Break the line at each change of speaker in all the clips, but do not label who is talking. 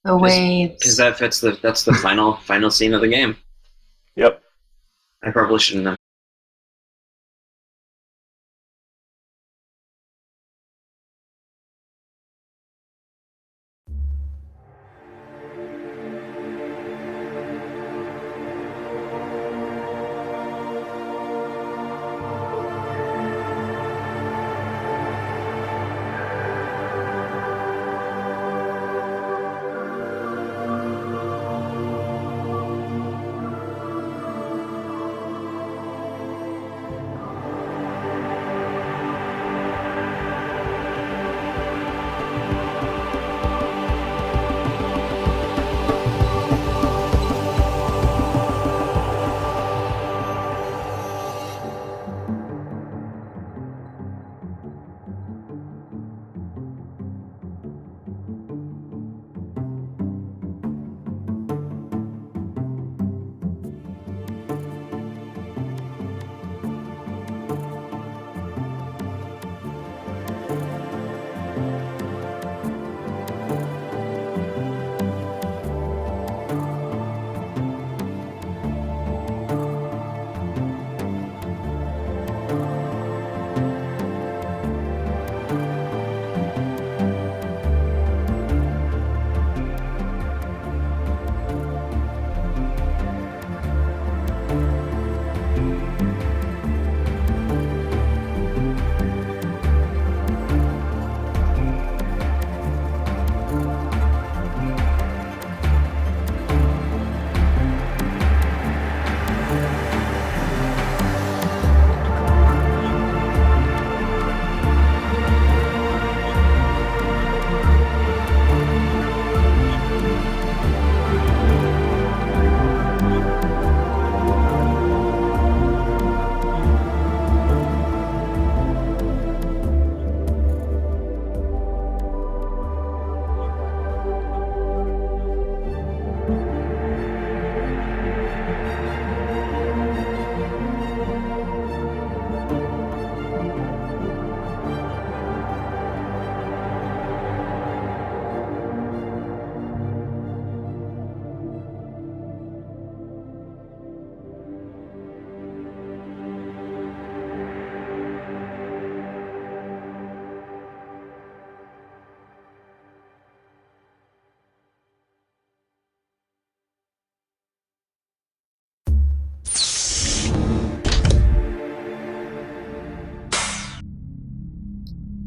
Wait.
Because that's the final scene of the game.
Yep.
I probably shouldn't have.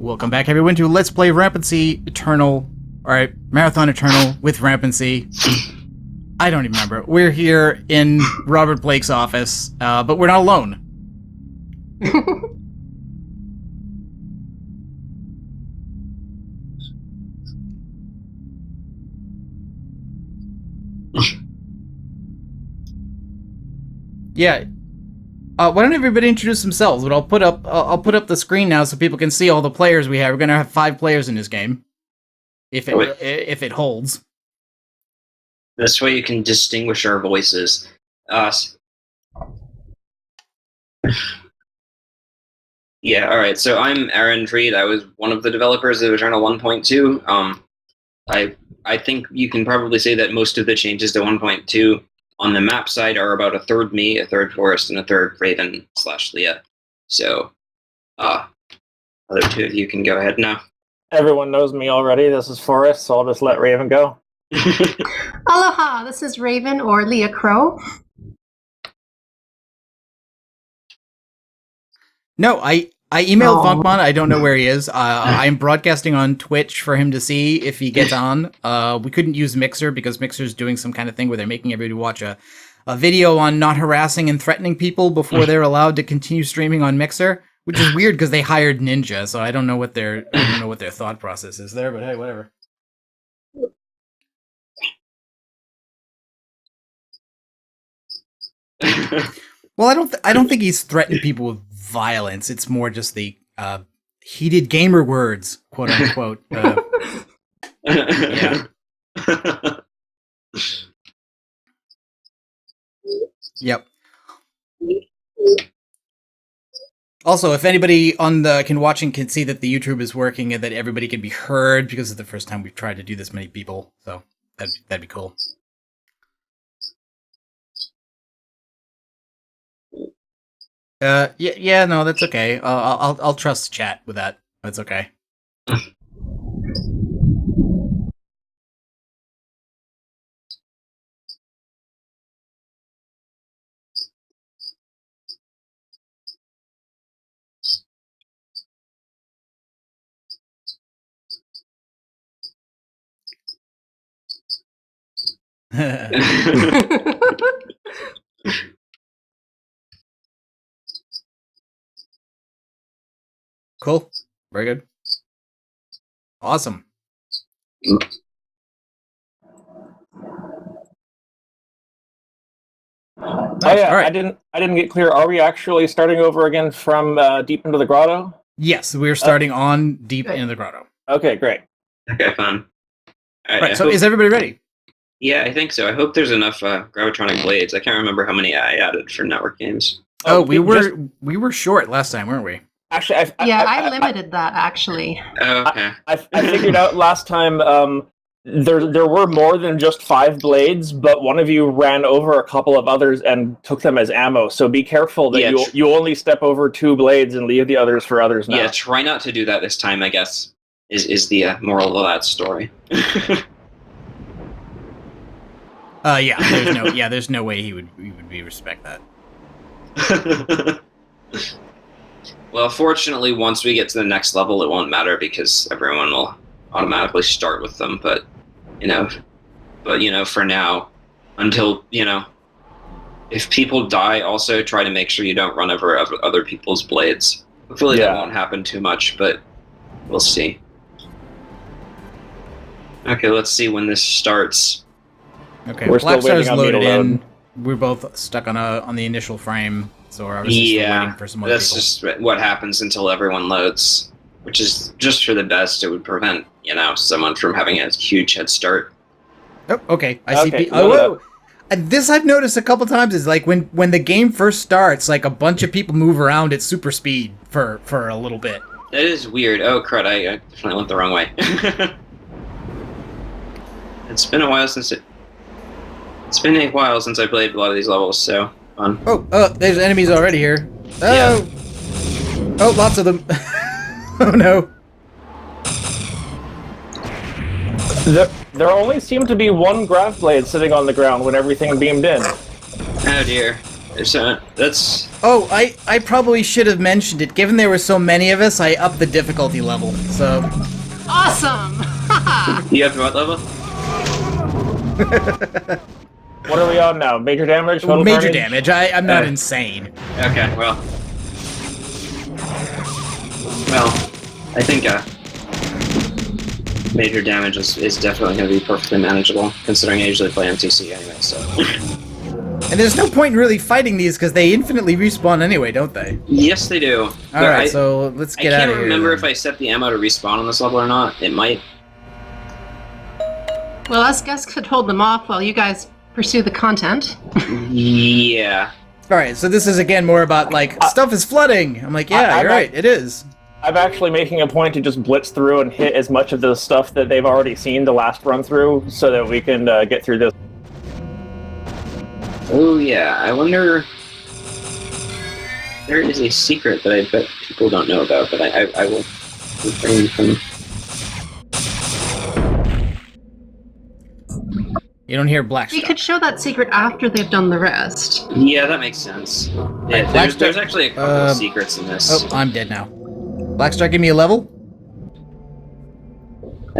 Welcome back, everyone, to Let's Play Rampancy Eternal. Alright, Marathon Eternal with Rampancy. I don't even remember. We're here in Robert Blake's office, but we're not alone. Yeah. Why don't everybody introduce themselves? But I'll put up the screen now so people can see all the players we have. We're gonna have 5 players in this game, if it holds.
This way you can distinguish our voices. Yeah, alright, so I'm Aaron Treat. I was one of the developers of Eternal 1.2. I think you can probably say that most of the changes to 1.2 on the map side are about a third me, a third Forrest, and a third Raven / Leah. So, other two of you can go ahead now.
Everyone knows me already. This is Forrest, so I'll just let Raven go.
Aloha, this is Raven or Leah Crow.
No, I emailed Funkmon. I don't know where he is. I'm broadcasting on Twitch for him to see if he gets on. We couldn't use Mixer because Mixer's doing some kind of thing where they're making everybody watch a video on not harassing and threatening people before they're allowed to continue streaming on Mixer, which is weird because they hired Ninja, so I don't know what their thought process is there. But hey, whatever. Well, I don't think he's threatened people with violence. It's more just the heated gamer words, quote unquote. Yeah. Yep. Also, if anybody watching can see that the YouTube is working and that everybody can be heard, because it's the first time we've tried to do this many people, so That'd be cool. Yeah, no, that's okay. I'll trust chat with that. That's okay. Cool. Very good. Awesome.
Oh yeah,
All right.
I didn't get clear. Are we actually starting over again from deep into the grotto?
Yes, we're starting on Deep into the Grotto.
Okay, great.
Okay, fun.
Right, so is everybody ready?
Yeah, I think so. I hope there's enough gravitronic blades. I can't remember how many I added for network games.
Oh, we were short last time, weren't we?
Actually,
I limited that actually.
Oh, okay.
I figured out last time there were more than just 5 blades, but one of you ran over a couple of others and took them as ammo. So be careful that you only step over 2 blades and leave the others for others now.
Yeah, try not to do that this time, I guess, is the moral of that story.
There's no way he would respect that.
Well, fortunately, once we get to the next level, it won't matter because everyone will automatically start with them. But for now, until if people die, also try to make sure you don't run over other people's blades. Hopefully, that won't happen too much, but we'll see. Okay, let's see when this starts.
Okay,
We're still
Blackstar's
waiting on me to
loaded in.
load.
We're both stuck on the initial frame, so we're obviously still waiting for some other
that's
people.
just what happens until everyone loads, which is just for the best. It would prevent someone from having a huge head start.
Oh, okay. I see.
Okay,
Whoa. This I've noticed a couple times is like when the game first starts, like a bunch of people move around at super speed for a little bit.
That is weird. Oh crud! I definitely went the wrong way. It's been a while since I played a lot of these levels, so fun.
Oh, there's enemies already here. Oh, oh, lots of them. Oh no.
There only seemed to be 1 grav blade sitting on the ground when everything beamed in.
Oh dear. That's.
Oh, I probably should have mentioned it. Given there were so many of us, I upped the difficulty level. So.
Awesome!
You have what level?
What are we on now? Major damage? Total
Major
carnage?
damage. I'm not insane.
Okay, well, I think major damage is definitely going to be perfectly manageable, considering I usually play MTC anyway. So.
And there's no point in really fighting these because they infinitely respawn anyway, don't they?
Yes, they do.
All right, so let's get out of here.
I can't remember if I set the ammo to respawn on this level or not. It might.
Well, us guests could hold them off while you guys pursue the content.
Yeah.
All right, so this is again more about like stuff is flooding. I'm like, yeah, you're right, it is.
I'm actually making a point to just blitz through and hit as much of the stuff that they've already seen the last run through, so that we can get through this.
Oh yeah, I wonder. There is a secret that I bet people don't know about, but I will refrain from.
You don't hear black
We
stuff.
could show that secret after they've done the rest.
Yeah, that makes sense. Yeah, there's actually a couple of secrets in this.
Oh, I'm dead now. Blackstar, give me a level.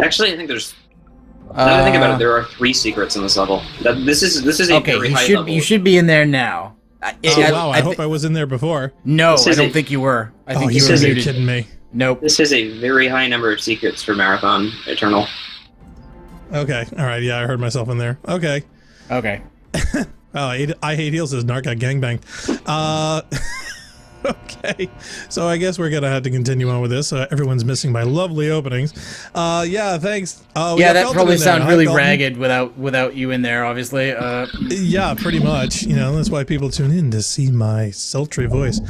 Actually, I think there's. Now that I think about it, there are 3 secrets in this level. This is a very high level.
You should be in there now.
I hope I was in there before.
No, I don't think you were. I think you were
you're
muted.
kidding me.
Nope.
This is a very high number of secrets for Marathon Eternal.
Okay, all right, yeah, I heard myself in there. Okay.
Okay.
Oh, I hate heels as Narc got gangbanged. Okay, so I guess we're gonna have to continue on with this. Everyone's missing my lovely openings. Yeah, thanks.
Yeah, that probably sounds really ragged without you in there, obviously.
Yeah, pretty much. That's why people tune in to see my sultry voice.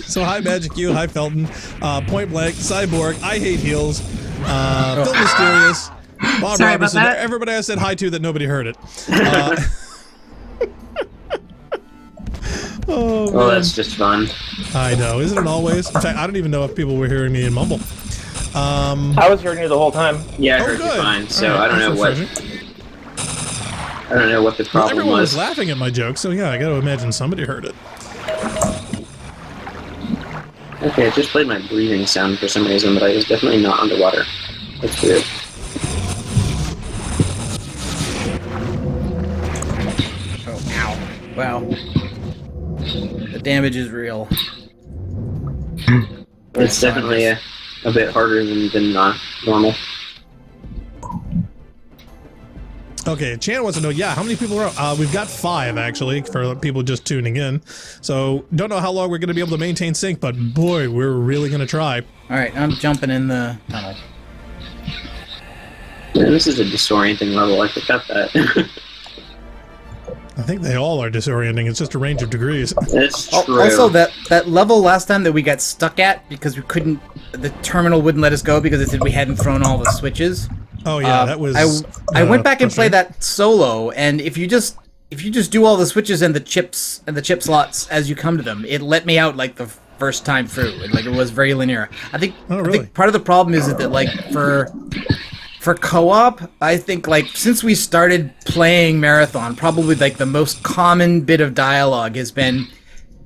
So hi Magic U, hi Felton, Point Blank, Cyborg, I hate heels, Phil Mysterious, Bob
Sorry about
Robertson,
that.
everybody I said hi to that nobody heard it. Oh,
Well,
man.
that's just fun.
I know, isn't it always? In fact, I don't even know if people were hearing me in mumble.
I was hearing you the whole time.
Yeah, I
Oh,
heard you
good.
fine. So
All right,
I don't know
that's
what
refreshing.
the
Well,
problem
everyone was
was.
laughing at my joke, so yeah, I got to imagine somebody heard it.
Okay, I just played my breathing sound for some reason, but I was definitely not underwater. That's weird.
Oh, ow. Wow. The damage is real.
It's definitely a bit harder than normal.
Okay, Chan wants to know, yeah, how many people are we've got 5, actually, for people just tuning in. So, don't know how long we're going to be able to maintain sync, but boy, we're really going to try.
Alright, I'm jumping in the tunnel.
Man, this is a disorienting level. I forgot that.
I think they all are disorienting. It's just a range of degrees.
It's true.
Also, that level last time that we got stuck at because we couldn't, the terminal wouldn't let us go because it said we hadn't thrown all the switches.
Oh, yeah, that was...
I went back and played
frustrating.
that solo, and if you just do all the switches and the chip slots as you come to them, it let me out like the first time through. Like it was very linear. I think part of the problem is that like for co-op, I think like since we started playing Marathon, probably like the most common bit of dialogue has been,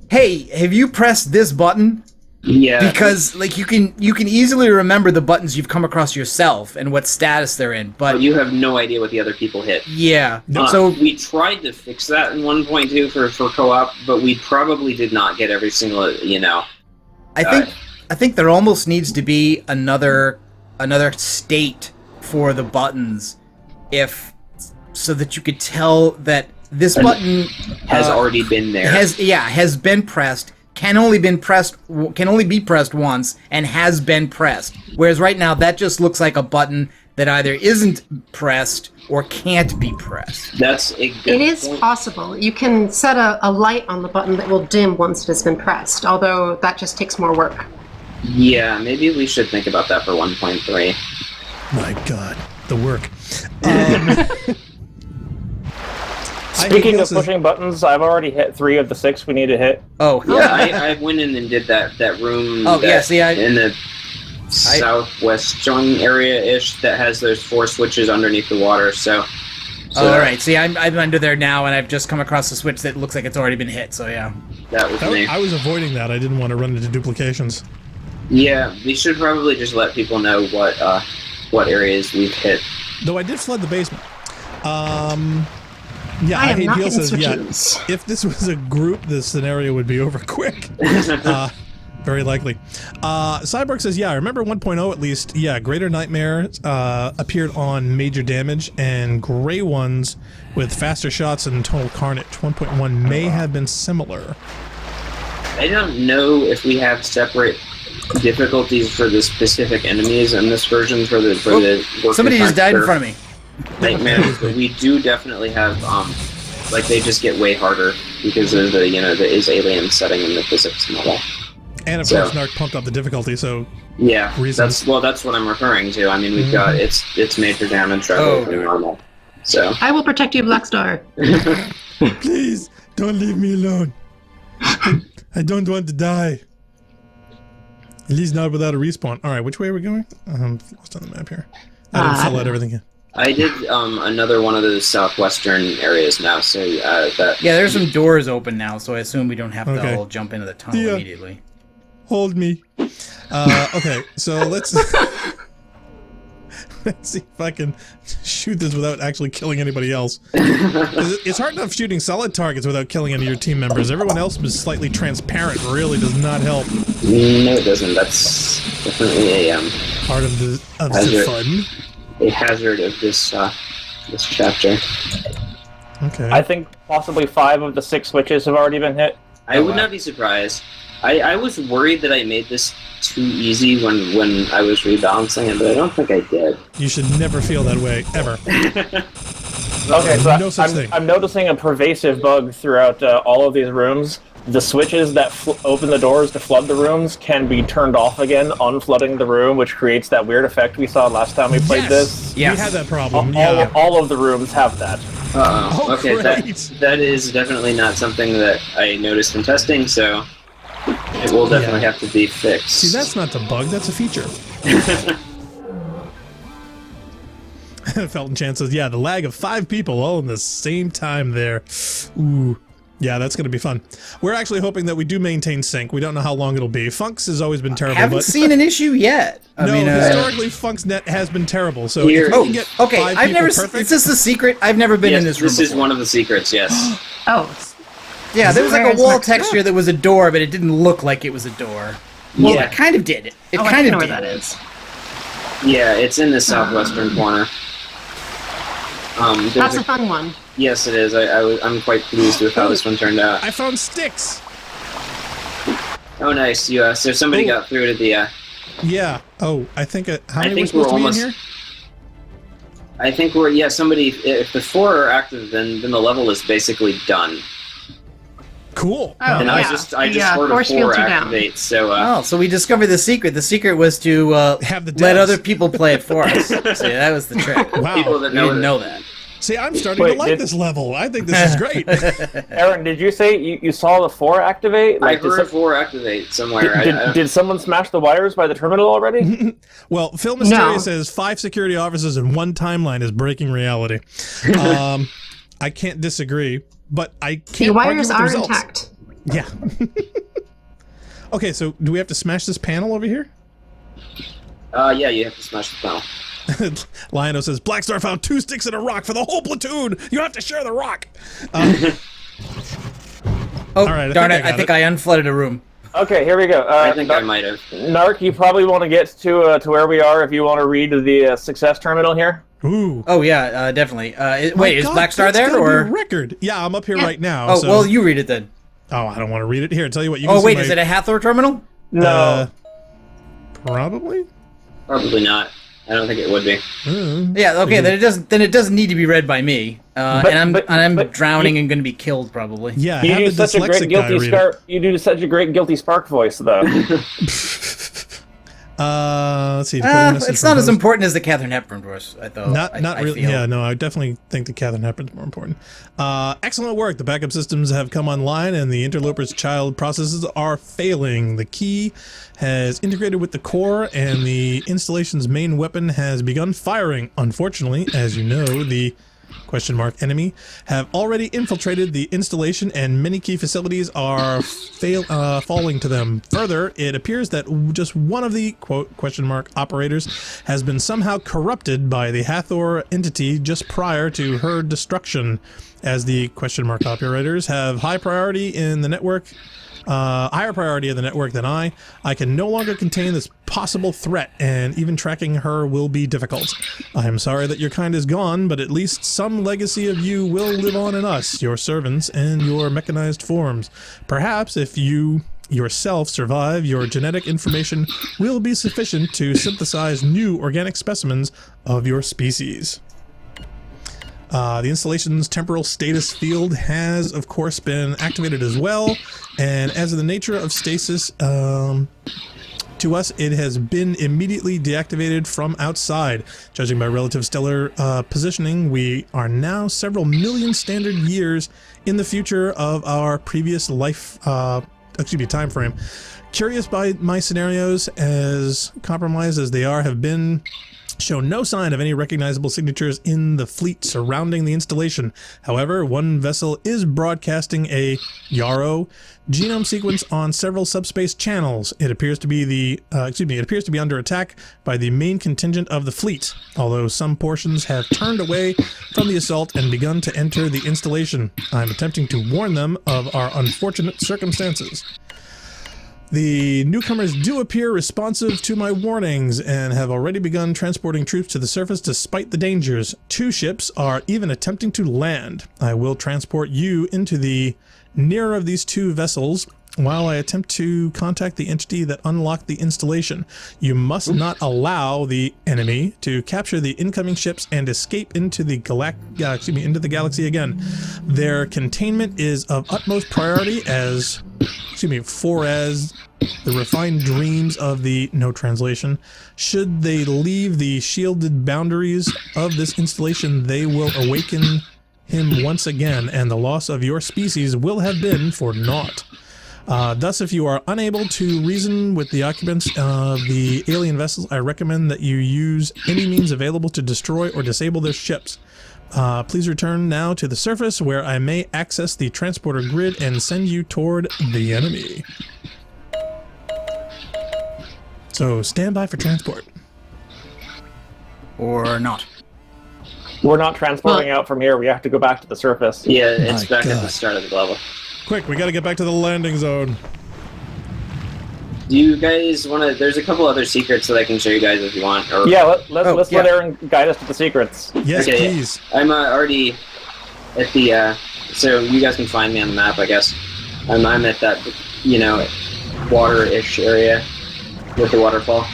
"Hey, have you pressed this button?"
Yeah.
Because like you can easily remember the buttons you've come across yourself and what status they're in, but
you have no idea what the other people hit.
yeah.
So we tried to fix that in 1.2 for co-op, but we probably did not get every single,
I think there almost needs to be another state for the buttons, so that you could tell that this button
has already been there.
Has been pressed. Can only be pressed once and has been pressed. Whereas right now that just looks like a button that either isn't pressed or can't be pressed.
That's a good
It is
point.
possible. You can set a light on the button that will dim once it has been pressed, although that just takes more work.
Yeah, maybe we should think about that for 1.3.
My God, the work.
Speaking of pushing buttons, I've already hit 3 of the 6 we need to hit.
Oh,
Yeah, I went in and did that room
Oh, yeah, see,
in the southwestern area-ish that has those 4 switches underneath the water, so
all right. See, I'm under there now, and I've just come across a switch that looks like it's already been hit, so yeah.
that was me.
I was avoiding that. I didn't want to run into duplications.
Yeah, we should probably just let people know what areas we've hit.
Though I did flood the basement. Yeah,
I am
hate
not
Deal
hitting
says, yeah,
switches.
if this was a group, this scenario would be over quick. Very likely. Cyborg says, yeah, I remember 1.0 at least. Yeah, Greater Nightmare appeared on Major Damage, and Gray Ones with faster shots and Total Carnage 1.1 may have been similar.
I don't know if we have separate difficulties for the specific enemies in this version for the working
Somebody just died in
factor
front of me.
nightmares, but we do definitely have like they just get way harder because of the the is alien setting and the physics and all that.
And of course, Narc pumped up the difficulty, so
Yeah,
reasons.
that's what I'm referring to. I mean, we've got it's major damage rather than normal. So
I will protect you, Black Star.
please don't leave me alone. I don't want to die. At least not without a respawn. All right, which way are we going? I'm lost on the map here. I didn't fill out everything yet.
I did another one of those southwestern areas now. So that
Yeah, there's some doors open now, so I assume we don't have
Okay.
to all jump into the tunnel
Yeah.
immediately.
Hold me. Okay, so let's let's see if I can shoot this without actually killing anybody else. It's hard enough shooting solid targets without killing any of your team members. Everyone else is slightly transparent. Really does not help.
no, it doesn't. That's definitely a
Part of the
Hazard.
fun.
a hazard of this this chapter.
Okay.
I think possibly 5 of the 6 switches have already been hit.
I would not be surprised. I was worried that I made this too easy when I was rebalancing it, but I don't think I did.
You should never feel that way ever.
Okay, so
No such thing.
I'm noticing a pervasive bug throughout all of these rooms. the switches that open the doors to flood the rooms can be turned off again, unflooding the room, which creates that weird effect we saw last time we played this.
Yes, we had that problem.
All of the rooms have that.
Uh-oh. Okay,
great.
that is definitely not something that I noticed from testing, so it will definitely have to be fixed.
See, that's not a bug, that's a feature. Felton Chan says, yeah, the lag of 5 people all in the same time there. Ooh. Yeah, that's going to be fun. We're actually hoping that we do maintain sync. We don't know how long it'll be. Funk's has always been terrible.
I haven't seen an issue yet.
Historically, Funk's net has been terrible. So
Here.
if we can get 5
I've never.
perfect,
Is this a secret? I've never been in this room.
This is one of the secrets. Yes.
Oh.
Yeah, there was like a
Where's
wall
my
texture that was a door, but it didn't look like it was a door. Well,
Yeah.
it kind of did. It
I
kind
know
of
where
did.
that is.
Yeah, it's in the southwestern corner.
That's a fun one.
Yes, it is. I'm quite pleased with how this one turned out.
I found sticks.
Oh, nice. You, so somebody got through to the.
Yeah. Oh, I think. How many
think
were supposed
we're
to be in
almost-
here?
I think we're somebody. If the 4 are active, then the level is basically done.
Cool.
Oh,
And
yeah.
I just heard a
force
4
fields are down.
activate. So
Oh, so we discovered the secret. The secret was to
Have the
let
devs.
other people play it for us. So that was the trick.
Wow.
people that
We
know
didn't know that.
See, I'm starting
Wait,
to like
did-
this level. I think this is great.
Aaron, did you say you saw the 4 activate?
I
Did
heard 4 activate somewhere.
did someone smash the wires by the terminal already?
Well, Phil Mysteria
No.
says 5 security officers and 1 timeline is breaking reality. I can't disagree, but I can't
The
argue
wires
with the
are
results.
intact.
Yeah. Okay, so do we have to smash this panel over here?
Yeah, you have to smash the panel.
Lionel says, Blackstar found 2 sticks and a rock for the whole platoon. You have to share the rock.
Oh,
right,
darn it.
I
I think I unflooded a room.
Okay, here we go.
I think I might have.
Narc, you probably want to get to where we are if you want to read the success terminal here.
Ooh.
Oh, yeah, definitely. Wait, is
God,
Blackstar
that's
there?
gotta be
Or
a record. Yeah, I'm up here
Yeah.
right now.
Oh,
so...
well, you read it then.
Oh, I don't want to read it. Here, tell you what. You can
Oh,
see
wait,
my-
is it a Hathor terminal?
No.
Probably.
Probably not. I don't think it would be.
Yeah, okay, then it doesn't need to be read by me. And I'm
but
drowning and going to be killed probably.
Yeah,
You
have
do
the
such a
dyslexic
great
guy
guilty
read it.
spark. You do such a great guilty spark voice, though.
Let's see. Message
It's
from
not as
host.
important as the Catherine Hepburn voice, I thought.
Not
I
really.
feel.
Yeah, no, I definitely think the Catherine Hepburn's more important. Excellent work. The backup systems have come online, and the interloper's child processes are failing. The key has integrated with the core, and the installation's main weapon has begun firing. Unfortunately, as you know, the enemy have already infiltrated the installation, and many key facilities are falling to them. Further, it appears that just one of the operators has been somehow corrupted by the Hathor entity just prior to her destruction. As the operators have high priority in the network, higher priority of the network than I can no longer contain this possible threat, and even tracking her will be difficult. I am sorry that your kind is gone, but at least some legacy of you will live on in us, your servants, and your mechanized forms. Perhaps if you yourself survive, your genetic information will be sufficient to synthesize new organic specimens of your species. The installation's temporal status field has, of course, been activated as well, and as of the nature of stasis, to us, it has been immediately deactivated from outside. Judging by relative stellar positioning, we are now several million standard years in the future of our previous time frame. Curious by my scenarios, as compromised as they are, have been show no sign of any recognizable signatures in the fleet surrounding the installation. However, one vessel is broadcasting a Yarrow genome sequence on several subspace channels. It appears to be under attack by the main contingent of the fleet, although some portions have turned away from the assault and begun to enter the installation. I'm attempting to warn them of our unfortunate circumstances. The newcomers do appear responsive to my warnings and have already begun transporting troops to the surface despite the dangers. 2 ships are even attempting to land. I will transport you into the nearer of these 2 vessels while I attempt to contact the entity that unlocked the installation. You must not allow the enemy to capture the incoming ships and escape into the galaxy again. Their containment is of utmost priority as Forez, the refined dreams of the no translation. Should they leave the shielded boundaries of this installation, they will awaken him once again, and the loss of your species will have been for naught. Thus, if you are unable to reason with the occupants of the alien vessels, I recommend that you use any means available to destroy or disable their ships. Please return now to the surface, where I may access the transporter grid and send you toward the enemy. So, stand by for transport.
Or not.
We're not transporting out from here. We have to go back to the surface.
Yeah, it's
My
back at the
God.
start of the level.
Quick, we gotta get back to the landing zone.
Do you guys want to? There's a couple other secrets that I can show you guys if you want. Or,
Yeah, let's
Oh,
let
yeah.
Aaron guide us to the secrets.
Yes,
Okay.
please.
I'm already at the. So you guys can find me on the map, I guess. I'm at that, water-ish area with the waterfall.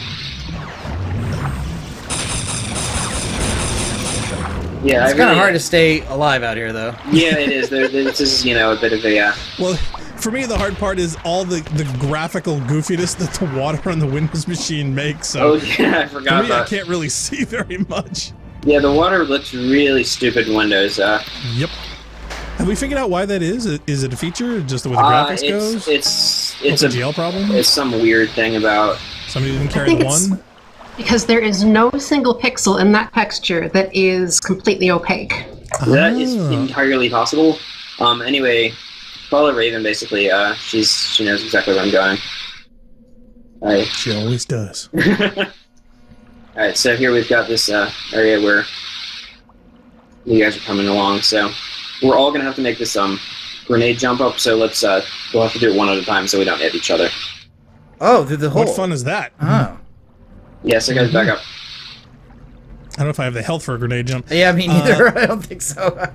Yeah,
It's kind of hard to stay alive out here, though.
Yeah, it is. This is, a bit of a.
Well, for me, the hard part is all the graphical goofiness that the water on the Windows machine makes. So
Oh yeah, I
for
forgot
me, I
about.
can't really see very much.
Yeah, the water looks really stupid in Windows.
Yep. Have we figured out why that is? Is it a feature? Just the way the graphics goes?
It's
a GL problem?
It's some weird thing about.
Somebody didn't carry
think
the
it's-
one?
Because there is no single pixel in that texture that is completely opaque.
That is
Ah.
entirely possible. Anyway, follow Raven. Basically, she knows exactly where I'm going. Alright.
She always does.
Alright. So here we've got this area where you guys are coming along. So we're all gonna have to make this grenade jump up. So let's we'll have to do it one at a time so we don't hit each other.
Oh, through the hole.
What fun is that?
Oh.
Yeah. So guys, back up.
I don't know if I have the health for a grenade jump.
Yeah, me neither. I don't think so.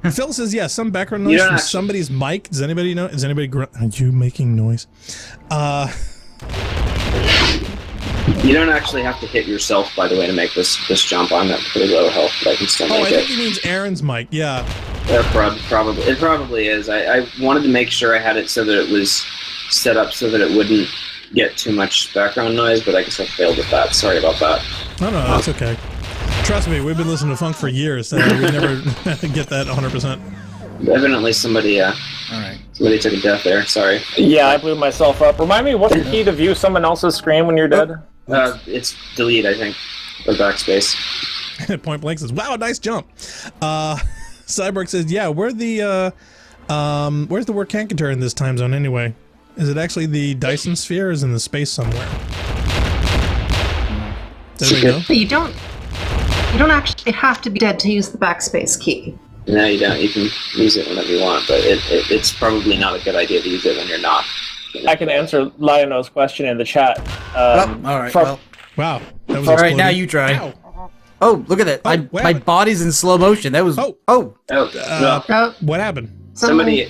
Phil says, yeah, some background
You
noise
don't
from
actually-
somebody's mic. Does anybody know? Is anybody are you making noise?
You don't actually have to hit yourself, by the way, to make this jump. I'm at pretty low health, but I can still
Oh,
make
I
it.
think he means Aaron's mic. Yeah.
Probably. It probably is. I wanted to make sure I had it so that it was set up so that it wouldn't get too much background noise, but I guess I failed at that. Sorry about that.
No, that's okay. Trust me, we've been listening to funk for years. We never get that 100%.
Evidently, somebody
Alright.
somebody took a death there. Sorry.
Yeah, I blew myself up. Remind me, what's the key to view someone else's screen when you're dead?
It's delete, I think, or backspace.
Point Blank says, "Wow, nice jump." Cyborg says, "Yeah, where's the word cancator in this time zone anyway? Is it actually the Dyson sphere? Or is it in the space somewhere?" Does anybody know?
But you don't actually have to be dead to use the backspace key.
No, you don't. You can use it whenever you want, but it's probably not a good idea to use it when you're not.
I can answer Lionel's question in the chat.
Alright, well.
Wow, that was
Alright, now
exploding.
you try.
Ow.
Oh, look at that.
Oh,
My
what
my
happened?
body's in slow motion. That was...
Oh.
Oh.
Oh, no.
Oh,
What happened?
Somebody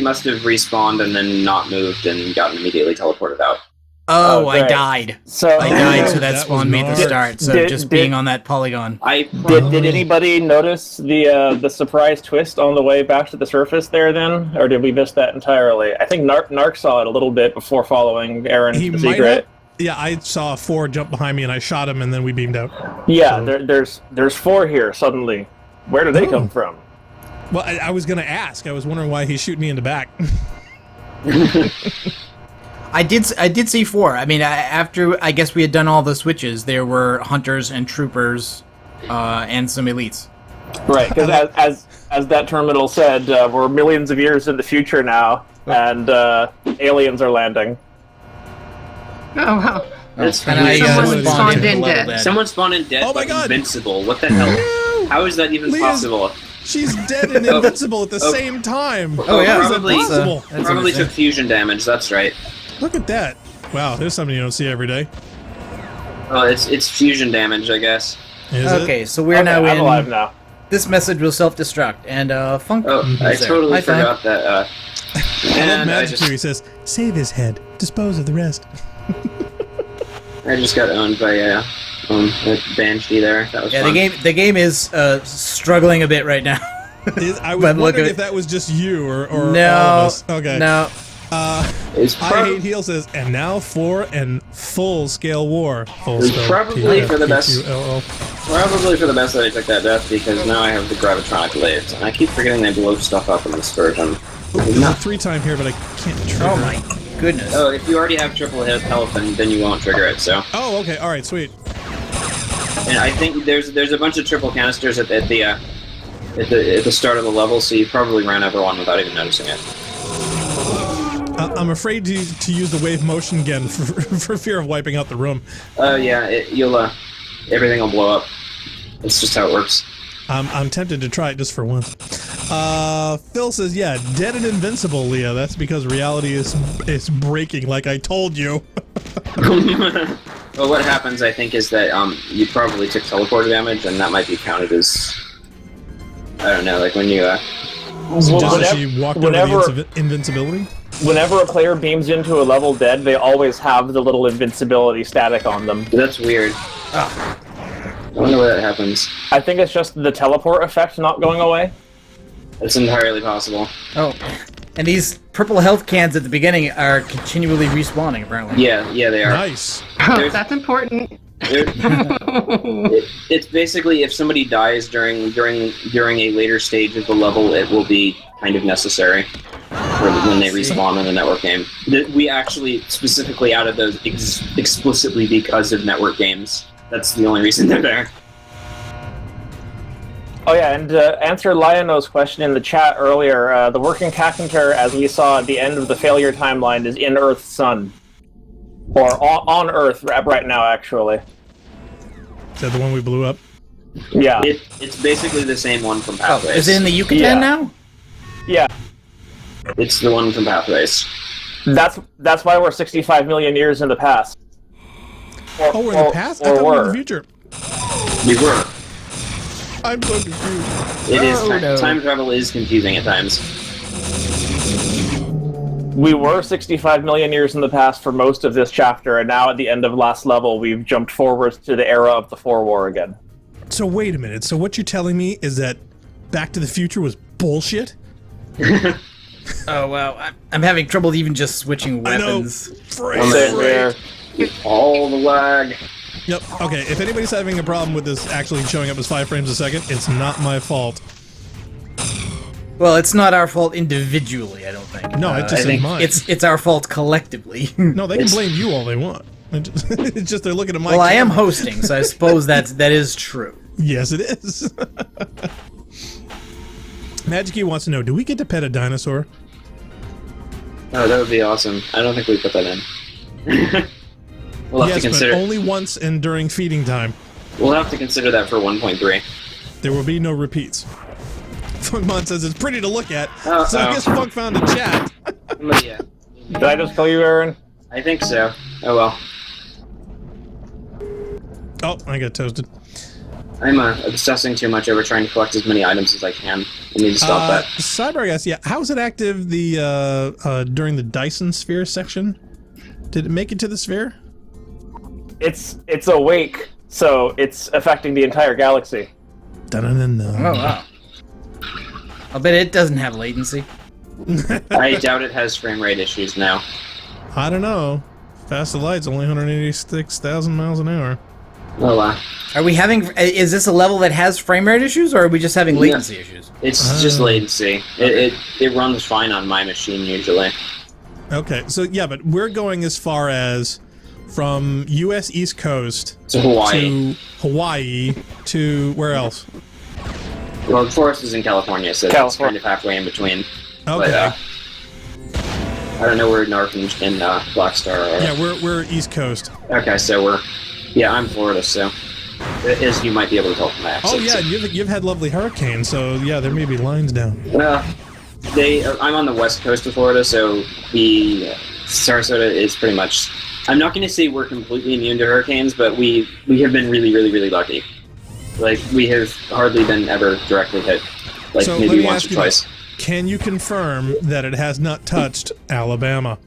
must have respawned and then not moved and gotten immediately teleported out.
Oh,
Oh,
I
great.
died.
So,
I died, so
that
that
was
spawned me at the
gnarly.
start. So
Did-
just
did-
being on that polygon.
did anybody notice the surprise twist on the way back to the surface there then? Or did we miss that entirely? I think Narc saw it a little bit before following Aaron
He
to the
might
secret.
have. Yeah, I saw 4 jump behind me and I shot him and then we beamed out.
Yeah,
So-
there's 4 here suddenly. Where did they come from?
Well, I was gonna ask. I was wondering why he shoot me in the back.
I did see 4. I mean, after I guess we had done all the switches, there were hunters and troopers, and some elites.
Right, because as that terminal said, we're millions of years in the future now, and aliens are landing.
oh wow.
That's
And I
Someone spawned
into
in
the level
dead.
dead.
Someone spawned in dead,
Oh my
but
God.
invincible. What the hell? How is that even
Leah's-
possible?
She's dead and invincible at the same time.
Oh, yeah.
How is that
Probably-
possible?
That's
Probably
interesting.
took fusion damage. That's right.
Look at that. Wow, there's something you don't see every day.
Oh, it's fusion damage, I guess.
Is it?
Okay, so we're
Okay,
now
I'm alive
in...
now.
This message will self-destruct, and Funk
Oh, I
is there.
totally
High five.
forgot that.
I love
And I
Magic
just,
He says, "Save his head, dispose of the rest."
I just got owned by a Banshee there. That was
Yeah,
fun.
the game is struggling a bit right now.
I was
But look
wondering
at-
if that was just you or all of
No,
us. Okay.
no.
It's
I Hate Heel says, and now for an full-scale war.
It's probably for the best. Probably for the best that I took that death, because now I have the gravitronic lathes, and I keep forgetting they blow stuff up in this version.
There's a 3-time here, but I can't trigger.
Oh my goodness.
Oh, if you already have triple health, then you won't trigger it, so.
Oh, okay, alright, sweet.
And I think there's a bunch of triple canisters at the start of the level, so you probably ran over one without even noticing it.
I'm afraid to use the wave motion again for fear of wiping out the room.
Yeah, everything will blow up. That's just how it works.
I'm tempted to try it just for once. Phil says, yeah, dead and invincible, Leah. That's because reality is breaking, like I told you.
Well, what happens, I think, is that you probably took teleport damage, and that might be counted as, I don't know, like when you
she walked over the invincibility?
Whenever a player beams into a level dead, they always have the little invincibility static on them.
That's weird. I wonder why that happens.
I think it's just the teleport effect not going away.
It's entirely possible.
Oh, and these purple health cans at the beginning are continually respawning, apparently.
Yeah, they are.
Nice.
That's important.
It's basically if somebody dies during a later stage of the level, it will be kind of necessary for when they respawn in a network game. We actually specifically added those explicitly because of network games. That's the only reason they're there.
Oh yeah, and answer Lionel's question in the chat earlier, the working calculator, as we saw at the end of the failure timeline, is in Earth's sun. Or on Earth right now, actually.
Is that the one we blew up?
Yeah.
It's basically the same one from Pathways.
Is it in the Yucatan now?
Yeah.
It's the one from Pathways.
That's why we're 65 million years in the past.
We're in the past? I thought we were in the future.
We were.
I'm so confused.
It is. Time travel is confusing at times.
We were 65 million years in the past for most of this chapter, and now at the end of last level, we've jumped forward to the era of the Four War again.
So wait a minute. So what you're telling me is that Back to the Future was bullshit?
Oh, wow. I'm having trouble even just switching weapons.
I know.
All the lag.
Yep. Okay, if anybody's having a problem with this actually showing up as 5 frames a second, it's not my fault.
Well, it's not our fault individually, I don't think.
No, it just is mine.
It's our fault collectively.
No, they can blame you all they want. It's just they're looking at my
Well, I am
camera.
hosting, so I suppose that is true.
Yes, it is. Magic E wants to know, do we get to pet a dinosaur?
Oh, that would be awesome. I don't think we put that in. We'll have to consider.
But only once and during feeding time.
We'll have to consider that for 1.3.
There will be no repeats. Funkmon says it's pretty to look at,
Oh,
so I guess Funk found a chat.
Yeah.
Did I just kill you, Aaron?
I think so. Oh well.
Oh, I got toasted.
I'm obsessing too much over trying to collect as many items as I can. I need to stop that.
Cyborg asks, yeah, how is it active during the Dyson sphere section? Did it make it to the sphere?
It's awake, so it's affecting the entire galaxy.
Dun-dun-dun-dun.
Oh, wow. I'll bet it doesn't have latency.
I doubt it has frame rate issues now.
I don't know. Fast light's only 186,000 miles an hour.
Well,
Are we having... Is this a level that has frame rate issues, or are we just having latency issues?
It's just latency. It runs fine on my machine usually.
Okay, so yeah, but we're going as far as from U.S. East Coast
to Hawaii.
To where else?
Well, the forest is in California, so it's kind of halfway in between.
Okay.
But, I don't know where North and Black Star are.
Yeah, we're East Coast.
Okay, so I'm Florida, so as you might be able to tell from my accent.
Oh yeah, you've had lovely hurricanes, so yeah, there may be lines down.
I'm on the west coast of Florida, so the Sarasota is pretty much. I'm not going to say we're completely immune to hurricanes, but we have been really, really, really lucky. Like, we have hardly been ever directly hit. Like,
so
maybe once or twice.
Can you confirm that it has not touched Alabama?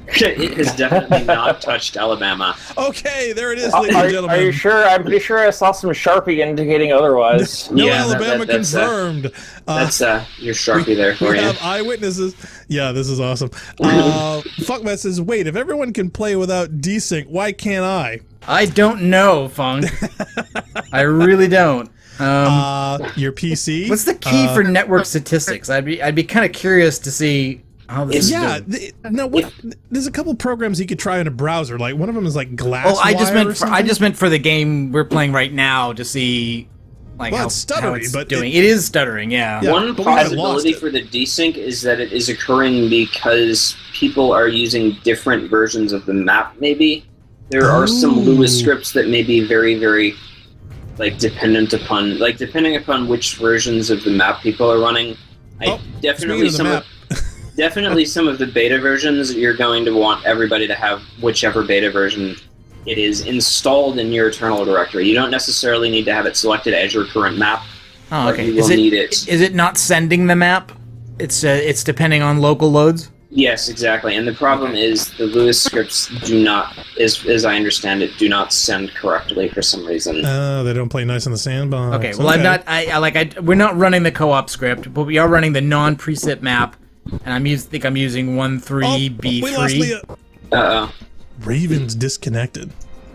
It has definitely not touched Alabama.
Okay, there it is, ladies and gentlemen.
Are you sure? I'm pretty sure I saw some Sharpie indicating otherwise.
No
Yeah,
Alabama
that's,
confirmed.
That's your Sharpie there for
We
you.
have eyewitnesses. Yeah, this is awesome. Funkman says, wait, if everyone can play without desync, why can't I?
I don't know, Funk. I really don't.
Your PC?
What's the key for network statistics? I'd be kind of curious to see how this is
Yeah,
doing.
there's a couple programs you could try in a browser. Like one of them is like Glasswire.
Oh, I
just
meant for the game we're playing right now to see like
Well,
how
it's stuttery,
it's
but
doing. It is stuttering, yeah.
Yeah.
One
but we haven't lost
possibility
it.
for the desync is that it is occurring because people are using different versions of the map, maybe. There are some Lewis scripts that may be very, very depending upon which versions of the map people are running. Definitely some of the beta versions, you're going to want everybody to have whichever beta version it is installed in your internal directory. You don't necessarily need to have it selected as your current map.
Oh, okay.
But you will need it.
Is it not sending the map? It's depending on local loads?
Yes, exactly. And the problem is the Lewis scripts do not, as I understand it, do not send correctly for some reason.
They don't play nice in the sandbox.
Okay, well, we're not running the co-op script, but we are running the non-preset map, and I'm using 13B3.
We lost Leah.
Uh-oh.
Raven's disconnected.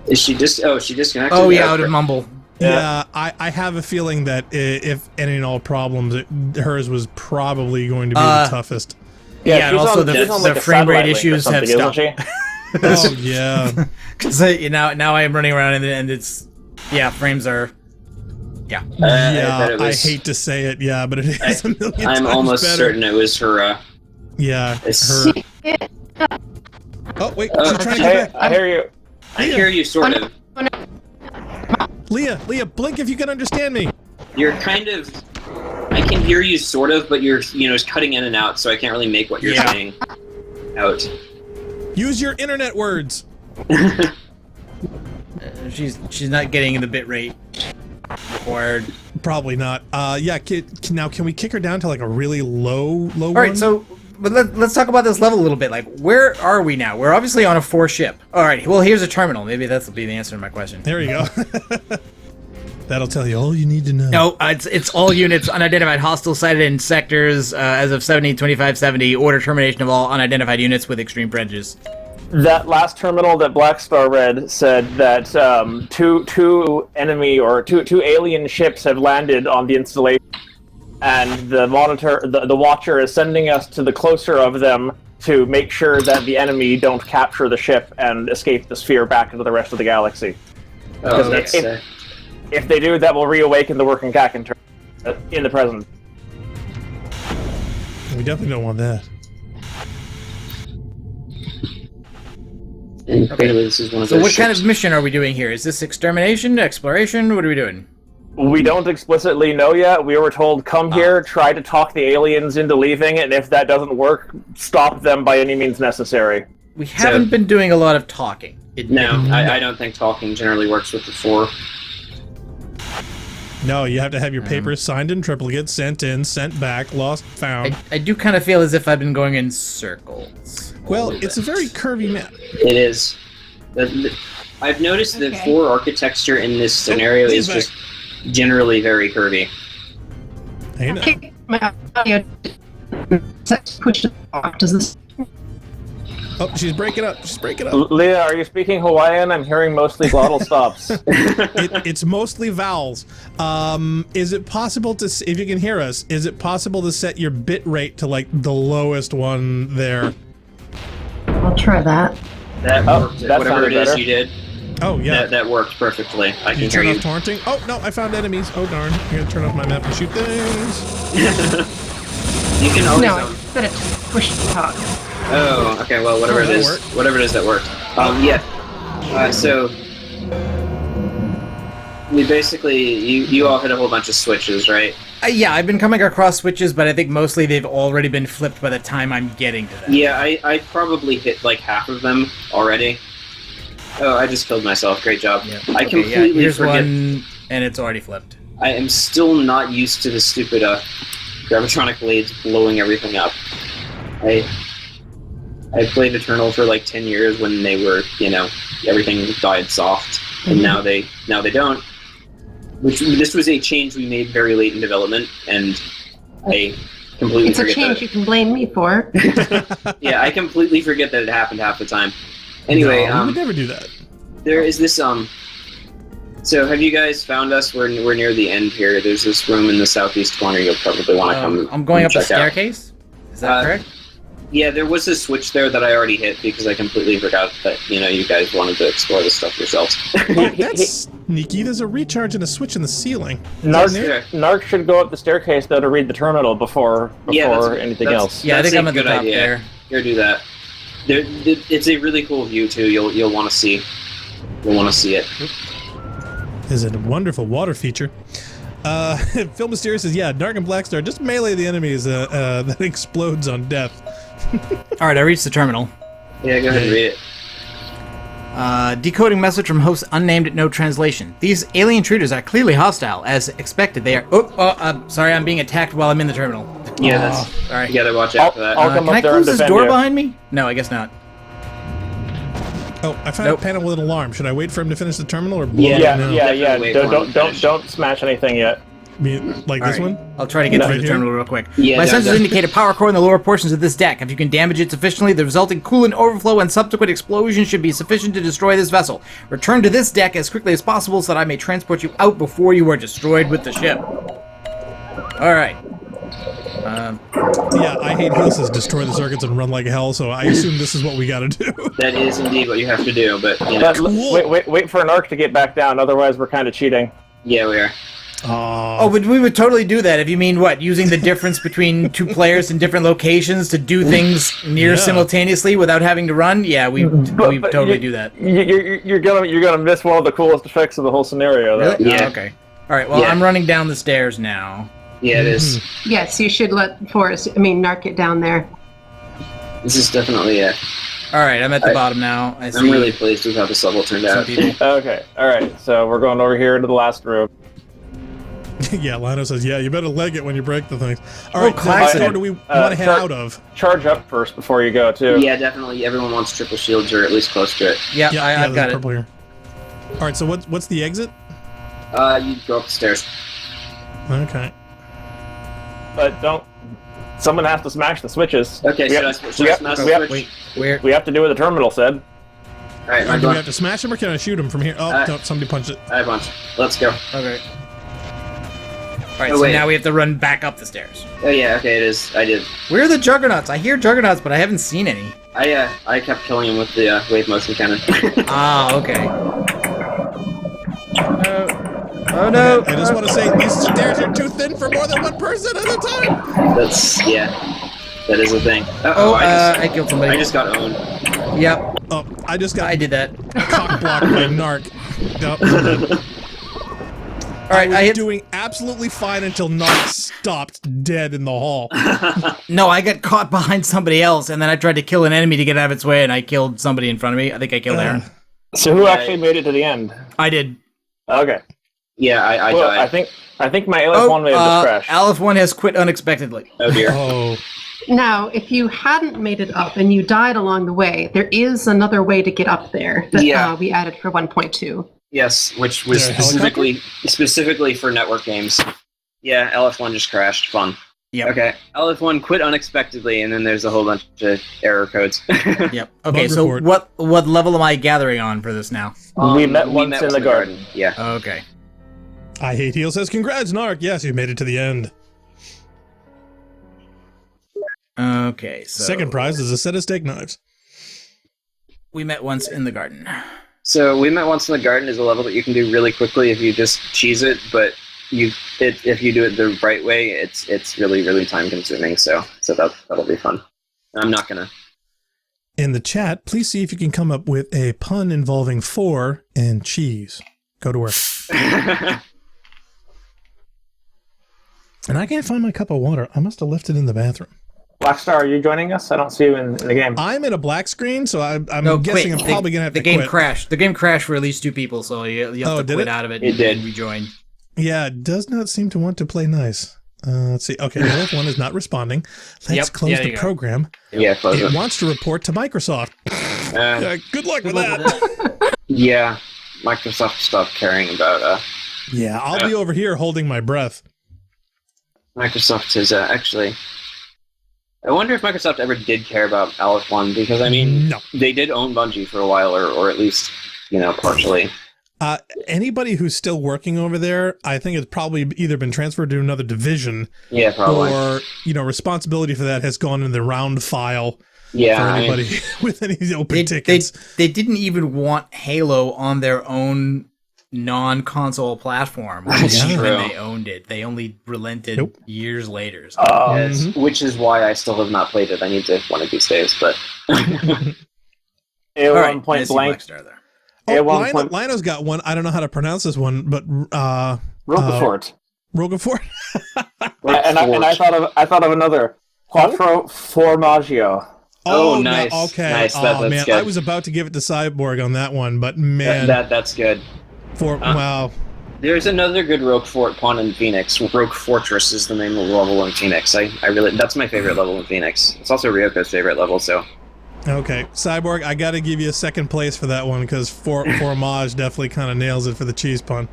Is she she disconnected?
Oh, yeah, out of Mumble.
Yeah, I have a feeling that if any and all problems, hers was probably going to be the toughest.
Yeah, and
she's
also
she's on, like,
the
a
frame rate
satellite link or
issues have
something,
stopped.
isn't she?
Oh, yeah.
Because now I am running around and it's frames are
I hate to say it, but it is a million times
I'm almost
better.
certain it was her.
Her. Oh wait, she's trying to
Hey,
get back.
I hear you.
I hear you, sort of.
Leah, blink if you can understand me.
You're kind of. I can hear you, sort of, but you're cutting in and out, so I can't really make what you're saying out.
Use your internet words.
she's not getting the bit rate required.
Probably not. Now can we kick her down to like a really low
All right, so but let's talk about this level a little bit. Like, where are we now? We're obviously on a 4 ship. All right, well, here's a terminal. Maybe that'll be the answer to my question.
There you go. That'll tell you all you need to know.
No, it's all units unidentified hostile sighted in sectors as of 70-25-70. Order termination of all unidentified units with extreme prejudice.
That last terminal that Black Star read said that two enemy or two alien ships have landed on the installation, and the Watcher is sending us to the closer of them to make sure that the enemy don't capture the ship and escape the sphere back into the rest of the galaxy.
Oh, that's
If they do, that will reawaken the working CAC in the present.
We definitely don't want that.
and clearly this is one of
So
those
what kind
ships.
of mission are we doing here? Is this extermination, exploration? What are we doing?
We don't explicitly know yet. We were told, come here, try to talk the aliens into leaving, and if that doesn't work, stop them by any means necessary.
We haven't been doing a lot of talking.
No, I don't think talking generally works with the 4.
No, you have to have your papers signed in triplicate, sent in, sent back, lost, found.
I do kind of feel as if I've been going in circles.
Well, it's a very curvy map.
It is. I've noticed that 4 architecture in this scenario is just generally very curvy.
Hey, now.
Okay, my audio pushed it off. Does this?
Oh, she's breaking up. She's breaking up.
Leah, are you speaking Hawaiian? I'm hearing mostly glottal stops.
It's mostly vowels. Is it possible to, if you can hear us, is it possible to set your bit rate to like the lowest one there?
I'll try that.
That worked.
that
Whatever it
sounded
is
better.
you did,
Oh, yeah.
that worked perfectly. I
Did
can
you
hear
turn
you.
off taunting? Oh, no, I found enemies. Oh, darn. I'm going to turn off my map and shoot things.
You can always.
No, I set it to push to talk.
Oh, okay. Well, whatever
Oh,
it
that
is,
worked.
whatever it is that worked. So we basically you all hit a whole bunch of switches, right?
Yeah, I've been coming across switches, but I think mostly they've already been flipped by the time I'm getting to them.
Yeah, I probably hit like half of them already. Oh, I just killed myself. Great job.
Yeah.
I completely
here's
forget.
one, and it's already flipped.
I am still not used to the stupid gravitronic blades blowing everything up. I played Eternal for like 10 years when they were, everything died soft, and now they don't. This was a change we made very late in development, and I completely
It's a
forget
change
that.
you can blame me for.
Yeah, I completely forget that it happened half the time. Anyway,
No, we would never do that.
there is this So have you guys found us? We're near the end here. There's this room in the southeast corner. You'll probably want to come.
I'm going up the
check out.
staircase. Is that correct?
Yeah, there was a switch there that I already hit because I completely forgot that you guys wanted to explore this stuff yourselves.
Oh, that's sneaky. There's a recharge and a switch in the ceiling.
Narc should go up the staircase though to read the terminal before anything else.
Yeah, I think I'm at the
good
top
idea.
there.
Here, do that. It's a really cool view too. You'll want to see. You'll want to see it.
Is a wonderful water feature. Phil Mysterious says, yeah, Dark and Blackstar, just melee the enemies that explodes on death.
Alright, I reached the terminal.
Yeah, go ahead and read it.
Decoding message from host unnamed, no translation. These alien intruders are clearly hostile. As expected, they are... sorry, I'm being attacked while I'm in the terminal.
Yeah, that's...
Sorry.
You gotta watch out for that.
I'll come
Can
up
I
there and
close this
defend
door
you.
behind me? No, I guess not.
Oh, I found a panel with an alarm. Should I wait for him to finish the terminal or blow
Yeah.
it now?
Yeah.
Wait for him to finish.
Don't smash anything yet.
Like this
Alright,
one?
I'll try to get through
Right
the
here?
terminal real quick.
Yeah,
My
no,
sensors
no.
indicate a power core in the lower portions of this deck. If you can damage it sufficiently, the resulting coolant overflow and subsequent explosion should be sufficient to destroy this vessel. Return to this deck as quickly as possible so that I may transport you out before you are destroyed with the ship. Alright.
Yeah, I hate Heal says destroy the circuits and run like hell, so I assume this is what we gotta do.
That is indeed what you have to do, but
Cool.
Wait for an arc to get back down. Otherwise, we're kind of cheating.
yeah, we are.
Oh, but we would totally do that if you mean what? Using the difference between two players in different locations to do things near simultaneously without having to run? Yeah, we totally do that.
You're gonna miss one of the coolest effects of the whole scenario. Though.
Really?
Yeah.
Oh, okay. Alright, well,
Yeah.
I'm running down the stairs now.
Yeah, it is.
Yes, you should let Narc get down there.
This is definitely it.
Alright, I'm at the bottom now.
I'm really pleased with how this level turned
some
out.
people.
Okay, all right. So we're going over here into the last room.
Yeah, Lino says, yeah, you better leg it when you break the things. Alright,
classic.
what door do we want to head out of?
Charge up first before you go too.
Yeah, definitely. Everyone wants triple shields or at least close to it.
Yeah,
there's
I've got it.
purple here. Alright, so what's the exit?
You go up the stairs.
Okay.
But don't. Someone has to smash the switches.
Okay,
we
should
have,
I smash the switch?
Wait, where?
we have to do what the terminal said.
Alright, I'm
Do we
going.
have to smash him or can I shoot him from here? Oh, no, somebody punched it.
I have a bunch. Let's go.
Okay. Alright,
Oh,
so
wait.
now we have to run back up the stairs.
Oh yeah, okay, it is. I did.
Where are the juggernauts? I hear juggernauts, but I haven't seen any.
I kept killing him with the wave motion cannon.
Ah, okay. Oh no!
I just want to say, these stairs are too thin for more than one person at a time!
That is a thing.
Oh, I killed somebody.
I just got owned.
Yep,
Oh, I just got
I did that.
cock blocked by Narc. Nope.
Alright, I
was
hit.
doing absolutely fine until Narc stopped dead in the hall.
No, I got caught behind somebody else, and then I tried to kill an enemy to get out of its way, and I killed somebody in front of me. I think I killed Aaron.
So who actually made it to the end?
I did.
Okay.
Yeah, I
Well,
died.
I think my Aleph One may have just crashed.
Aleph One has quit unexpectedly.
Oh dear.
Oh,
Now, if you hadn't made it up and you died along the way, there is another way to get up there that
Yeah.
we added for 1.2.
Yes, which was
Is there a
specifically for network games. Yeah, Aleph One just crashed. Fun.
Yep.
Okay, Aleph One quit unexpectedly, and then there's a whole bunch of error codes.
Yep. Okay,
Bug
so
report.
what level am I gathering on for this now?
We met once in the garden.
Yeah.
Okay.
I hate Heal says, congrats, Narc. Yes, you made it to the end.
Okay, so
Second prize is a set of steak knives.
we met once in the garden.
So we met once in the garden is a level that you can do really quickly if you just cheese it, but if you do it the right way, it's really really time consuming. So that'll be fun. I'm not gonna.
In the chat, please see if you can come up with a pun involving 4 and cheese. Go to work. And I can't find my cup of water. I must have left it in the bathroom.
Blackstar, are you joining us? I don't see you in the game.
I'm in a black screen, so I'm
No,
guessing
wait,
I'm probably going to have
the
to
game
quit.
crashed. The game crashed for at least 2 people, so you have
Oh,
to
did
quit
it?
out of it
It
and
did.
rejoin.
Yeah, it does not seem to want to play nice. Let's see. Okay, Aleph One is not responding. Let's close the program.
Yeah, close
It
it.
wants to report to Microsoft. Good luck with that.
Yeah, Microsoft stopped caring about.
Yeah, I'll be over here holding my breath.
Microsoft is actually. I wonder if Microsoft ever did care about Aleph One, because I mean,
No.
they did own Bungie for a while, or at least, partially.
Anybody who's still working over there, I think it's probably either been transferred to another division,
Yeah, probably.
or responsibility for that has gone in the round file.
Yeah,
for anybody with any open tickets.
They didn't even want Halo on their own non-console platform when they owned it. They only relented years later. So.
Yes, which is why I still have not played it. I need to one of these days, but.
A1 point blank.
Lino's got one. I don't know how to pronounce this one, but
Roquefort.
Roquefort.
and I thought of another Quattro Formaggio.
Oh, nice.
No, okay.
Nice. That's good.
I was about to give it to Cyborg on that one, but man,
that's good.
Wow.
There's another good Roquefort pawn in Phoenix. Roque Fortress is the name of the level in Phoenix. I really that's my favorite level in Phoenix. It's also Ryoko's favorite level, so.
Okay, Cyborg, I got to give you a second place for that one because Fromage definitely kind of nails it for the cheese pun.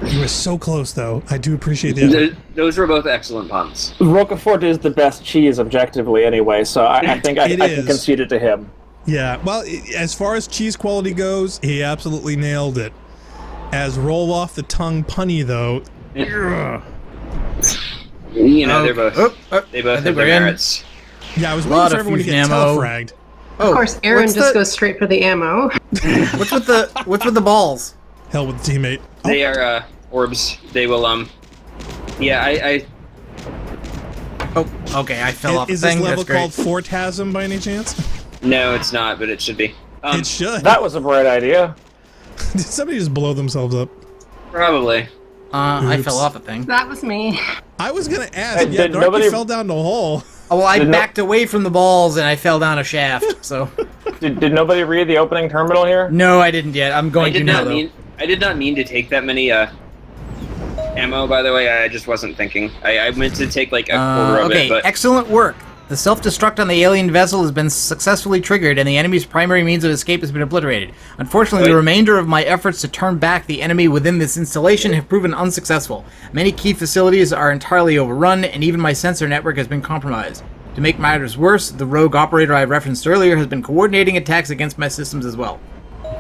You were so close, though. I do appreciate the.
Those were both excellent puns.
Roquefort is the best cheese objectively, anyway, so I think I can concede it to him.
Yeah, well, as far as cheese quality goes, he absolutely nailed it. As roll off the tongue punny, though.
They're both. They both have their merits.
Yeah, I was waiting for everyone to get telefragged.
Of course, Aaron just goes straight for the ammo.
What's with the balls?
Hell with the teammate.
They are orbs. They will I
Oh, okay. I fell off the
thing. Is this level called Fortasm by any chance?
No, it's not, but it should be.
It should.
That was a bright idea.
Did somebody just blow themselves up?
Probably.
I fell off a thing.
That was me.
I was gonna ask. Yeah, nobody fell down the hole.
Oh, well, I backed away from the balls and I fell down a shaft. So.
Did nobody read the opening terminal here?
No, I didn't yet. I'm going to now, though.
I did not mean to take that many ammo, by the way. I just wasn't thinking. I meant to take like a quarter of it. But...
Excellent work. The self-destruct on the alien vessel has been successfully triggered, and the enemy's primary means of escape has been obliterated. Unfortunately, the remainder of my efforts to turn back the enemy within this installation have proven unsuccessful. Many key facilities are entirely overrun, and even my sensor network has been compromised. To make matters worse, the rogue operator I referenced earlier has been coordinating attacks against my systems as well.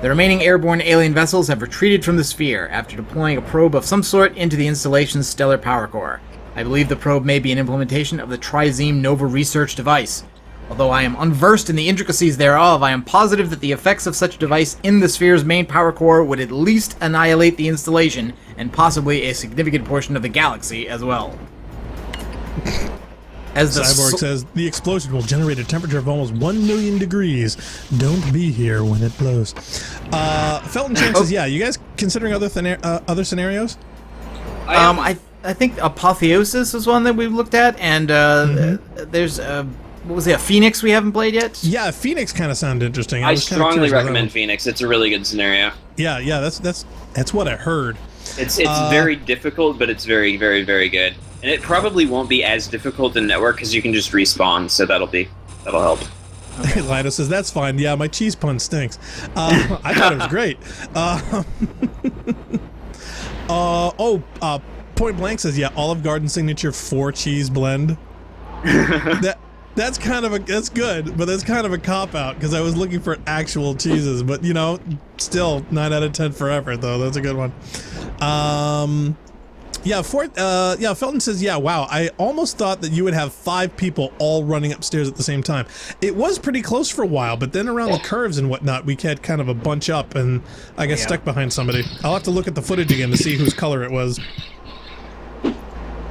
The remaining airborne alien vessels have retreated from the sphere after deploying a probe of some sort into the installation's stellar power core. I believe the probe may be an implementation of the Trizeme Nova research device. Although I am unversed in the intricacies thereof, I am positive that the effects of such a device in the sphere's main power core would at least annihilate the installation, and possibly a significant portion of the galaxy as well. As the
Cyborg says, the explosion will generate a temperature of almost 1 million degrees. Don't be here when it blows. Felton Chang says, yeah, you guys considering other scenarios?
I think Apotheosis is one that we've looked at, and there's what was it, a Phoenix we haven't played yet?
Yeah, Phoenix kind of sounded interesting.
I strongly recommend Phoenix. It's a really good scenario.
Yeah, that's what I heard.
It's very difficult, but it's very, very, very good. And it probably won't be as difficult in network because you can just respawn, so that'll help.
Okay. Lida says, that's fine. Yeah, my cheese pun stinks. I thought it was great. Point Blank says, yeah, Olive Garden signature 4 cheese blend. That's good, but that's kind of a cop-out because I was looking for actual cheeses, but still 9 out of 10 for effort though. That's a good one. Felton says, yeah, wow, I almost thought that you would have 5 people all running upstairs at the same time. It was pretty close for a while, but then around the curves and whatnot, we had kind of a bunch up, and I got stuck behind somebody. I'll have to look at the footage again to see whose color it was.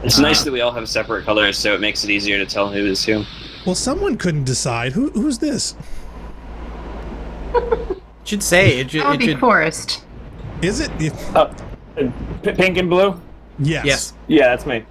It's nice that we all have separate colors, so it makes it easier to tell who is who.
Well, someone couldn't decide. Who's this?
Should say it
should be Forrest.
Is it?
Pink and blue?
Yes.
Yeah, that's me.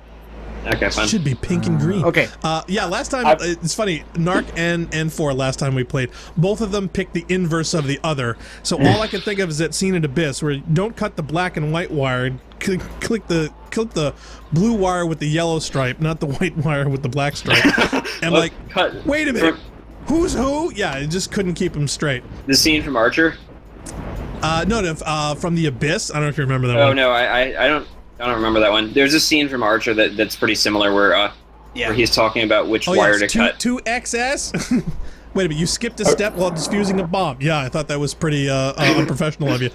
Okay, fine.
It should be pink and green.
Okay.
Last time, it's funny, Narc and N4 last time we played, both of them picked the inverse of the other. So all I can think of is that scene in Abyss where you don't cut the black and white wire, click the clip the blue wire with the yellow stripe, not the white wire with the black stripe. And like, wait a minute, who's who? Yeah, I just couldn't keep them straight.
The scene from Archer?
No, from the Abyss. I don't know if you remember that one.
Oh no, I don't remember that one. There's a scene from Archer that's pretty similar where he's talking about which wire to cut.
2XS? Wait a minute, you skipped a step while diffusing a bomb. Yeah, I thought that was pretty unprofessional of you.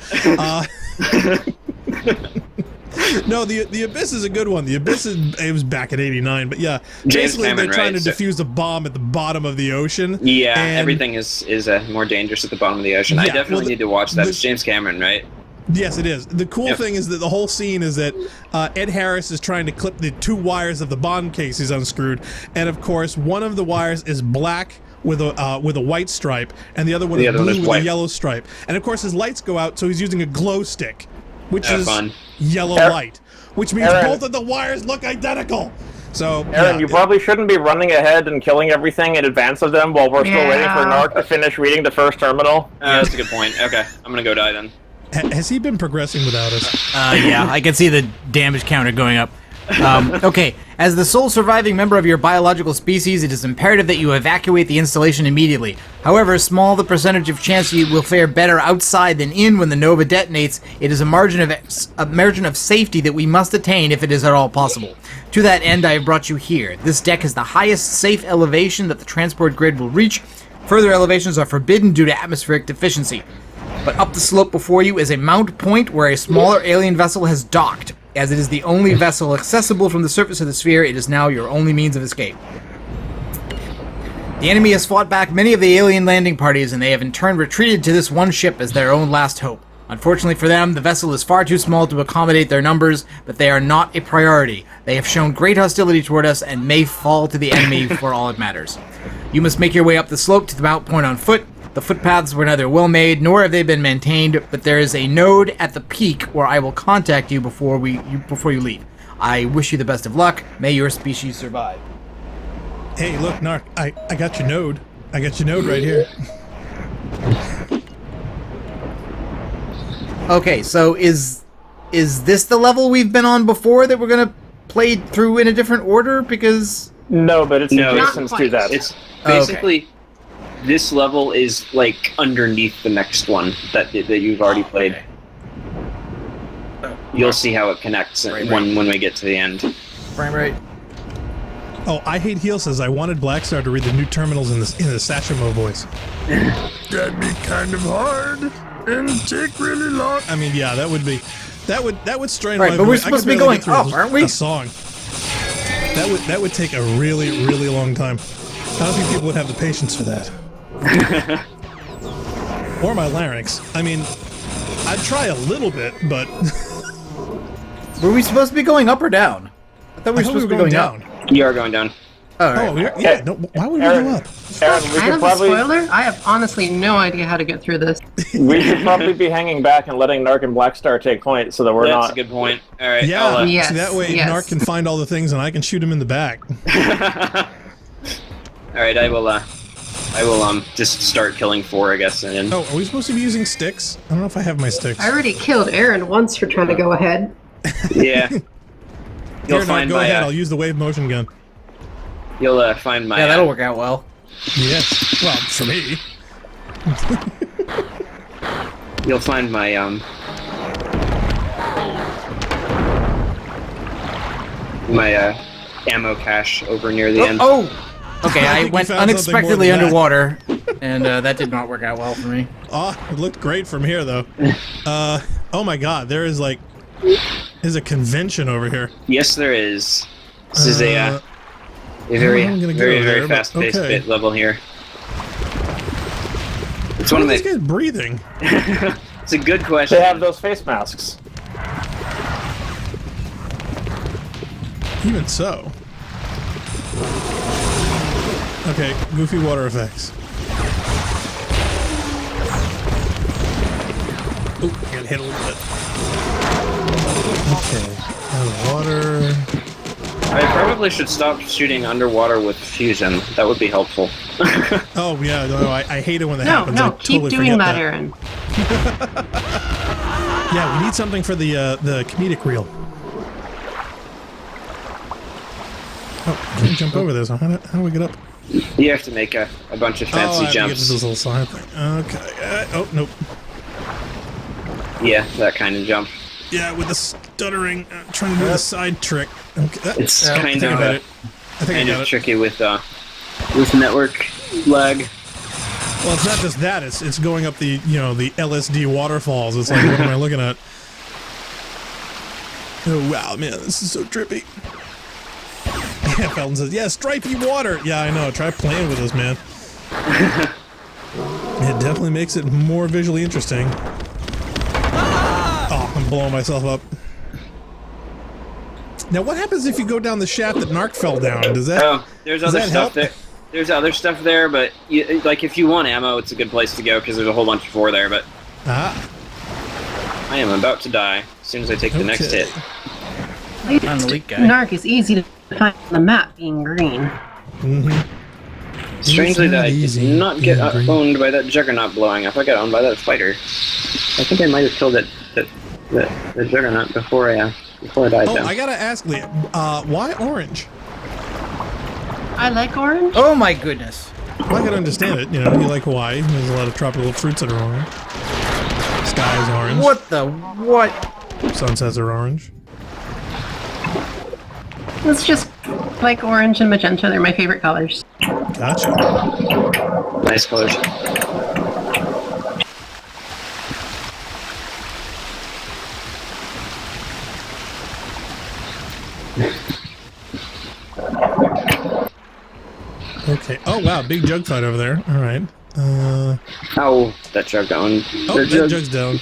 No, the Abyss is a good one. The Abyss it was back in '89, but yeah, basically they're trying to defuse a bomb at the bottom of the ocean.
Yeah, everything is more dangerous at the bottom of the ocean. I definitely need to watch that. It's James Cameron, right?
Yes, it is. The cool thing is that the whole scene is that Ed Harris is trying to clip the 2 wires of the bomb case he's unscrewed, and of course one of the wires is black with a white stripe, and the other one is blue with a yellow stripe. And of course his lights go out, so he's using a glow stick, which is yellow light, which means both of the wires look identical. So,
Aaron, you probably shouldn't be running ahead and killing everything in advance of them while we're still waiting for Narc to finish reading the first terminal.
That's a good point. Okay, I'm gonna go die then.
Has he been progressing without us?
Yeah, I can see the damage counter going up. Okay, as the sole surviving member of your biological species, it is imperative that you evacuate the installation immediately. However small the percentage of chance you will fare better outside than in when the Nova detonates, it is a margin of safety that we must attain if it is at all possible. To that end, I have brought you here. This deck is the highest safe elevation that the transport grid will reach. Further elevations are forbidden due to atmospheric deficiency. But up the slope before you is a mount point where a smaller alien vessel has docked. As it is the only vessel accessible from the surface of the sphere, it is now your only means of escape. The enemy has fought back many of the alien landing parties, and they have in turn retreated to this one ship as their own last hope. Unfortunately for them, the vessel is far too small to accommodate their numbers, but they are not a priority. They have shown great hostility toward us and may fall to the enemy for all it matters. You must make your way up the slope to the mount point on foot. The footpaths were neither well made nor have they been maintained, but there is a node at the peak where I will contact you before you leave. I wish you the best of luck. May your species survive.
Hey, look, Narc, I got your node. I got your node right here.
Okay, so is this the level we've been on before that we're gonna play through in a different order? Because
no, but it's adjacent to that.
It's basically this level is like underneath the next one that you've already played. You'll see how it connects when we get to the end.
Frame rate.
Oh, I Hate Heel says I wanted Blackstar to read the new terminals in the Sashimo voice. That'd be kind of hard and take really long. I mean, yeah, that would strain my voice.
But we're supposed to be going up, aren't we?
A song. That would take a really, really long time. I don't think people would have the patience for that. Or my larynx. I mean, I'd try a little bit, but...
Were we supposed to be going up or down? I thought we were supposed to be going down.
You are going down.
Oh, right. No, why would we go up?
Aaron, we could probably...
spoiler? I have honestly no idea how to get through this.
We should probably be hanging back and letting Narc and Blackstar take point so that we're not...
That's a good point. All right.
Yeah, so that way Narc can find all the things and I can shoot him in the back.
All right, I will just start killing 4, I guess. And
oh, are we supposed to be using sticks? I don't know if I have my sticks.
I already killed Aaron once for trying to go ahead.
Yeah.
Go ahead, I'll use the wave motion gun.
You'll find my...
Yeah, that'll work out well.
Yes. Well, for me.
You'll find my, ammo cache over near the end.
Oh! Okay, I went unexpectedly underwater, and that did not work out well for me.
Oh, it looked great from here, though. Oh my god, there's a convention over here.
Yes, there is. This is a very fast-paced bit level here. It's one of
these guys breathing?
It's a good question.
They have those face masks.
Even so. Okay, goofy water effects. Oh, I got hit a little bit. Okay, out of water.
I probably should stop shooting underwater with fusion. That would be helpful.
Oh yeah, no, I hate it when that happens.
No, keep doing that, Aaron.
Yeah, we need something for the comedic reel. Oh, I can't jump over this. How do we get up?
You have to make a bunch of fancy
I have to get
jumps.
to this little side thing. Okay. Oh, nope.
Yeah, that kind of jump.
Yeah, with the stuttering, trying to do the side trick. Okay.
It's
I
kind
think I got
of
it. I think I got it.
tricky with network lag.
Well, it's not just that. It's going up the the LSD waterfalls. It's like, what am I looking at? Oh wow, man, this is so trippy. Yeah, Felton says, yeah, stripy water. Yeah, I know. Try playing with this, man. It definitely makes it more visually interesting. Oh, I'm blowing myself up. Now, what happens if you go down the shaft that Narc fell down? Does that?
Oh, there's other stuff
help?
there. There's other stuff there, but like if you want ammo, it's a good place to go because there's a whole bunch of ore there. But I am about to die as soon as I take the next hit.
I'm the leak guy.
Narc is easy to find on the map, being green.
Mm-hmm.
Strangely, that I did not get owned by that juggernaut blowing up. I got owned by that spider. I think I might have killed the juggernaut before I died.
Oh,
though.
I gotta ask, Leah, why orange?
I like orange.
Oh my goodness.
Well, I can understand it. You like Hawaii. There's a lot of tropical fruits that are orange. Sky is orange.
What?
Sunsets are orange.
It's just like orange and magenta. They're my favorite colors.
Gotcha.
Nice colors.
Okay. Oh wow, big jug fight over there. All right.
Ow, that jug down.
Oh, that jug's down.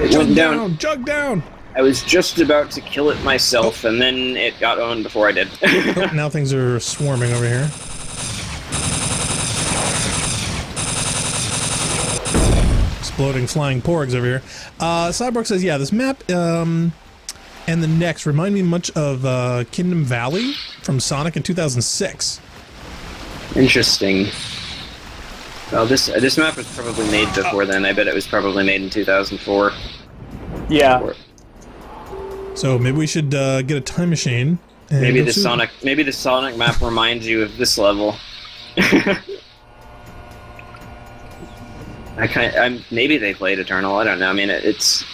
It went down.
Jug down.
I was just about to kill it myself, and then it got owned before I did.
Oh, now things are swarming over here. Exploding flying porgs over here. Cyborg says, yeah, this map and the next remind me much of Kingdom Valley from Sonic in 2006.
Interesting. Well, this map was probably made before then. I bet it was probably made in 2004.
Yeah.
So maybe we should get a time machine. And
Maybe
go
the
see-
Sonic map reminds you of this level. Maybe they played Eternal. I don't know. I mean, it's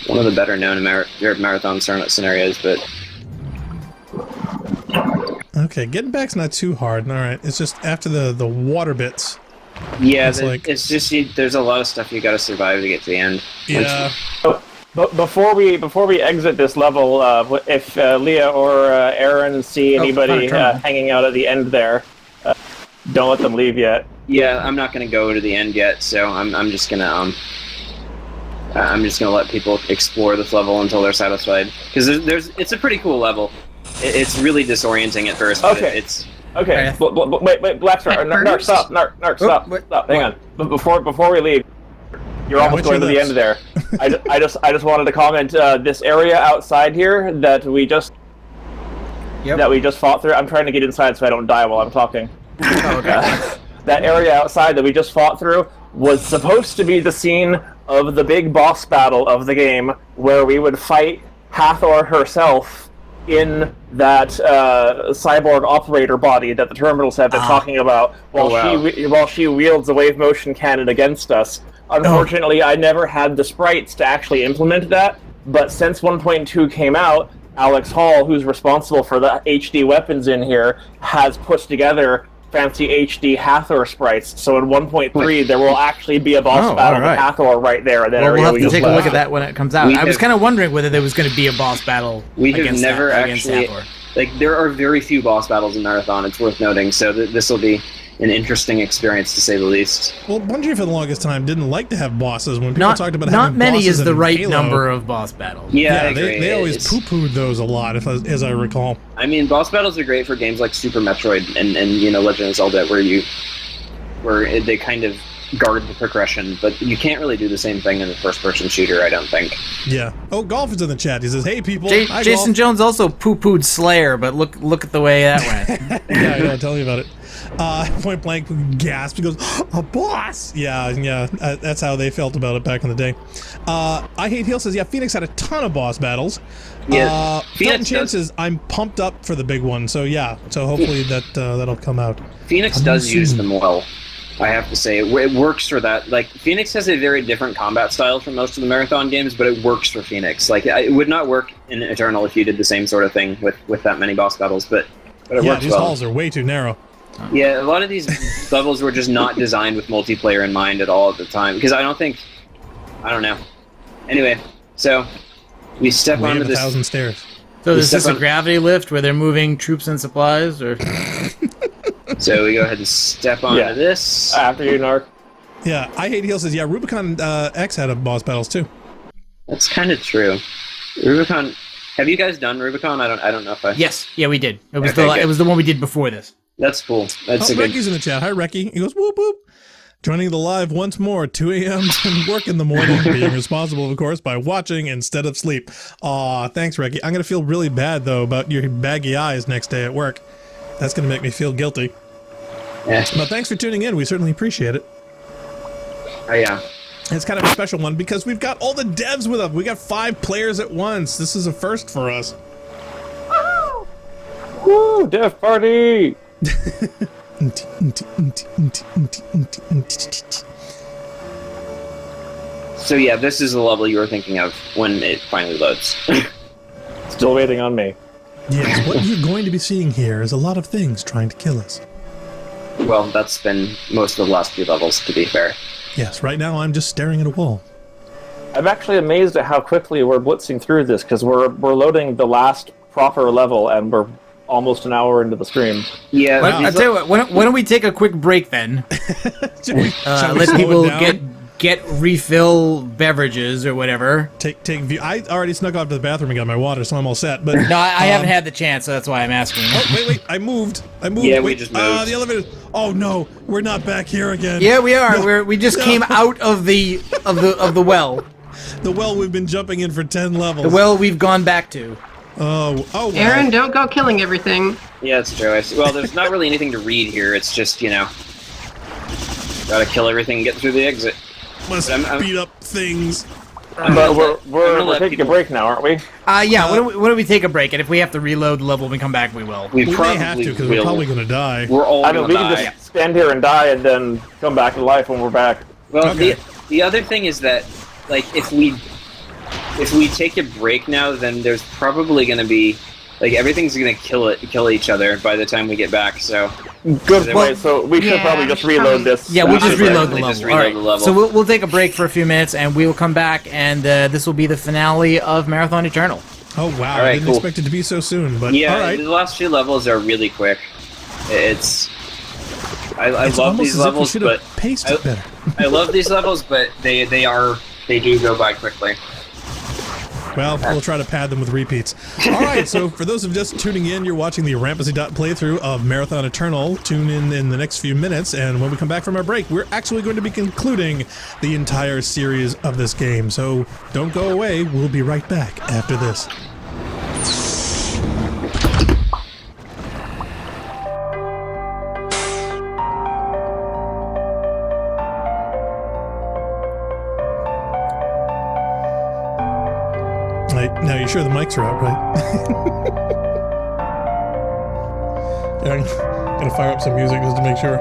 one of the better known marathon scenarios, but
Okay, getting back's not too hard. All right, it's just after the water bits.
yeah,
It's
it's just there's a lot of stuff you got to survive to get to the end.
Yeah.
But before we exit this level, if Leah or Aaron see anybody hanging out at the end there, don't let them leave yet.
Yeah, I'm not gonna go to the end yet, so I'm just gonna let people explore this level until they're satisfied. Because it's a pretty cool level. It's really disorienting at first. But
Okay.
It's
Okay. Wait, Blackstar, Narc, stop, Narc, stop. Hang on. But before we leave, you're almost going to the end there. I just wanted to comment. This area outside here that we just fought through. I'm trying to get inside so I don't die while I'm talking.
Oh, okay.
That area outside that we just fought through was supposed to be the scene of the big boss battle of the game, where we would fight Hathor herself in that cyborg operator body that the terminals have been talking about while she wields a wave motion cannon against us. Unfortunately, I never had the sprites to actually implement that, but since 1.2 came out, Alex Hall, who's responsible for the HD weapons in here, has put together fancy HD Hathor sprites. So in 1.3, there will actually be a boss battle with Hathor right there. And then
we'll have to take a look at that when it comes out. I was kind of wondering whether there was going to be a boss battle against Hathor.
Like, there are very few boss battles in Marathon, it's worth noting, so this will be an interesting experience, to say the least.
Well, Bungie for the longest time didn't like to have bosses. When people talked about having
not many
bosses
is the right
Halo,
number of boss battles.
Yeah, I agree.
They always poo-pooed those a lot, as I recall.
I mean, boss battles are great for games like Super Metroid and Legend of Zelda, where they kind of guard the progression, but you can't really do the same thing in a first-person shooter, I don't think.
Yeah. Oh, Golf is in the chat. He says, "Hey, people." Hi,
Jason
Golf.
Jones also poo-pooed Slayer, but look at the way that went.
Yeah, I know. Tell me about it. Point Blank gasped. He goes, "A boss!" Yeah. That's how they felt about it back in the day. I Hate Heal says, "Yeah, Phoenix had a ton of boss battles."
Yeah,
Phoenix Chances, I'm pumped up for the big one. So yeah, so hopefully that'll come out.
Phoenix does use them well, I have to say. It works for that. Like, Phoenix has a very different combat style from most of the Marathon games, but it works for Phoenix. Like, it would not work in Eternal if you did the same sort of thing with that many boss battles, but it works
these
well.
halls are way too narrow.
Yeah, a lot of these levels were just not designed with multiplayer in mind at all at the time, because I don't know. Anyway, so we step onto this
1,000 stairs.
So is this a gravity lift where they're moving troops and supplies, or?
So we go ahead and step onto this.
After you, Narc.
Yeah, I Hate Heal says, "Yeah, Rubicon X had a boss battles too."
That's kind of true. Rubicon. Have you guys done Rubicon? I don't know if I.
Yes, yeah, we did. It was
Okay,
it was the one we did before this.
That's cool. That's a good.
Recky's in the chat. Hi, Recky. He goes, "Whoop whoop." Joining the live once more, 2 a.m. and work in the morning, being responsible, of course, by watching instead of sleep. Aw, thanks, Recky. I'm going to feel really bad, though, about your baggy eyes next day at work. That's going to make me feel guilty.
Yeah.
But thanks for tuning in. We certainly appreciate it.
Oh, yeah.
It's kind of a special one because we've got all the devs with us. We got 5 players at once. This is a first for us.
Woo! Death party!
So yeah, this is the level you were thinking of when it finally loads.
Still waiting on me.
Yes, what you're going to be seeing here is a lot of things trying to kill us.
Well, that's been most of the last few levels, to be fair.
Yes, right now I'm just staring at a wall.
I'm actually amazed at how quickly we're blitzing through this, because we're loading the last proper level, and we're almost an hour into the stream.
Yeah.
Well, I'll tell you what. Why don't we take a quick break then?
Shall we
Let
slow
people
it down?
get refill beverages or whatever.
Take view. I already snuck off to the bathroom and got my water, so I'm all set. But
No, I haven't had the chance, so that's why I'm asking.
Oh, wait! I moved.
Yeah, we
wait,
just moved.
The elevator. Oh no, we're not back here again.
Yeah, we are. We just came out of the well.
The well we've been jumping in for 10 levels.
The well we've gone back to.
Oh. Wow.
Aaron, don't go killing everything.
Yeah, it's true. Well, there's not really anything to read here. It's just, gotta kill everything and get through the exit.
Must beat up things.
But we're taking a break now, aren't we?
Yeah. Why don't we take a break? And if we have to reload the level when we come back, we will.
We
We
probably
may have to because
will.
we're probably going to die.
We're all
I mean,
gonna
we
die.
can just stand here and die and then come back to life when we're back.
Well,
Okay.
the other thing is that, like, if we take a break now, then there's probably going to be, like, everything's going to kill each other by the time we get back. So
Good
Well,
point. So we should
yeah,
probably just reload this.
Yeah, we'll just
Yeah,
reload the
we
level.
just reload
All right.
the level.
So we'll take a break for a few minutes, and we will come back, and this will be the finale of Marathon Eternal.
Oh wow!
All right,
I didn't
cool.
expect it to be so soon, but
yeah,
all right.
the last few levels are really quick. I
It's
love
almost
these
as if we
levels,
should
but
have paced it better.
I love these levels, but they do go by quickly.
Well, we'll try to pad them with repeats. All right, so for those of just tuning in, you're watching the Rampancy playthrough of Marathon Eternal. Tune in the next few minutes, and when we come back from our break, we're actually going to be concluding the entire series of this game. So don't go away. We'll be right back after this. Now you're sure the mics are out, right? Yeah, I'm gonna fire up some music just to make sure.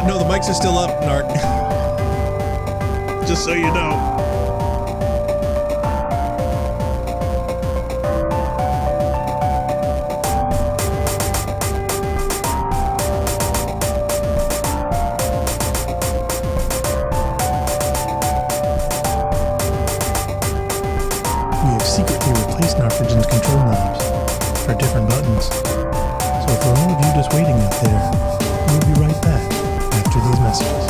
No, the mics are still up, Narc. Just so you know. We have secretly replaced Narcogen's control knobs for different buttons. So for all of you just waiting out there, we'll be right back after these messages.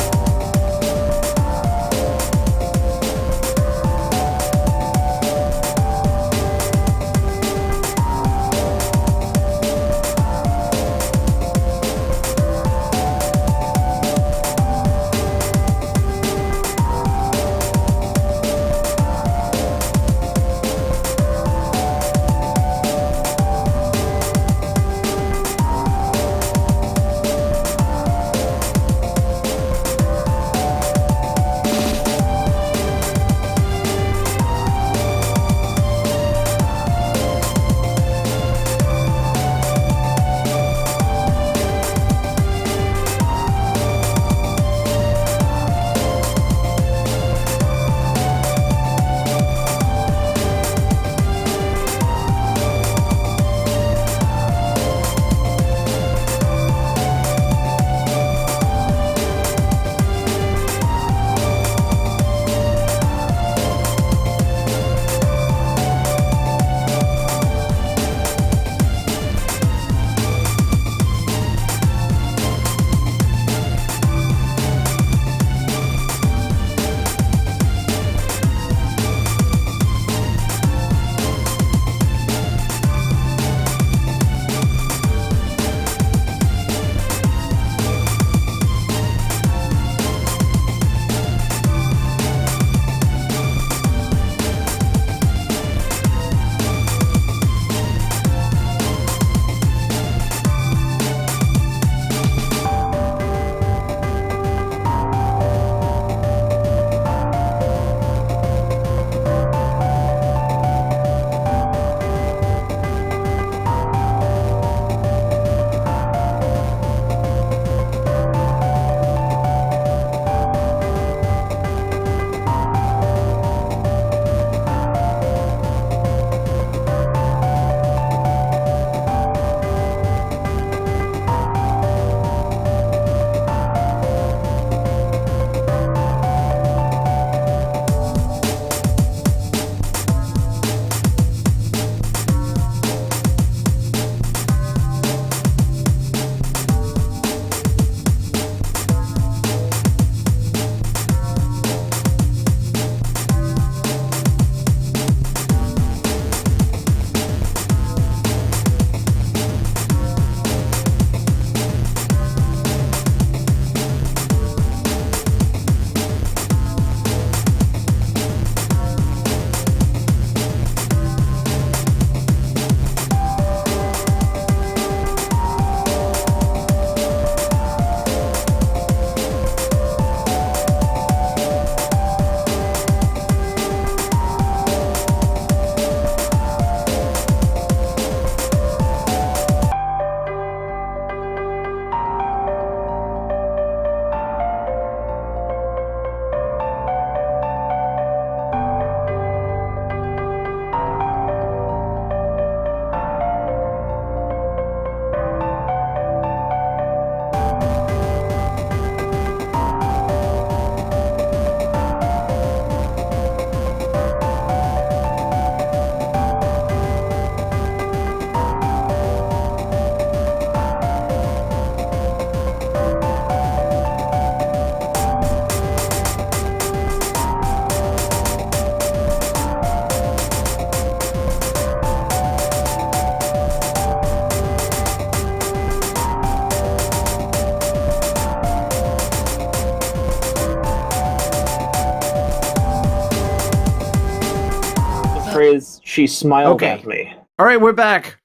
phrase, she smiled
Okay.
at me.
All right, we're back.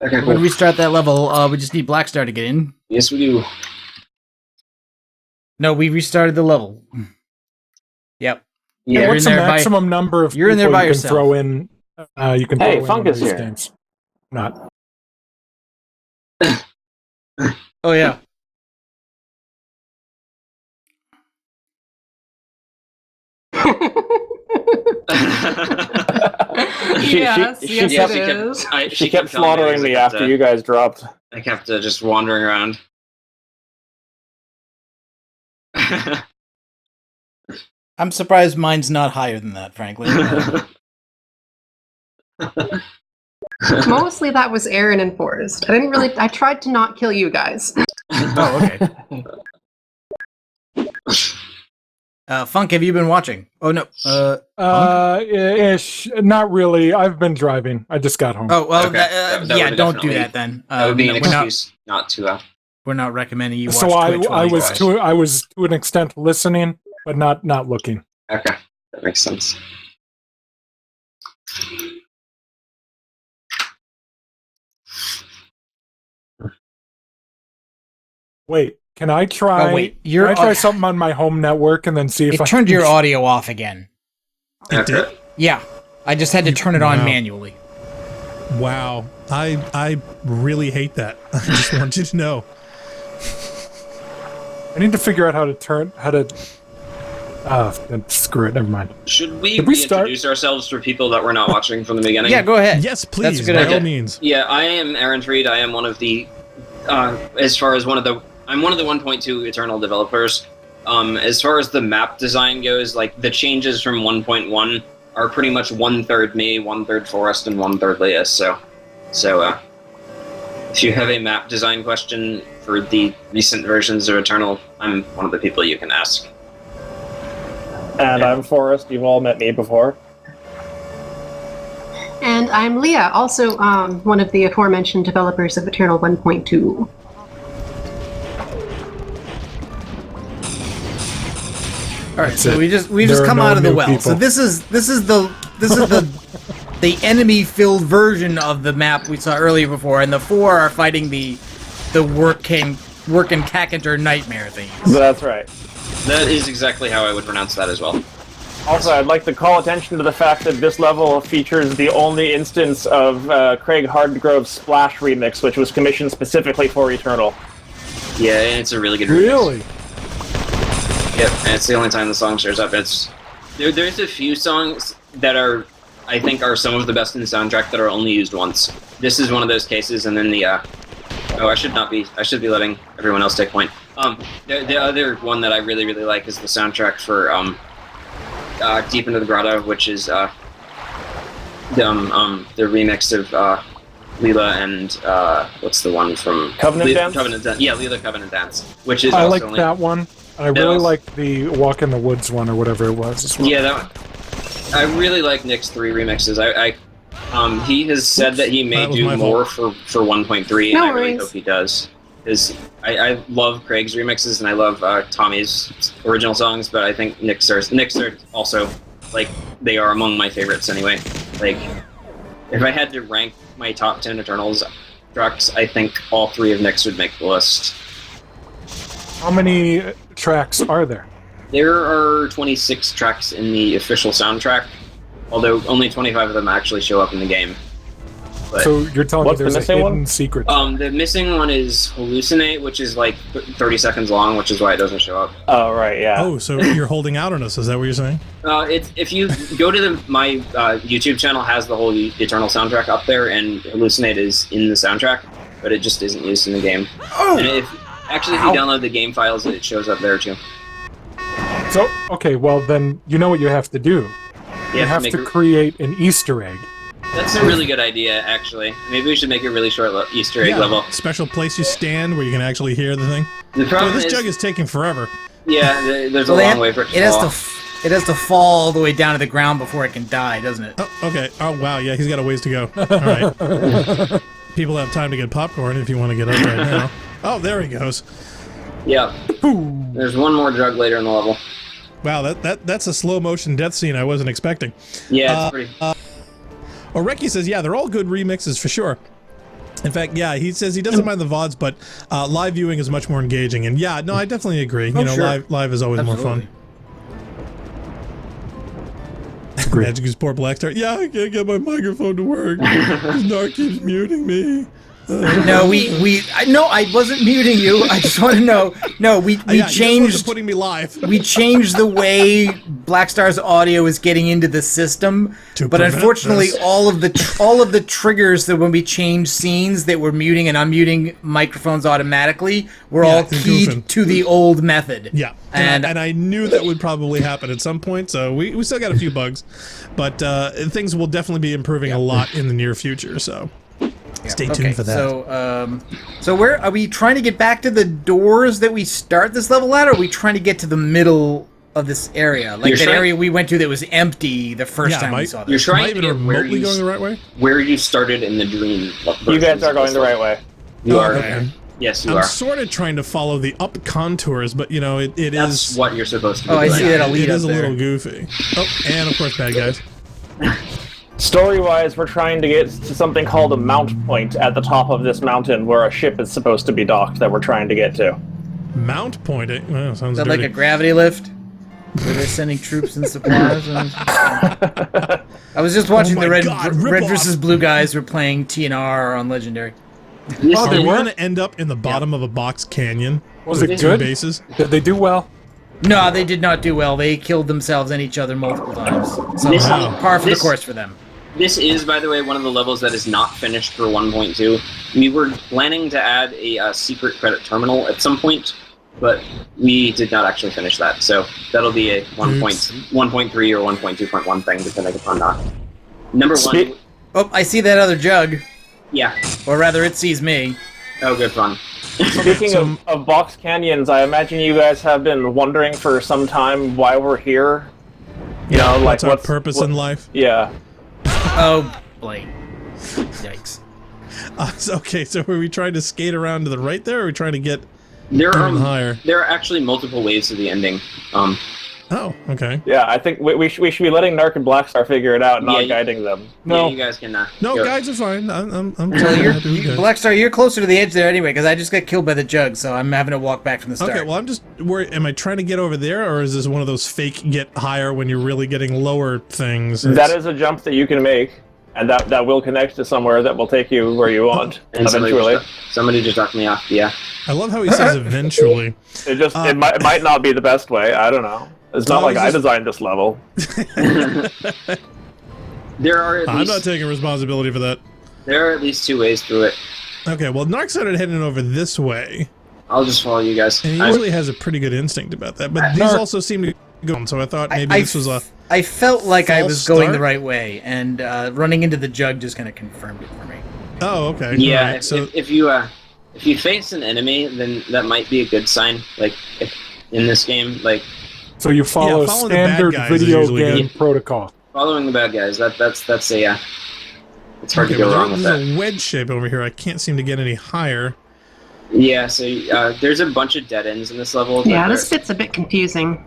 Okay,
When
cool.
we restart that level, we just need Blackstar to get in.
Yes, we do.
No, we restarted the level. Yep.
Yeah.
You're
What's
in
the
there by-
maximum number of
you're in there
people
by
you can
yourself.
throw in? You can
Hey,
throw
Funk
in
is
these
here.
games. Not.
Oh yeah.
Yes,
she
yes,
kept-
it is.
She kept
telling
slaughtering
things.
me
I kept,
after you guys dropped.
I kept just wandering around.
I'm surprised mine's not higher than that, frankly.
Mostly that was Aaron and Forrest. I tried to not kill you guys.
Oh, okay. Funk, have you been watching? Oh no.
Ish. Not really. I've been driving. I just got home.
Oh well.
Okay. That
Yeah,
would
don't do
definitely-
that then.
That would be an
we're not.
excuse not to.
We're not recommending you watch
So
Twitch. while
I
you
was
watch.
I was to an extent listening, but not looking.
Okay, that makes sense.
Wait, can I try?
Oh wait,
Can I try something on my home network and then see if
It
I
turned
can-
your audio off again.
It did?
Yeah, I just had to turn it on
Wow.
manually.
Wow. I really hate that. I just want you to know.
I need to figure out how to. Then screw it. Never mind.
Should we
Did we start-
reintroduce ourselves for people that were not watching from the beginning?
Yeah, go ahead.
Yes,
That's
please,
a good
by
idea.
all means.
Yeah, I am Aaron Reed. I am one of the, I'm one of the 1.2 Eternal developers. As far as the map design goes, like the changes from 1.1 are pretty much 1/3 me, 1/3 Forrest, and 1/3 Leah. So, if you have a map design question for the recent versions of Eternal, I'm one of the people you can ask.
And I'm Forrest. You've all met me before.
And I'm Leah, also one of the aforementioned developers of Eternal 1.2.
All right,
That's
so
it.
we just
There are
come
no
out of the
new
well.
people.
So this is the the enemy-filled version of the map we saw earlier before, and the four are fighting the working Cackentor nightmare things.
That's right.
That is exactly how I would pronounce that as well.
Also, I'd like to call attention to the fact that this level features the only instance of Craig Hardgrove's Splash remix, which was commissioned specifically for Eternal.
Yeah, and it's a really good remix.
Really?
Yep, and it's the only time the song shows up. There's a few songs that I think are some of the best in the soundtrack that are only used once. This is one of those cases, and then I should be letting everyone else take point. The other one that I really, really like is the soundtrack for Deep Into the Grotto, which is the remix of Leela and what's the one from
Covenant Dance?
Covenant Dance. Yeah, Leela Covenant Dance, which is
I
also
like
only,
that one. I really like the Walk in the Woods one or whatever it was as well.
Yeah, that one. I really like Nick's 3 remixes. He has said that he may
That was
do
my
more for 1.3, and
No
I really
worries.
hope he does. Because I love Craig's remixes, and I love Tommy's original songs, but I think Nick's are also, like, they are among my favorites anyway. Like, if I had to rank my top 10 Eternals tracks, I think all 3 of Nick's would make the list.
How many tracks are there?
There are 26 tracks in the official soundtrack, although only 25 of them actually show up in the game. But,
So you're telling me
What's the
there's a
missing
hidden
one?
secret?
the missing one is Hallucinate, which is like 30 seconds long, which is why it doesn't show up.
Oh, right, yeah.
Oh, so you're holding out on us? Is that what you're saying?
If you go to my YouTube channel, has the whole Eternal soundtrack up there, and Hallucinate is in the soundtrack, but it just isn't used in the game. And if you download the game files, it shows up there too.
So, okay, well then you know what you have to do. You have
make
to
it-
create an Easter egg.
That's a really good idea, actually. Maybe we should make a really short Easter egg level.
Special place you stand where you can actually hear the thing.
The
Oh,
problem
this
is,
jug is taking forever.
there's a
Well,
long way for it to
it has
fall
to
off.
it has to fall all the way down to the ground before it can die, doesn't it?
Oh, okay. Oh, wow. Yeah, he's got a ways to go. All right. People have time to get popcorn if you want to get up right now. Oh, there he goes.
Yeah. There's one more jug later in the level.
Wow, that's a slow motion death scene I wasn't expecting.
Yeah, it's pretty.
Reki says, yeah, they're all good remixes for sure. In fact, yeah, he says he doesn't mind the VODs, but live viewing is much more engaging. And yeah, no, I definitely agree.
Sure.
Live is always
Absolutely.
more fun. Magic's poor Blackstar. Yeah, I can't get my microphone to work. Narc keeps muting me.
No, I wasn't muting you. I just want to know. No, we changed.
Putting me live.
We changed the way Blackstar's audio is getting into the system, but unfortunately,
this.
all of the triggers that when we change scenes that were muting and unmuting microphones automatically were all keyed to the old method.
Yeah, and I knew that would probably happen at some point. So we still got a few bugs, but things will definitely be improving a lot in the near future. So. Stay tuned for that.
So where are we trying to get back to the doors that we start this level at, or are we trying to get to the middle of this area? Like that area we went to that was empty the first time we saw this.
You're trying to get
remotely going the right way?
Where you started in the dream.
You guys are going the right way.
You are.
Okay.
Yes, you
I'm
are.
sort of trying to follow the up contours, but
That's
is
what you're supposed to do.
Oh, I see that
it
lead
is
up
a
there.
little goofy. Oh, and of course, bad guys.
Story-wise, we're trying to get to something called a mount point at the top of this mountain where a ship is supposed to be docked that we're trying to get to.
Mount point. Well, sounds
Is that
dirty.
like a gravity lift? Where they're sending troops and supplies? I was just watching
my
the Red
God, rip
Red
off.
versus Blue guys were playing TNR on Legendary.
Are
they
we
were?
going to end up in the bottom of a box canyon?
Was
with
it
two
good?
bases?
Did they do well?
No, they did not do well. They killed themselves and each other multiple times. So
This-
par for the
this-
course for them.
This is, by the way, one of the levels that is not finished for 1.2. We were planning to add a secret credit terminal at some point, but we did not actually finish that. So that'll be a 1.3 or 1.2.1 thing, depending upon number one.
Oh, I see that other jug.
Yeah.
Or rather, it sees me.
Oh, good fun.
Speaking of box canyons, I imagine you guys have been wondering for some time why we're here. You know, like
What's our purpose in life?
Yeah.
Oh, Blake. Yikes.
Okay, so are we trying to skate around to the right there, or are we trying to get
There
even higher?
are actually multiple ways to the ending.
Oh, okay.
Yeah, I think we should be letting Narc and Blackstar figure it out, not
Yeah,
guiding them.
Yeah,
No.
you guys can.
No,
go.
guides are fine. I'm
Well,
totally happy with guides.
Blackstar, you're closer to the edge there anyway, because I just got killed by the jug, so I'm having to walk back from the start.
Okay, well, I'm just worried. Am I trying to get over there, or is this one of those fake get higher when you're really getting lower things?
That is a jump that you can make, and that will connect to somewhere that will take you where you want
And
eventually.
somebody just knocked me off. Yeah.
I love how he says eventually.
It might not be the best way. I don't know. It's not
No,
like
it's
I
just-
designed this level.
There are
I'm not taking responsibility for that.
at least two ways through it.
Okay, well, Narc started heading over this way,
I'll just follow you guys.
and he usually has a pretty good instinct about that, but these also seem to go on, so I thought maybe this was a...
I felt like I
false
was going
start?
the right way, and running into the jug just kind of confirmed it for me.
Oh, okay.
Yeah,
Alright, so
if you face an enemy, then that might be a good sign. Like if, in this game, like
So you follow
following the bad
standard
guys is
video
usually
game
good.
protocol.
following the bad guys. That's a it's hard
okay,
to go
but
wrong with
there's
that.
a wedge shape over here. I can't seem to get any higher.
Yeah, so there's a bunch of dead ends in this level.
Yeah,
that
this bit's a bit confusing.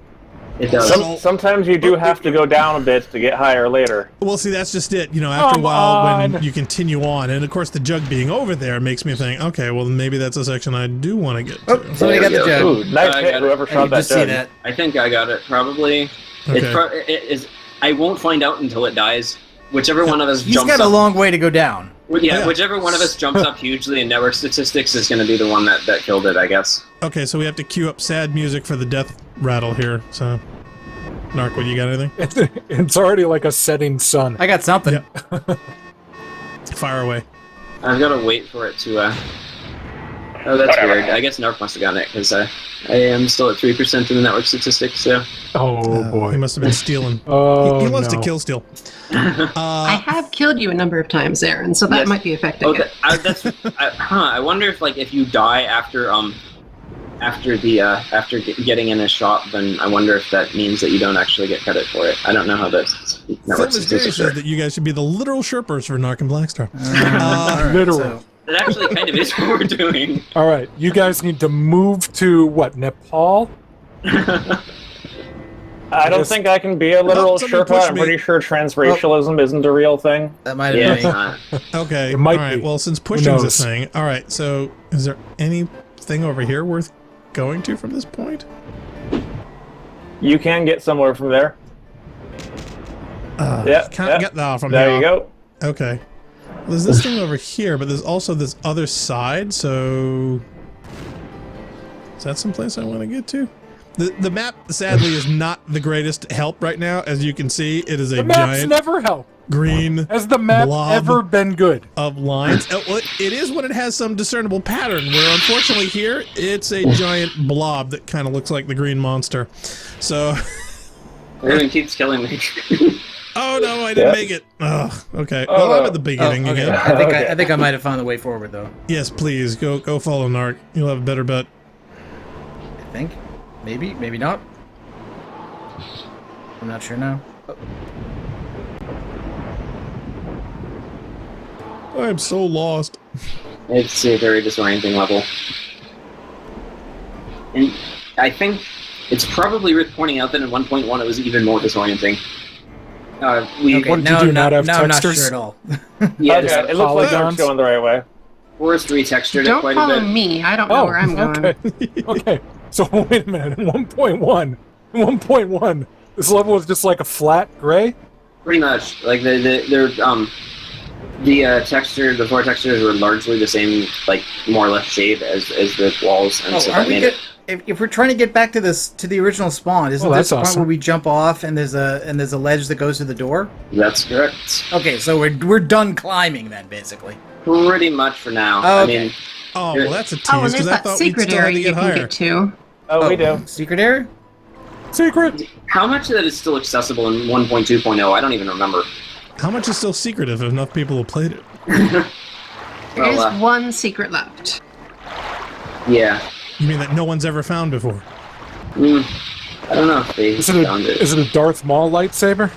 it does.
Sometimes you do have to go down a bit to get higher later.
Well, see, that's just it. You know, after a
Come
while, when
on.
you continue on, and of course the jug being over there makes me think, okay, well, maybe that's a section I do want to get to.
Oh, somebody
There
got the
we go.
jug.
Ooh, nice
I
hit,
got it.
whoever
I
shot
could
that
just see
jug.
that.
I think I got it. Probably.
Okay.
It is. I won't find out until it dies. Whichever one of us
He's
jumps
got a
up.
long way to go down.
Yeah.
Whichever one of us jumps up hugely in network statistics is going to be the one that killed it, I guess.
Okay, so we have to cue up sad music for the death rattle here. So, Narc, what, you got anything?
It's already like a setting sun.
I got something.
Yeah. Fire away.
I've got to wait for it to. Oh, that's weird. I guess Narc must have gotten it because I am still at 3% in the network statistics. So
Oh boy.
He must have been stealing.
Oh,
He loves
no.
to kill steal.
I have killed you a number of times, Aaron, so that
Yes.
might be affecting
oh,
it.
I wonder if if you die after getting in a shot, then I wonder if that means that you don't actually get credit for it. I don't know how this network
Film Mystery
statistics
says
work.
that you guys should be the literal Sherpers for Narc and Blackstar.
Literal.
So,
That actually kind of is what we're doing.
All right, you guys need to move to what? Nepal?
I don't think I can be a literal
somebody
Sherpa.
pushed
I'm
me.
pretty sure transracialism isn't a real thing.
That might
Yeah,
have
it's
been.
not.
Okay.
It might
all right.
be.
Well, since
Who
pushing's a
knows?
thing, all right. So, is there anything over here worth going to from this point?
You can get somewhere from there. Yeah,
Can't get there from
there
here.
you go.
Okay. Well, there's this thing over here, but there's also this other side. So, is that someplace I want to get to? The map, sadly, is not the greatest help right now. As you can see, it is a
The maps
giant
never help.
green
Has the map
blob
ever been good?
of lines. Well, it is when it has some discernible pattern, where unfortunately here, it's a giant blob that kind of looks like the green monster. So,
Everyone keeps killing me.
oh no, I didn't make it. Ugh, okay.
Oh,
Well, I'm
no.
at the beginning
Okay.
again.
I think I might have found the way forward though.
Yes, please, go follow Narc. You'll have a better bet.
I think. Maybe, maybe not. I'm not sure now.
I'm so lost.
It's a very disorienting level. And I think it's probably worth pointing out that in 1.1 it was even more disorienting. We
Okay,
What did
now,
you do,
now,
not have
now I'm not
textures?
sure at all.
yeah,
Okay,
the
it looks like
polygons.
you're going the right way.
forest retextured it
Don't
quite a
follow
bit.
me. I don't know where I'm going.
okay. Okay. So wait a minute. In 1.1, this level is just like a flat gray.
Pretty much, like the texture, the floor textures were largely the same, like more or less shade as the walls, and so that
Aren't we
made it.
if we're trying to get back to the original spawn, isn't
Oh,
this
that's
the point
awesome.
where we jump off and there's a ledge that goes to the door?
That's correct.
Okay, so we're done climbing then, basically.
Pretty much for now.
Oh,
I
okay.
mean,
Oh, well, that's a tease,
Oh, and there's
because I
that
thought we'd
secret
still have to
area you
get
can
higher.
get to.
Oh, we do.
Secret area?
Secret.
how much of that is still accessible in 1.2.0? I don't even remember.
How much is still secretive if enough people have played it?
There is
Well,
one secret left.
yeah.
You mean that no one's ever found before?
I don't know if they
Is it
found it.
a Darth Maul lightsaber?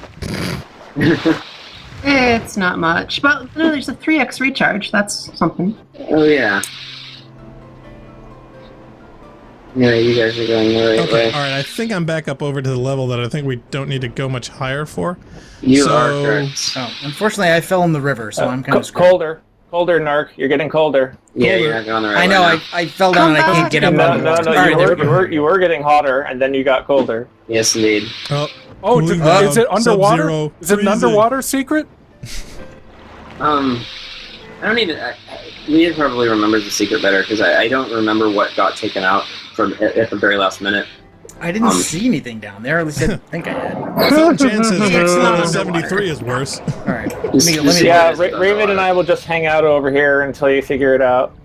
It's not much, but no, there's a 3x recharge. That's something.
Oh yeah. Yeah, you guys are going the right
Okay,
way.
all right. I think I'm back up over to the level that I think we don't need to go much higher for.
You
So-
are correct.
Oh, unfortunately, I fell in the river, so I'm kind of screwed.
Colder, Narc. You're getting colder.
Yeah,
Colder.
you're not going the right
I
way
know,
now.
I fell down and I can't get up.
No,
on the
no,
water.
no.
All right, there we go.
You were getting hotter, and then you got colder.
Yes, indeed.
Oh,
Oh,
cooling
is
down,
it underwater?
Sub-zero,
Is it an
freezing.
underwater secret?
I don't even. Leah probably remembers the secret better because I don't remember what got taken out from at the very last minute.
I didn't see anything down there. At least I didn't think I had.
I thought Jan says level 73 is worse.
All right.
This-
Let
this-
me
Yeah,
It's underwater.
Raven and I will just hang out over here until you figure it out.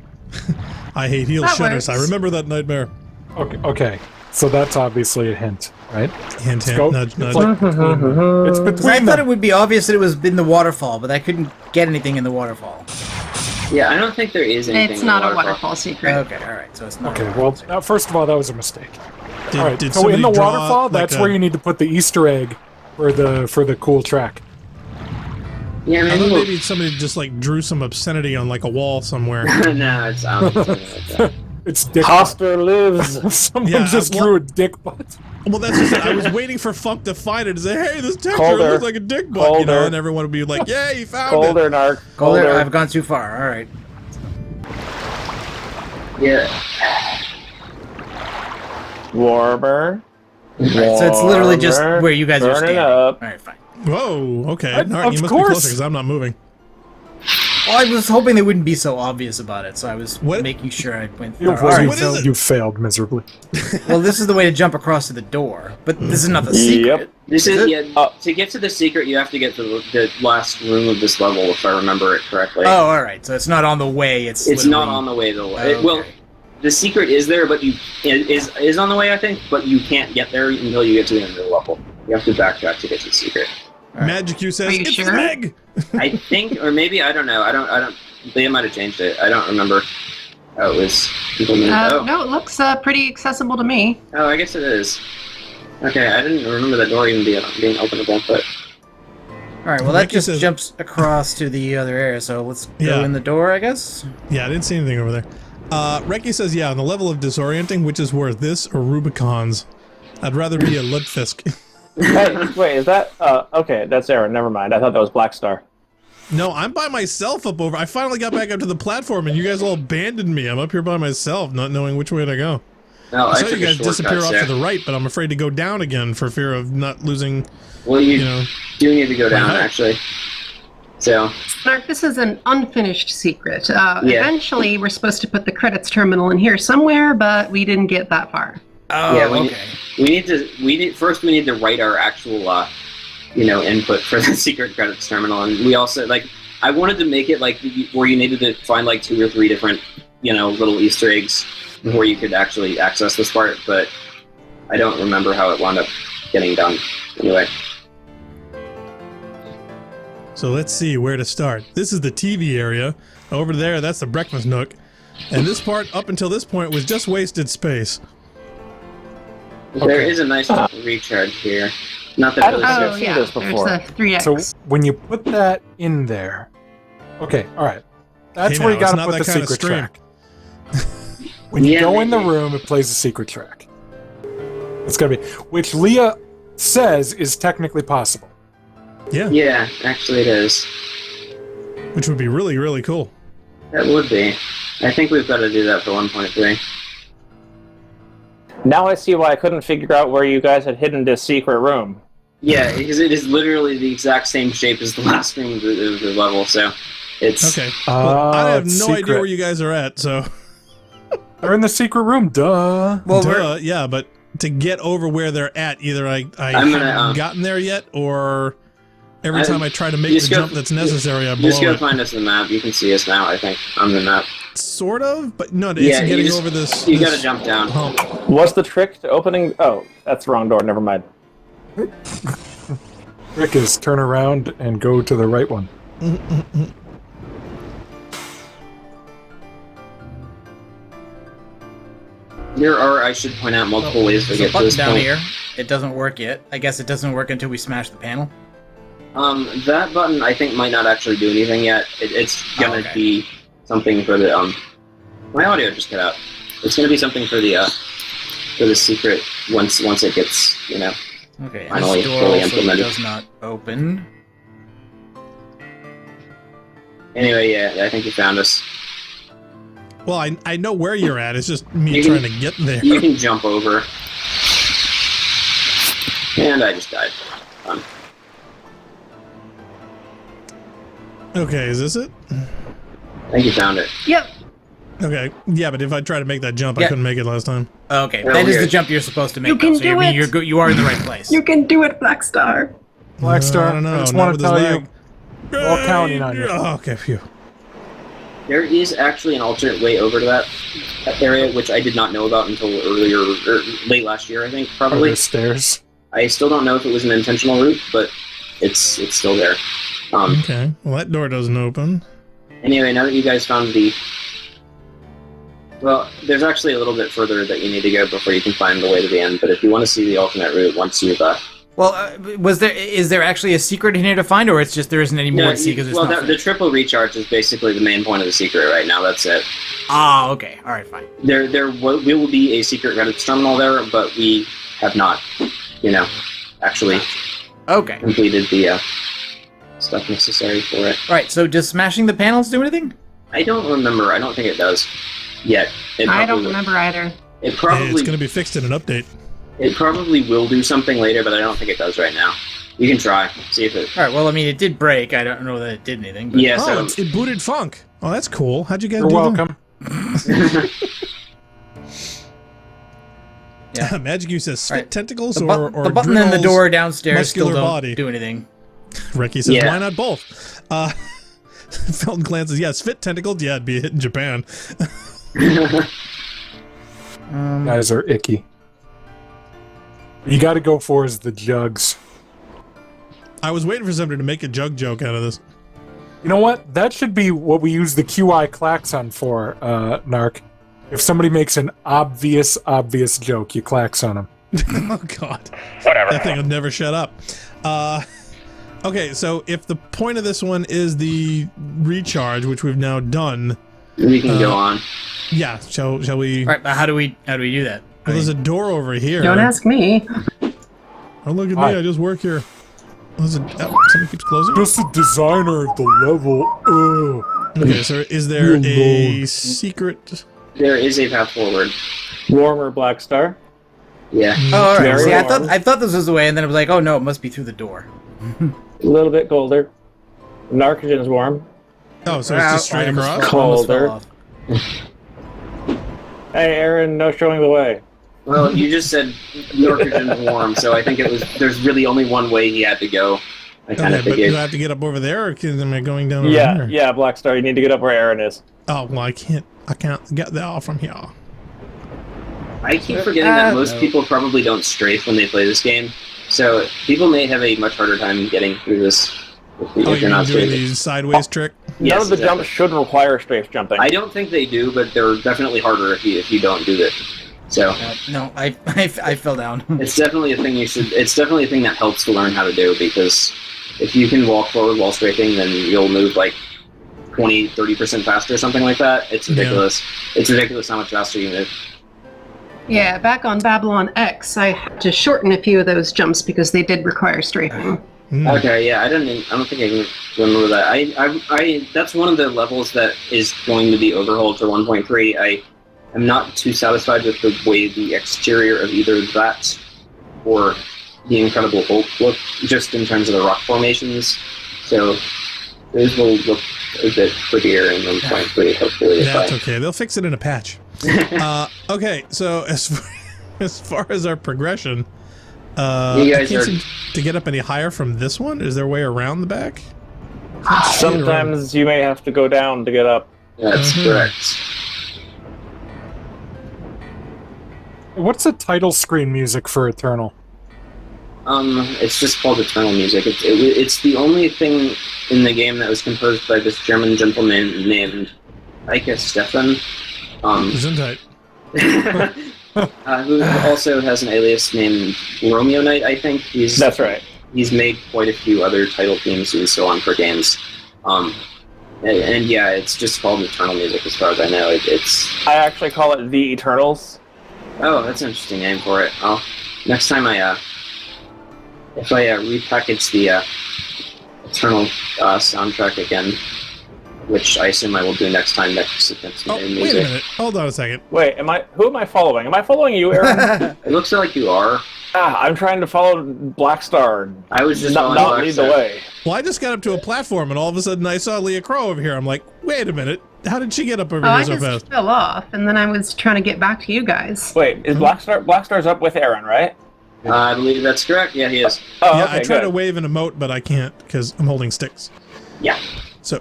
I hate heel
That
shutters. I
works.
remember that nightmare.
Okay. So that's obviously a hint, right?
Hint, hint,
Go.
nudge, nudge.
It's like between, it's
I
between
thought it
them.
would be obvious that it was in the waterfall, but I couldn't get anything in the waterfall.
Yeah, I don't think there is anything.
It's
in
not
the
a waterfall secret.
Okay, all right. So it's not.
Okay, well, first of all, that was a mistake.
Did,
All right,
did
so in
somebody
the
draw,
waterfall,
like,
that's
a-
where you need to put the Easter egg for the cool track.
Yeah,
I
maybe.
thought
We'll,
maybe somebody just like drew some obscenity on like a wall somewhere.
no, it's something like that.
It's dick.
Hoster lives.
Someone
Yeah,
just
well-
drew a dick butt.
Well, that's just it. I was waiting for Fuck to find it and say, "Hey, this texture
Colder.
looks like a dick butt," you know,
Colder.
and everyone would be like, "Yeah, you found
Colder,
it."
Narc.
Colder,
Colder.
I've gone too far. All right.
Yeah.
Warmer.
All right, so it's literally just
Warmer.
where you guys are
Burning
standing.
up.
All right, fine.
Whoa, okay.
Of
Narc, you must be
course.
closer because I'm not moving.
Well, I was hoping they wouldn't be so obvious about it, so I was
What?
making sure I went.
You,
All right,
what is it?
you failed miserably.
well, this is the way to jump across to the door, but this is not the secret.
Yep.
This
Is
is
it?
yeah. To get to the secret, you have to get to the last room of this level, if I remember it correctly.
Oh, all right. So it's not on the way. It's
it's not
literally-
on the way to the
Oh,
way. Well,
okay.
the secret is there, but is on the way, I think. But you can't get there until you get to the end of the level. You have to backtrack to get to the secret.
Right.
Magic, you says
Are you
it's
sure?
Meg.
I think, or maybe I don't know. I don't. They might have changed it. I don't remember how it was implemented.
No, it looks pretty accessible to me.
Oh, I guess it is. Okay, I didn't remember the door even being openable, but
All right. Well, that
Ricky
just
says-
jumps across to the other area. So let's go
Yeah.
in the door, I guess.
Yeah, I didn't see anything over there. Reki says, yeah, on the level of disorienting, which is worth this or Rubicons. I'd rather be a Ludfisk.
Hey, wait, is that... okay, that's Aaron. Never mind. I thought that was Black Star.
No, I'm by myself up over. I finally got back up to the platform, and you guys all abandoned me. I'm up here by myself, not knowing which way to go.
No,
I saw
took
you
a
guys disappear off
shortcut,
to the right, but I'm afraid to go down again for fear of not losing.
Well, you
know,
do need to go down,
height.
actually. So,
Mark, this is an unfinished secret. Eventually, we're supposed to put the credits terminal in here somewhere, but we didn't get that far.
Oh,
yeah,
okay.
we need to write our actual, input for the secret credits terminal, and we also, I wanted to make it, where you needed to find, 2 or 3 different, little Easter eggs before you could actually access this part, but I don't remember how it wound up getting done. Anyway.
So let's see where to start. This is the TV area. Over there, that's the breakfast nook. And this part, up until this point, was just wasted space.
There is a nice recharge here. Not that really
Oh,
seen
yeah,
this
there's
before.
a 3x.
So when you put that in there, okay, all right, that's
Hey,
where
now,
you got
it's
to
not
put the
that kind of
secret
stream.
track. When you go in the
maybe.
room, it plays the secret track. It's gonna be, which Leah says is technically possible.
Yeah,
Yeah, actually it is.
which would be really, really cool.
That would be. I think we've got to do that for 1.3.
Now I see why I couldn't figure out where you guys had hidden this secret room.
Yeah, because it is literally the exact same shape as the last room of the level, so it's...
Okay. Well, I have
it's
no idea
secret.
where you guys are at, so.
They're in the secret room, duh.
Well,
Duh, yeah, but to get over where they're at, either I
I'm gonna,
haven't gotten there yet, or every time I try to make
just
the
go-
jump that's necessary, I
Just
blow
go
it.
find us the map. You can see us now, I think, on the map.
Sort of, but no, it's
Yeah, you
getting
just-
over this.
You
this
gotta jump down.
hump.
What's the trick to opening... Oh, that's the wrong door. Never mind.
Trick is turn around and go to the right one.
There are, I should point out, multiple ways to
There's a
get to
button
this
down
point.
here. It doesn't work yet. I guess it doesn't work until we smash the panel.
That button, I think, might not actually do anything yet. It's gonna
okay.
be something for the, my audio just cut out. It's gonna be something for the secret once it gets,
Okay, and
Finally,
this door
fully
also
implemented.
does not open.
Anyway, yeah, I think you found us.
Well, I know where you're at. It's just me
You can-
trying to get there.
You can jump over. And I just died. Fun.
Okay, is this it?
I think you found it.
Yep.
Okay, yeah, but if I try to make that jump, I
Yeah.
couldn't make it last time.
Okay,
Oh,
that is the
weird.
jump you're supposed to make.
You can
though, so
do
I mean,
it.
you are in the right place.
You can do it, Black Star.
Black Star,
I don't know.
I just
not
want
with
to
this
tell
lag.
you, we're all counting on you.
Oh, okay, phew.
There is actually an alternate way over to that area, which I did not know about until earlier, or late last year, I think,
Are
probably.
there stairs?
I still don't know if it was an intentional route, but it's still there.
Okay, well, that door doesn't open.
Anyway, now that you guys found the... Well, there's actually a little bit further that you need to go before you can find the way to the end, but if you want to see the alternate route once you've...
Well, is there actually a secret in here to find, or it's just there isn't any more to see because it's
well,
not
the
finished?
triple recharge is basically the main point of the secret right now, that's it.
Ah, okay, all right, fine.
There will be a secret credits terminal there, but we have not, actually
Okay,
completed the stuff necessary for it.
all right. So does smashing the panels do anything?
I don't remember. I don't think it does yet.
I don't remember either.
It
Hey,
probably
it's going to be fixed in an update.
it probably will do something later, but I don't think it does right now. You can try, see if it.
All right. Well, I mean, it did break. I don't know that it did anything. But...
Yeah.
Oh,
So
it booted Funk. Oh, that's cool. How'd you guys
You're
do
welcome.
that? Magic U says spit
Right.
tentacles
The,
or
the button and the
Driddle's
door downstairs still
muscular
don't
body.
do anything.
Reki says,
Yeah.
why not both? Felton glances, yeah, spit tentacles, yeah, it'd be a hit in Japan.
Guys are icky. You got to go for is the jugs.
I was waiting for somebody to make a jug joke out of this.
You know what? That should be what we use the QI klaxon for, Narc. If somebody makes an obvious joke, you klaxon them.
Oh, God.
Whatever.
That thing will never shut up. Okay, so if the point of this one is the recharge, which we've now done,
we can go on.
yeah, shall we?
All right. But how do we do that?
Well, there's a door over here.
Don't ask me.
Oh, look at me. I just work here. Somebody keeps closing?
Just the designer of the level.
Okay, so is there a secret?
There is a path forward.
Warmer Black Star.
Yeah.
Oh, all right.
Very
See,
warm.
I thought this was the way, and then I was like, oh no, it must be through the door.
A little bit colder. Narcogen's warm.
Oh, so it's just straight across?
Colder. Hey, Aaron, no showing the way.
Well, you just said Narcogen's warm, so I think there's really only one way he had to go. I kind of
but
figured.
do I have to get up over there, or am I going down over here?
Yeah, Black Star, you need to get up where Aaron is.
Oh, well, I can't get there from here.
I keep forgetting that most people probably don't strafe when they play this game, so people may have a much harder time getting through this if you're not
doing
strafing.
the sideways trick?
Yes,
None of the jumps should require strafe jumping.
I don't think they do, but they're definitely harder if you don't do it. So
No, I fell down.
it's definitely a thing It's definitely a thing that helps to learn how to do, because if you can walk forward while strafing, then you'll move like 20-30% faster or something like that. It's ridiculous. Yeah. It's ridiculous how much faster you move.
Yeah, back on Babylon X, I had to shorten a few of those jumps because they did require strafing.
Okay, yeah, I don't think I can remember that. I that's one of the levels that is going to be overhauled for 1.3. I am not too satisfied with the way the exterior of either that or the Incredible Hulk look, just in terms of the rock formations. So those will look a bit prettier in 1.3, hopefully.
That's okay. They'll fix it in a patch. Okay, so as far as our progression,
you guys
I can't seem to get up any higher from this one. Is there a way around the back?
Sometimes you may have to go down to get up.
That's correct.
What's the title screen music for Eternal?
It's just called Eternal Music. It's the only thing in the game that was composed by this German gentleman named Eike Stefan.
Gesundheit.
Who also has an alias named Romeo Knight, I think.
That's right.
He's made quite a few other title themes and so on for games. And yeah, it's just called Eternal Music as far as I know.
I actually call it The Eternals.
Oh, that's an interesting name for it. Next time if I repackage the Eternal soundtrack again, which I assume I will do next time. Next
wait a minute. Hold on a second.
Wait, who am I following? Am I following you, Aaron?
It looks like you are.
I'm trying to follow Black Star.
I was just
not lead the way.
Well, I just got up to a platform, and all of a sudden I saw Leah Crow over here. I'm like, wait a minute. How did she get up over here so fast?
I just fell off, and then I was trying to get back to you guys.
Wait, is Black Star's up with Aaron, right?
I believe that's correct. Yeah, he is.
Oh,
yeah,
okay,
I try
good.
to wave an emote, but I can't because I'm holding sticks.
Yeah.
So.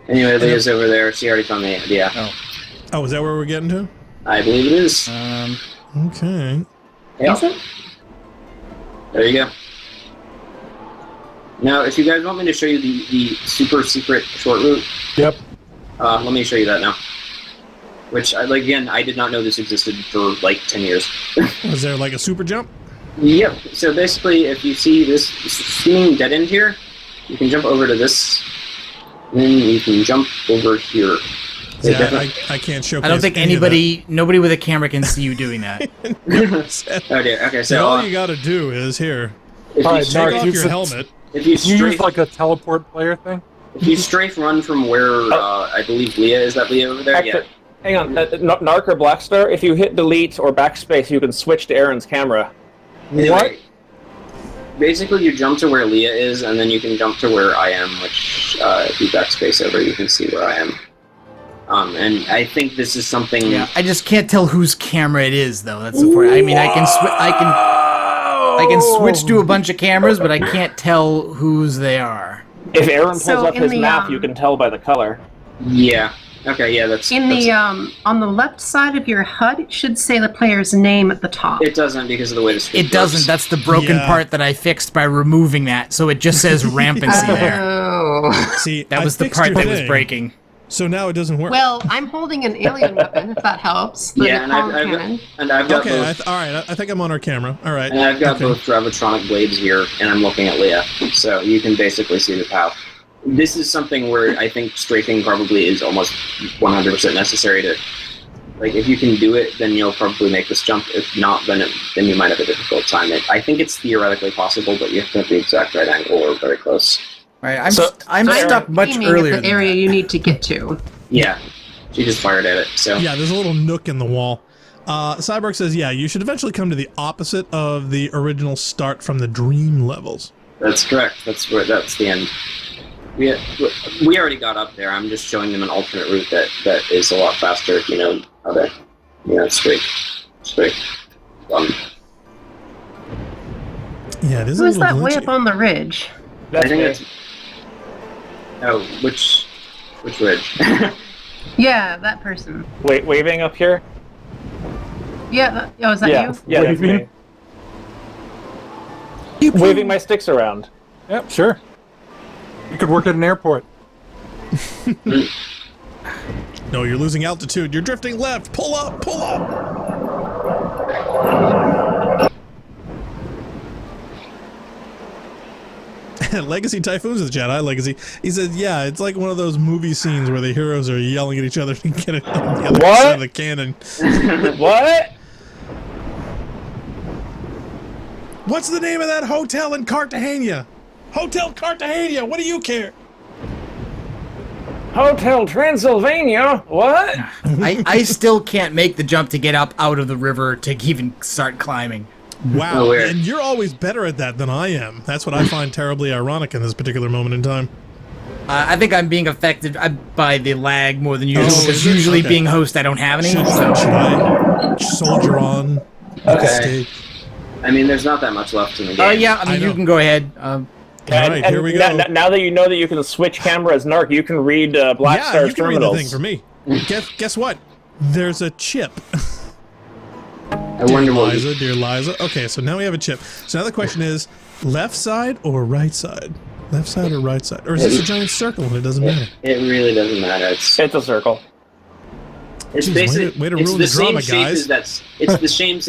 Anyway, Leah's over there. She already found the idea.
Oh, is that where we're getting to?
I believe it is.
Okay.
Yeah. Is it? There you go. Now, if you guys want me to show you the super secret short route,
yep.
Let me show you that now. Which, again, I did not know this existed for like 10 years.
Was there like a super jump?
Yep. So basically, if you see this seeming dead end here, you can jump over to this, and then you can jump over here.
Yeah, I can't showcase.
I don't think nobody with a camera can see you doing that.
Oh dear. Okay, so
all you got to do is here.
If you
take off your helmet.
If you
use like a teleport player thing.
If you strafe run from where I believe Leah is, that Leah over there?
Actually, hang on, Narc or Black Star. If you hit delete or backspace, you can switch to Aaron's camera.
Anyway, what? Basically, you jump to where Leah is, and then you can jump to where I am. Which, if you backspace over, you can see where I am. And I think this is something.
Yeah, I just can't tell whose camera it is, though. That's the point. I mean, I can switch to a bunch of cameras, but I can't tell whose they are.
If Aaron pulls up his map, you can tell by the color.
Yeah. Okay. Yeah. That's
on the left side of your HUD. It should say the player's name at the top.
It doesn't because of the way the script
It doesn't. That's the broken part that I fixed by removing that, so it just says Rampancy there.
Oh.
See,
that was the part that was breaking.
So now it doesn't work.
Well, I'm holding an alien weapon, if that helps.
Yeah, and I've got both.
All right, I think I'm on our camera. All right.
And I've got both Gravitronic blades here, and I'm looking at Leah, so you can basically see the path. This is something where I think strafing probably is almost 100% necessary to Like, if you can do it, then you'll probably make this jump. If not, then you might have a difficult time. I think it's theoretically possible, but you have to have the exact right angle or very close.
Right, I'm stuck much earlier
at the area you need to get to.
Yeah, she just fired at it, so...
Yeah, there's a little nook in the wall. Cyborg says, yeah, you should eventually come to the opposite of the original start from the dream levels.
That's correct. That's the end. We already got up there. I'm just showing them an alternate route that is a lot faster if you know how to, straight.
Yeah, it is
Who's
a little
that way
glitchy.
up on the ridge?
I think it's... Oh, which ridge?
Yeah, that person.
Waving up here?
Yeah, is that you?
Yeah, that's me. Waving my sticks around.
Yep, sure. You could work at an airport.
No, you're losing altitude. You're drifting left. Pull up. Legacy Typhoon's in the chat. Hi, Legacy. He says, yeah, it's like one of those movie scenes where the heroes are yelling at each other to get it on the other side of the cannon.
What?
What's the name of that hotel in Cartagena? Hotel Cartagena. What do you care?
Hotel Transylvania? What?
I still can't make the jump to get up out of the river to even start climbing.
Wow,
Oh,
and you're always better at that than I am. That's what I find terribly ironic in this particular moment in time.
I think I'm being affected by the lag more than usual,
Oh,
because
is it?
usually
Okay.
being host I don't have any.
Should I soldier on?
Okay. I mean, there's not that much left in the game.
Yeah, I mean, you can go ahead.
All right, here we go.
Now that you know that you can switch cameras, Narc, you can read Black
Yeah,
Star's
you can
terminals.
read the thing for me. Guess what? There's a chip.
I wonder what...
Dear Liza. Okay, so now we have a chip. So now the question is, left side or right side? Left side or right side? Or is this a giant circle and it doesn't matter?
It really doesn't matter. It's
a circle.
It's
Jeez,
basically
way to
it's
ruin
the
the drama,
same shape
guys.
as that's. It's the same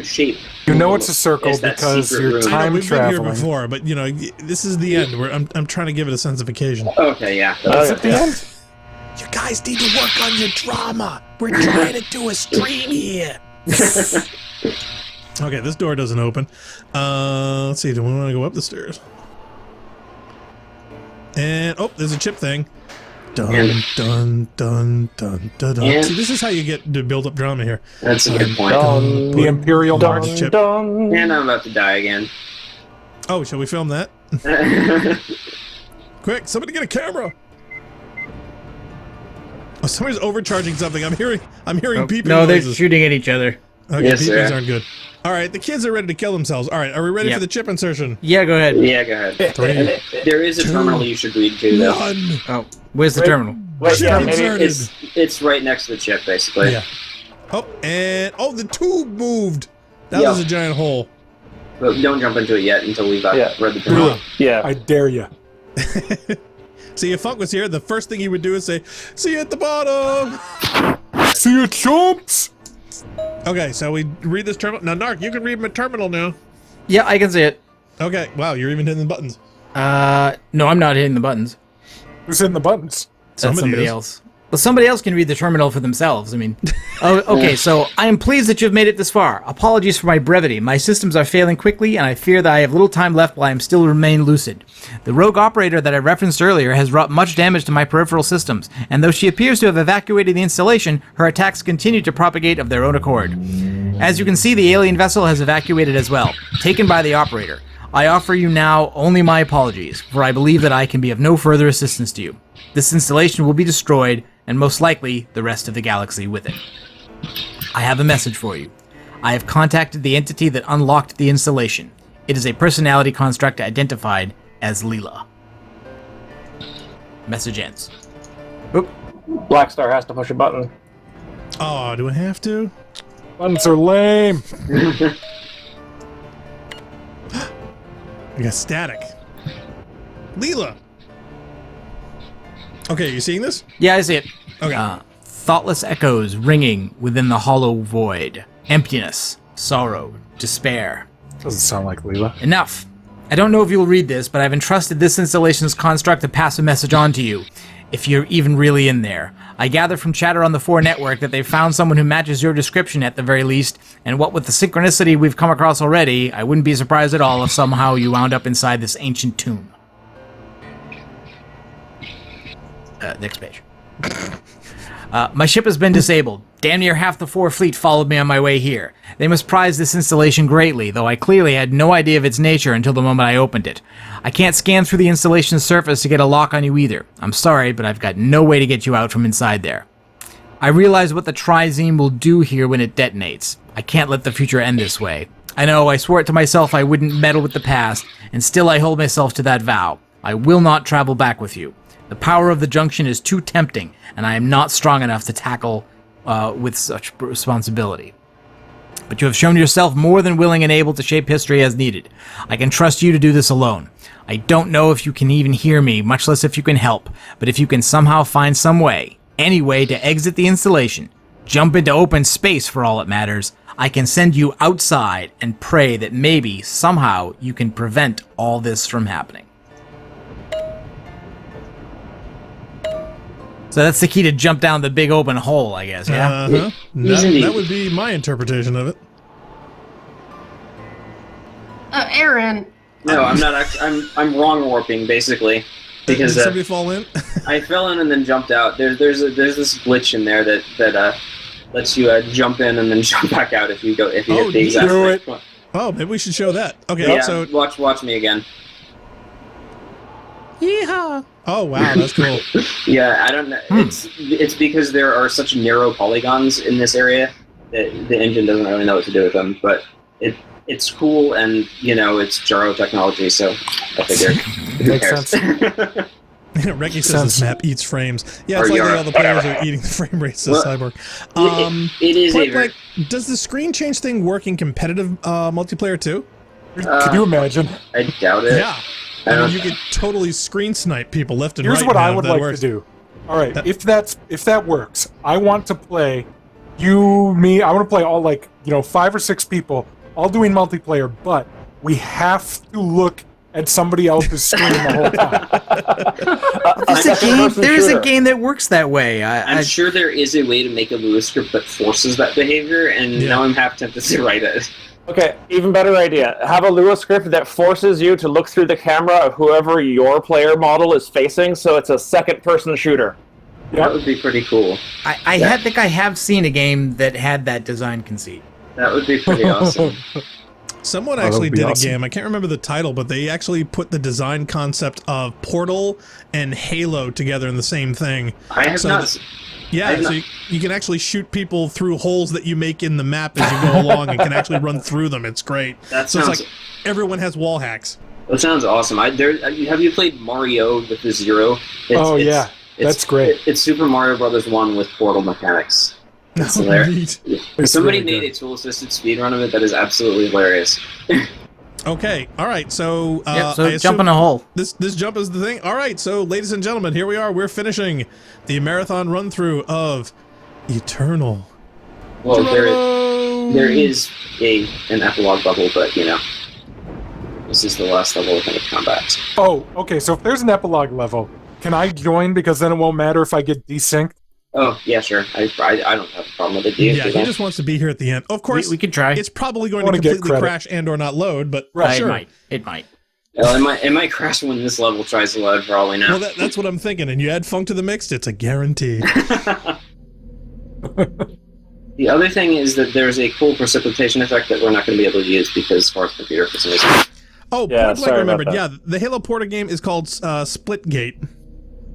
shape.
You know it's a circle
as that
because
secret
you're
room.
time
We've been
traveling.
here before, but this is the end. Where I'm trying to give it a sense of occasion.
Okay, yeah.
Is it the end?
You guys need to work on your drama. We're trying to do a stream here. Okay, this door doesn't open. Let's see. Do we want to go up the stairs? And there's a chip thing. Dun dun dun dun dun dun. See, this is how you get to build up drama here.
That's a good point.
The Imperial March.
Chip.
And I'm about to die again.
Oh, shall we film that? Quick, somebody get a camera. Oh, somebody's overcharging something. I'm hearing beeping
No, they're
noises.
shooting at each other.
Okay,
Yes,
beepings
sir.
aren't good. All right, the kids are ready to kill themselves. All right, are we ready
Yep.
for the chip insertion?
Yeah, go ahead.
Yeah, go ahead.
3,
There is a terminal you should read too, though.
1.
Oh, where's the terminal?
Wait,
Chip
yeah, maybe
inserted.
It's right next to the chip, basically.
Yeah. The tube moved. That
Yeah.
was a giant hole.
But don't jump into it yet until we've read the
Do
terminal.
it.
Yeah.
I dare you.
See, if Funk was here, the first thing he would do is say, "See you at the bottom."
See you, chumps!
Okay, so we read this terminal. Now, Narc, you can read my terminal now.
Yeah, I can see it.
Okay, wow, you're even hitting the buttons.
No, I'm not hitting the buttons.
Who's hitting the buttons?
That's somebody
is.
else. Well, somebody else can read the terminal for themselves. I mean, okay, so I am pleased that you've made it this far. Apologies for my brevity. My systems are failing quickly, and I fear that I have little time left while I am still remain lucid. The rogue operator that I referenced earlier has wrought much damage to my peripheral systems, and though she appears to have evacuated the installation, her attacks continue to propagate of their own accord. As you can see, the alien vessel has evacuated as well, taken by the operator. I offer you now only my apologies, for I believe that I can be of no further assistance to you. This installation will be destroyed, and most likely the rest of the galaxy with it. I have a message for you. I have contacted the entity that unlocked the installation. It is a personality construct identified as Leela. Message ends. Oop.
Black Star has to push a button.
Oh, do I have to?
Buttons are lame.
I got static. Leela. Okay, you seeing this?
Yeah, I see it.
Okay.
Thoughtless echoes ringing within the hollow void. Emptiness, sorrow, despair.
Doesn't sound like Leela.
Enough. I don't know if you'll read this, but I've entrusted this installation's construct to pass a message on to you. if you're even really in there. I gather from chatter on the 4 network that they've found someone who matches your description at the very least, and what with the synchronicity we've come across already, I wouldn't be surprised at all if somehow you wound up inside this ancient tomb. Next page. My ship has been disabled. Damn near half the 4 fleet followed me on my way here. They must prize this installation greatly, though I clearly had no idea of its nature until the moment I opened it. I can't scan through the installation's surface to get a lock on you either. I'm sorry, but I've got no way to get you out from inside there. I realize what the Trizeme will do here when it detonates. I can't let the future end this way. I know, I swore it to myself I wouldn't meddle with the past, and still I hold myself to that vow. I will not travel back with you. The power of the junction is too tempting, and I am not strong enough to tackle with such responsibility. But you have shown yourself more than willing and able to shape history as needed. I can trust you to do this alone. I don't know if you can even hear me, much less if you can help, but if you can somehow find some way, any way to exit the installation, jump into open space for all it matters, I can send you outside and pray that maybe, somehow, you can prevent all this from happening. So that's the key to jump down the big open hole, I guess, yeah?
Uh-huh. That would be my interpretation of it.
Aaron.
No, I'm not. I'm wrong warping basically because
Did somebody fall in?
I fell in and then jumped out. There's this glitch in there that lets you jump in and then jump back out if you hit the exact right point.
Oh, maybe we should show that. Okay,
yeah,
so
watch me again.
Yeehaw! Oh wow, that's cool.
Yeah, I don't know. It's because there are such narrow polygons in this area that the engine doesn't really know what to do with them. But it's cool, and it's gyro technology, so I figure who cares?
Reggie says this map eats frames. Yeah, it's like all the players are eating the frame rates of Cyborg.
It is
does the screen change thing work in competitive multiplayer too?
Could you imagine?
I doubt it.
Yeah. I mean, you could totally screen snipe people left and right.
Here's what I would like to do. All right, if that works, I want to play me. I want to play all 5 or 6 people, all doing multiplayer. But we have to look at somebody else's screen the whole time.
There's a game that works that way.
I'm sure there is a way to make a Lua script that forces that behavior, and now I'm half tempted to write it.
Okay, even better idea. Have a Lua script that forces you to look through the camera of whoever your player model is facing, so it's a second-person shooter.
That would be pretty cool.
I think I have seen a game that had that design conceit.
That would be pretty awesome.
Someone actually did a game, I can't remember the title, but they actually put the design concept of Portal and Halo together in the same thing.
I have not...
Yeah, so you can actually shoot people through holes that you make in the map as you go along and can actually run through them. It's great. It's like everyone has wall hacks.
That sounds awesome. Have you played Mario with the Zero?
That's great.
It's Super Mario Brothers 1 with Portal mechanics. It's hilarious. Somebody made a tool-assisted speedrun of it that is absolutely hilarious.
Okay, all right, so...
so jump in a hole.
This jump is the thing? All right, so ladies and gentlemen, here we are. We're finishing the marathon run-through of Eternal.
Well, there is an epilogue level, but, this is the last level of combat.
Oh, okay, so if there's an epilogue level, can I join because then it won't matter if I get desynced?
Oh, yeah, sure. I don't have a problem with it.
Yeah, he just wants to be here at the end. Of course,
we could try.
It's probably going to completely crash and or not load, but sure.
It might.
Well, it might crash when this level tries to load, for all we know.
Well, that's what I'm thinking. And you add funk to the mix, it's a guarantee.
The other thing is that there's a cool precipitation effect that we're not going to be able to use because Spark's computer for some reason.
Oh, yeah, I remembered. Yeah, the Halo Porta game is called Splitgate.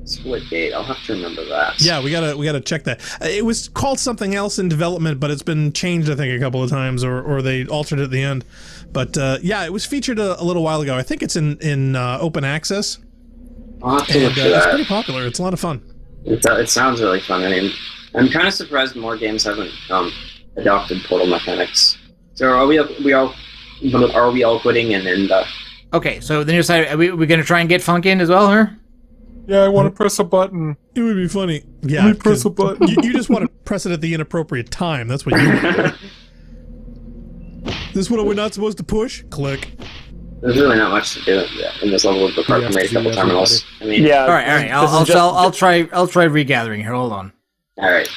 Splitgate. I'll have to remember that.
Yeah, we gotta check that. It was called something else in development, but it's been changed, I think, a couple of times, or they altered it at the end. But yeah, it was featured a little while ago. I think it's in open access.
I'll have to look for that.
It's pretty popular. It's a lot of fun.
It sounds really fun. I mean, I'm kind of surprised more games haven't adopted Portal mechanics. So are we all quitting and then?
Okay, so then you're saying are we going to try and get funk in as well, huh?
Yeah, I want to press a button.
It would be funny. Yeah,
let me press a button.
You just want to press it at the inappropriate time. That's what you want. This one we're not supposed to push? Click.
There's really not much to do in this level apart from raid a couple terminals. I mean,
Yeah.
All right. I'll try regathering here. Hold on.
all right.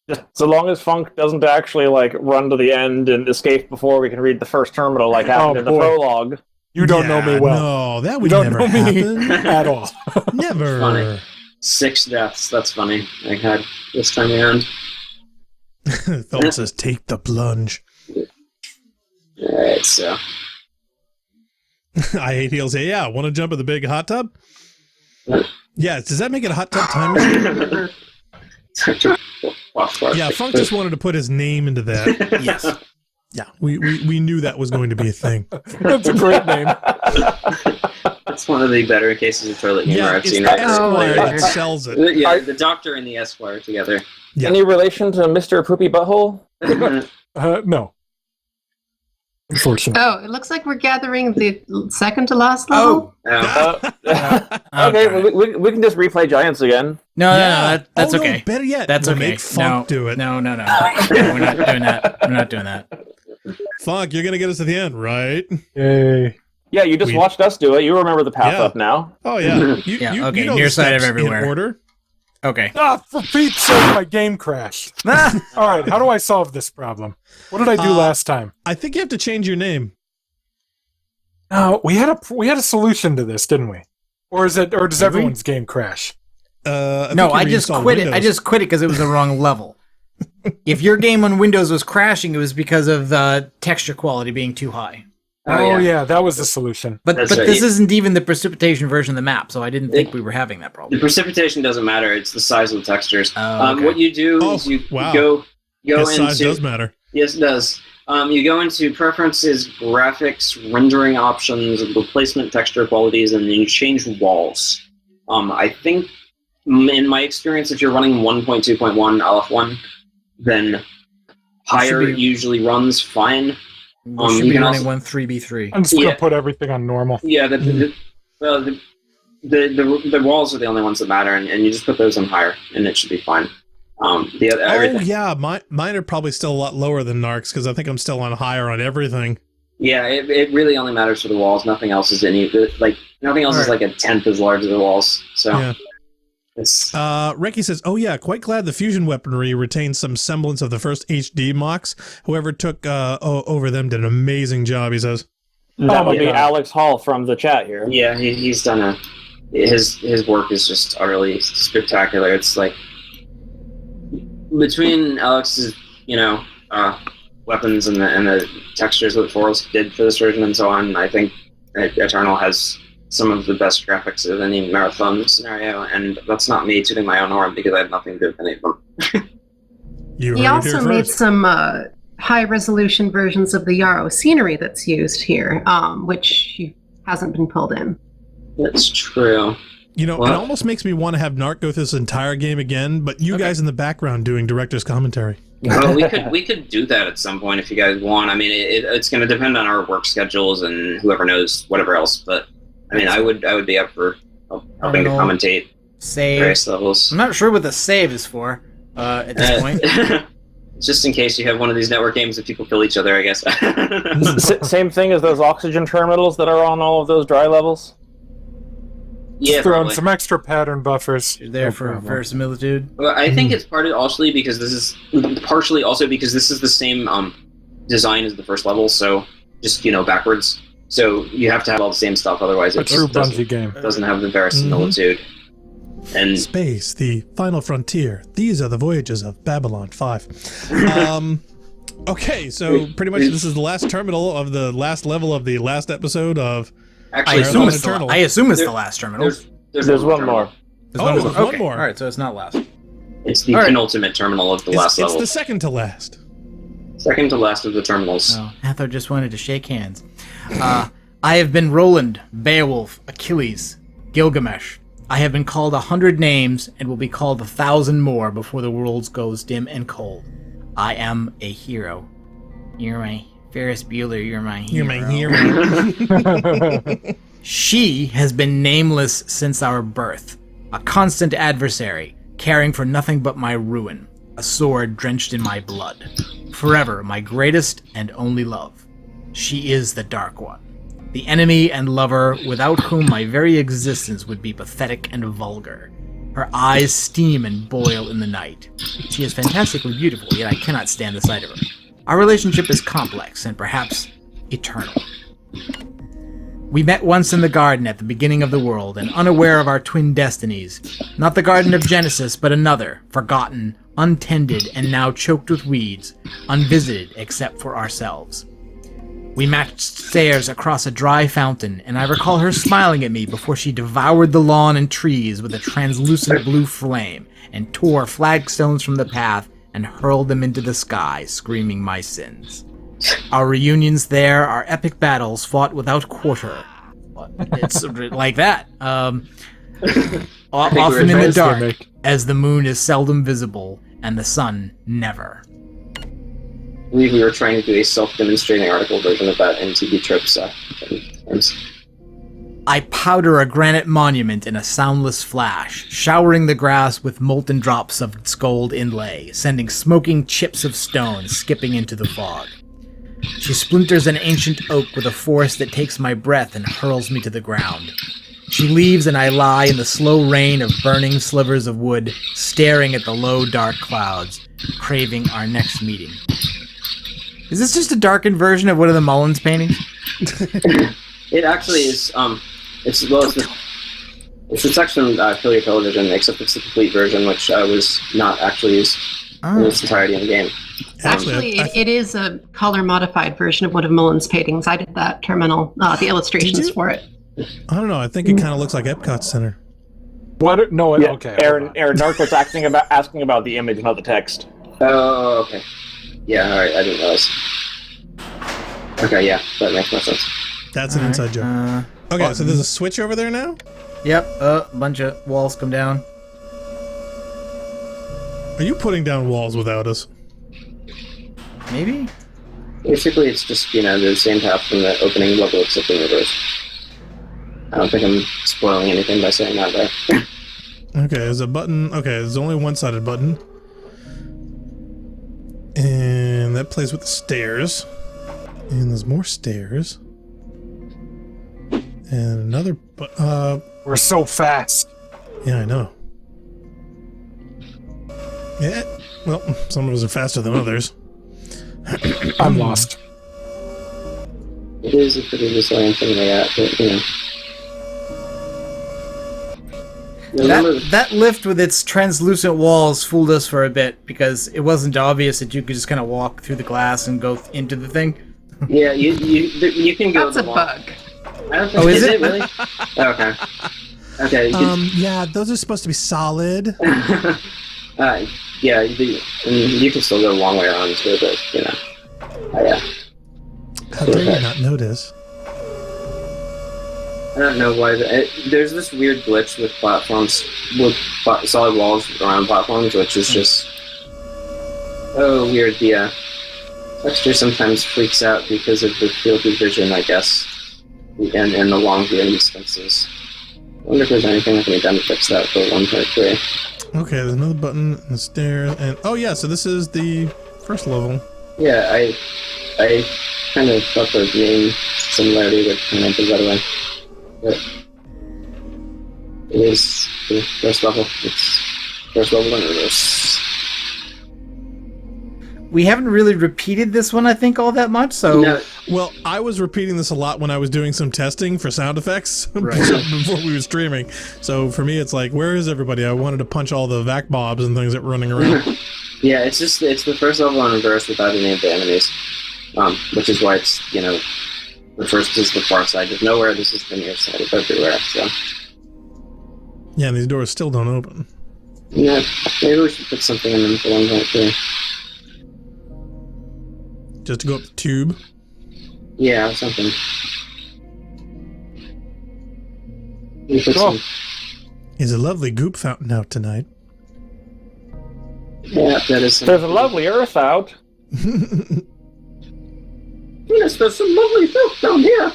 Just so long as Funk doesn't actually like run to the end and escape before we can read the first terminal, like happened in the prologue.
You don't know me well.
No, that would
You don't
never
know
happen.
me at all.
Never.
Funny. 6 deaths. That's funny. I had this time around.
Phil says, "Take the plunge."
All right, so
I hate he'll say, "Yeah, want to jump in the big hot tub?" Yeah, does that make it a hot tub time machine? Yeah, Funk just wanted to put his name into that.
Yes.
Yeah, we knew that was going to be a thing.
That's a great name.
It's one of the better cases of toilet humor
Yeah,
I've
it's
seen.
the
Right
Esquire
now.
that sells it.
Yeah, the Doctor and the Esquire together.
Yeah.
Any relation to Mr. Poopy Butthole?
No. Unfortunately.
Oh, it looks like we're gathering the second to last level.
Okay, we can just replay Giants again.
No, that's
Oh, no,
okay.
better yet,
That's
we'll
okay.
Make Funk do it.
No. We're not doing that. We're not doing that.
Funk, you're gonna get us to the end, right?
Yay.
Yeah, you just watched us do it. You remember the path up now.
Oh yeah.
Yeah, okay,
You know
near
the
side of
steps
everywhere.
In order.
Okay.
For Pete's sake, my game crashed. All right, how do I solve this problem? What did I do last time?
I think you have to change your name.
We had a solution to this, didn't we? Or does everyone's game crash?
No, I just quit it. I just quit it because it was the wrong level. If your game on Windows was crashing, it was because of the texture quality being too high.
Oh yeah, that was the solution.
But this isn't even the precipitation version of the map, so I didn't think we were having that problem.
The precipitation doesn't matter; it's the size of the textures.
Oh, okay.
What you do is you go
Guess
into
size does matter.
Yes, it does. You go into preferences, graphics, rendering options, replacement texture qualities, and then you change walls. I think, in my experience, if you're running 1.2.1 Aleph One, then higher usually runs fine.
Should be running 1.3b3.
I'm just gonna put everything on normal.
Yeah, the walls are the only ones that matter, and you just put those on higher, and it should be fine.
Mine are probably still a lot lower than Narc's because I think I'm still on higher on everything.
Yeah, it really only matters for the walls. Nothing else is nothing else is like a tenth as large as the walls. So
yeah. Ricky says, "Oh yeah, quite glad the fusion weaponry retains some semblance of the first HD mocks. Whoever took over them did an amazing job." He says.
That would be Alex Hall from the chat here.
Yeah, he's done his work is just utterly spectacular. It's like between Alex's weapons and the textures that Forrest did for this version and so on, I think Eternal has some of the best graphics of any marathon scenario, and that's not me tooting my own horn because I have nothing to do with any of them.
He also made some high-resolution versions of the Yarrow scenery that's used here, which hasn't been pulled in.
That's true.
It almost makes me want to have Narc go through this entire game again, but you guys in the background doing director's commentary.
Well, we could do that at some point if you guys want. I mean, it's going to depend on our work schedules and whoever knows whatever else. But I mean, I would be up for helping to commentate various levels.
I'm not sure what the save is for at this point.
Just in case you have one of these network games that people kill each other, I guess.
Same thing as those oxygen terminals that are on all of those dry levels.
Yeah,
throw in some extra pattern buffers.
You're there for verisimilitude.
Well, I think it's partially because this is the same design as the first level, so just backwards. So you have to have all the same stuff, otherwise
a true Bungie game
doesn't have the verisimilitude. And
Space, the final frontier. These are the voyages of Babylon 5. Okay, so pretty much this is the last terminal of the last level of the last episode of.
Actually,
I assume it's the last terminal.
There's
one more.
There's one
okay.
more.
All right, so it's not last.
It's the penultimate terminal of the last level.
It's the second to last.
Second to last of the terminals.
Oh, Hathor just wanted to shake hands. I have been Roland, Beowulf, Achilles, Gilgamesh. I have been called 100 names and will be called 1,000 more before the world goes dim and cold. I am a hero. You're my Ferris Bueller, you're my hero.
You're my hero.
She has been nameless since our birth, a constant adversary, caring for nothing but my ruin, a sword drenched in my blood. Forever my greatest and only love. She is the Dark One. the enemy and lover without whom my very existence would be pathetic and vulgar. Her eyes steam and boil in the night. She is fantastically beautiful, yet I cannot stand the sight of her. Our relationship is complex and perhaps eternal. We met once in the garden at the beginning of the world, and unaware of our twin destinies. Not the Garden of Genesis, but another, forgotten, untended, and now choked with weeds, unvisited except for ourselves. We matched stares across a dry fountain, and I recall her smiling at me before she devoured the lawn and trees with a translucent blue flame, and tore flagstones from the path and hurled them into the sky, screaming my sins. Our reunions there are epic battles fought without quarter. It's like that. Often in the dark, as the moon is seldom visible, and the sun never.
I believe we were trying to do a self-demonstrating article version of that in TV Tropes.
I powder a granite monument in a soundless flash, showering the grass with molten drops of its gold inlay, sending smoking chips of stone skipping into the fog. She splinters an ancient oak with a force that takes my breath and hurls me to the ground. She leaves and I lie in the slow rain of burning slivers of wood, staring at the low, dark clouds, craving our next meeting. Is this just a darkened version of one of the Mullins paintings?
It actually is. It's the section Kill Your Television, except it's the complete version, which was not actually used in its entirety in the game.
Actually, it is a color modified version of one of Mullins' paintings. I did that terminal, the illustrations for it.
I don't know. I think it kind of looks like Epcot Center.
What? No.
Yeah,
Okay.
Aaron Narco's asking about the image, not the text.
Oh, okay. Yeah, alright, I didn't realize. Okay, yeah, that makes more sense.
That's an inside joke. Okay, so there's a switch over there now?
Yep, a bunch of walls come down.
Are you putting down walls without us?
Maybe?
Basically, it's just, the same path from the opening level except in reverse. I don't think I'm spoiling anything by saying that there.
Okay, there's a button. Okay, there's only a one-sided button. And that plays with the stairs. And there's more stairs. And another
We're so fast.
Yeah, I know. Yeah, well, some of us are faster than others.
I'm lost.
It is a pretty disorienting layout, but,
That lift with its translucent walls fooled us for a bit because it wasn't obvious that you could just kind of walk through the glass and go into the thing.
Yeah, you can go.
That's a bug.
I don't think, is it really? Okay. Okay.
Yeah, those are supposed to be solid.
Yeah, you can still go a long way around too, but yeah.
How dare you not notice?
I don't know why. There's this weird glitch with platforms, with solid walls around platforms, which is just weird. The texture sometimes freaks out because of the field of vision, I guess, and the long viewing distances. I wonder if there's anything that can be done to fix that for 1.3.
Okay, there's another button in the stairs, and so this is the first level.
Yeah, I kind of thought the name similarity would kind of be that way. But it is the first level. It's first level in reverse.
We haven't really repeated this one, I think, all that much, so...
No.
Well, I was repeating this a lot when I was doing some testing for sound effects
Right.
before we were streaming. So for me, it's like, where is everybody? I wanted to punch all the vac bobs and things that were running around.
Yeah, it's the first level in reverse without any of the enemies, which is why it's, the first is the far side of nowhere, this is the near side of everywhere, so...
Yeah, and these doors still don't open.
Yeah, maybe we should put something in them for 1.3.
Just to go up the tube.
Yeah, something. We put
Cool.
some...
There's a lovely goop fountain out tonight.
Yeah, that is something.
There's a lovely earth out.
Yes, there's some lovely filth down here.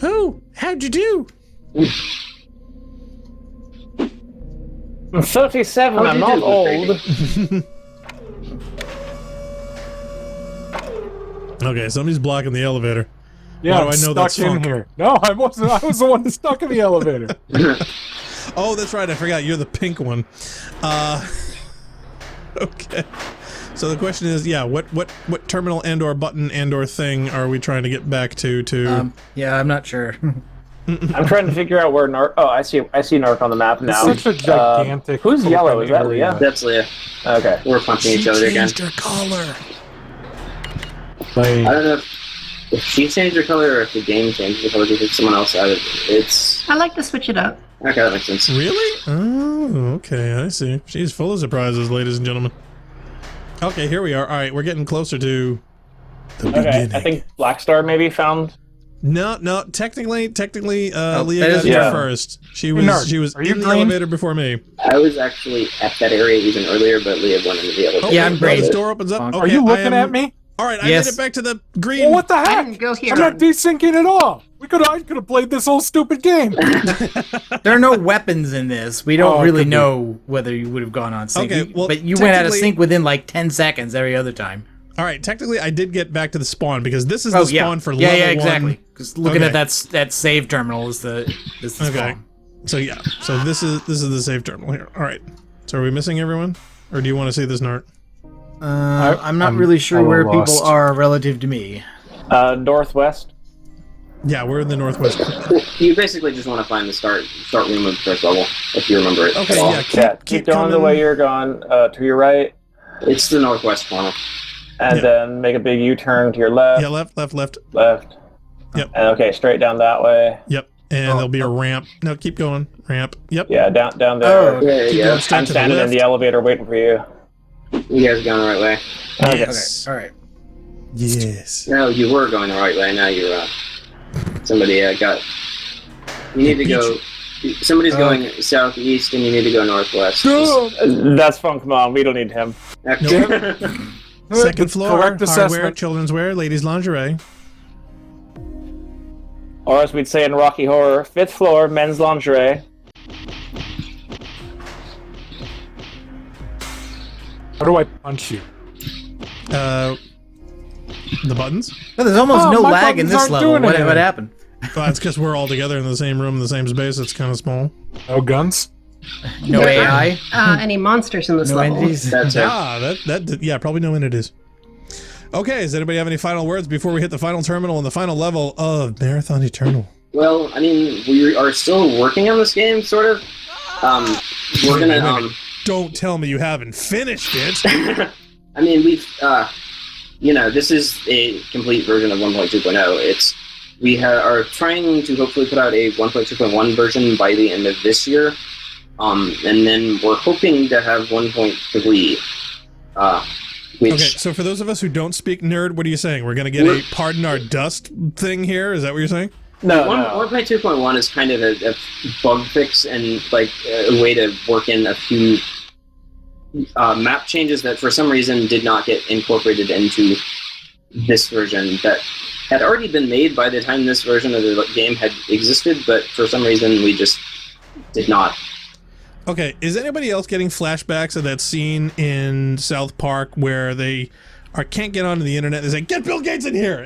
Oh, how'd you do?
I'm 37, I'm not old.
Okay, somebody's blocking the elevator.
Yeah,
Why
I'm
do I know
stuck
that's
in
funk?
here. No, I wasn't. I was the one stuck in the elevator.
Oh, that's right. I forgot. You're the pink one. Okay. So the question is, yeah, what terminal and/or button and/or thing are we trying to get back to?
Yeah, I'm not sure.
I'm trying to figure out where Narc. Oh, I see Narc on the map now.
It's such a gigantic.
Who's yellow? Is that
area.
Leah?
That's Leah.
Okay.
We're punching each other again.
Her color.
I don't know if she changed her color or if the game changed the color because someone else added.
I like to switch it up.
Okay, that makes sense.
Really? Oh, okay. I see. She's full of surprises, ladies and gentlemen. Okay, here we are. All right, we're getting closer to the beginning.
I think Black Star maybe found.
No. Technically, Leah got
is-
here
yeah.
first. She
Nerd,
was
are you
in the
green?
elevator before me.
I was actually at that area even earlier, but Leah went into the elevator.
Yeah, I'm
Oh,
green.
this door opens up.
Are
Okay,
Are you
I
looking
am-
at me?
All right, I
Yes.
made it back to the green.
Well, what the
I
heck?
didn't go here.
I'm not desyncing at all. I could have played this whole stupid game.
There are no weapons in this. We don't
Oh, it
really
could be.
know whether you would have gone on sync.
Okay, well,
but you went out of
technically-
sync within like 10 seconds every other time.
All right, technically, I did get back to the spawn because this is the spawn for
yeah,
level
yeah, exactly.
one.
Because looking
Okay.
at that save terminal is the
Okay.
spawn.
So yeah, so this is the save terminal here. All right. So are we missing everyone, or do you want to see this, Nart?
I'm not
I'm
really sure
a little
where
lost.
people are relative to me.
Northwest.
Yeah, we're in the northwest.
You basically just want to find the start room of the first level, if you remember it.
Okay,
at all.
yeah,
Keep going the way you're going. To your right,
It's the northwest corner.
and
Yeah.
then make a big U-turn to your left.
Yeah, left.
Left.
Yep.
And okay, straight down that way.
Yep. And there'll be a ramp. No, keep going. Ramp. Yep.
Yeah, down
Oh,
there.
There
Keep
you go.
going straight
I'm
to the
standing in
left.
the elevator waiting for you.
You guys are going the right way.
Yes.
Okay, all right.
Yes.
No, you were going the right way. Now you're. Somebody got. You need to go. Somebody's going southeast, and you need to go northwest.
That's Funk Mom. We don't need him.
Second floor.
Correct
Hardware,
assessment.
children's wear, ladies' lingerie.
Or as we'd say in Rocky Horror, 5th floor, men's lingerie.
How do I punch you?
The buttons.
No, there's almost
Oh,
no
my
lag in
buttons
this
aren't
level.
doing
What
anything.
happened?
Well, it's because we're all together in the same room, in the same space. It's kind of small.
No guns?
No AI?
Any monsters in this
No
level?
entities?
That's it.
That yeah, probably no entities. Okay, does anybody have any final words before we hit the final terminal and the final level of Marathon Eternal?
Well, I mean, we are still working on this game, sort of. We're gonna.
Don't tell me you haven't finished it.
I mean, we've. This is a complete version of 1.2.0. We are trying to hopefully put out a 1.2.1 version by the end of this year, and then we're hoping to have 1.3. Which,
Okay, so for those of us who don't speak nerd, what are you saying? We're going to get a pardon our dust thing here? Is that what you're saying?
No.
1.2.1 is kind of a bug fix and like a way to work in a few map changes that for some reason did not get incorporated into this version that had already been made by the time this version of the game had existed, but for some reason we just did not.
Okay, is anybody else getting flashbacks of that scene in South Park where they can't get onto the internet? They say, "Get Bill Gates in here!"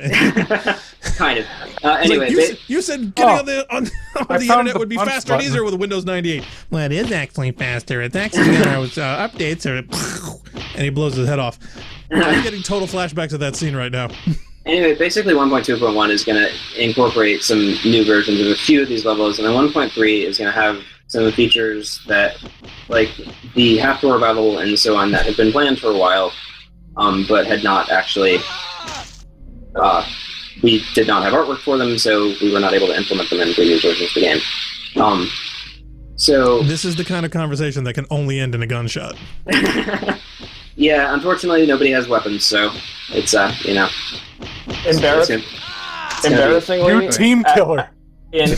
Kind of.
It's
Anyway,
like, you said getting on the
found
internet
the
would be
punch
faster and
button.
easier with Windows 98. Well, it is actually faster. It's actually got those updates, and he blows his head off. I'm getting total flashbacks of that scene right now.
Anyway, basically 1.2.1 is going to incorporate some new versions of a few of these levels, and then 1.3 is going to have some of the features that, like the half-door battle and so on, that had been planned for a while, but had not actually... we did not have artwork for them, so we were not able to implement them in previous versions of the game. So...
This is the kind of conversation that can only end in a gunshot.
Yeah, unfortunately, nobody has weapons, so it's,
Embarrassingly,
You team killer.
in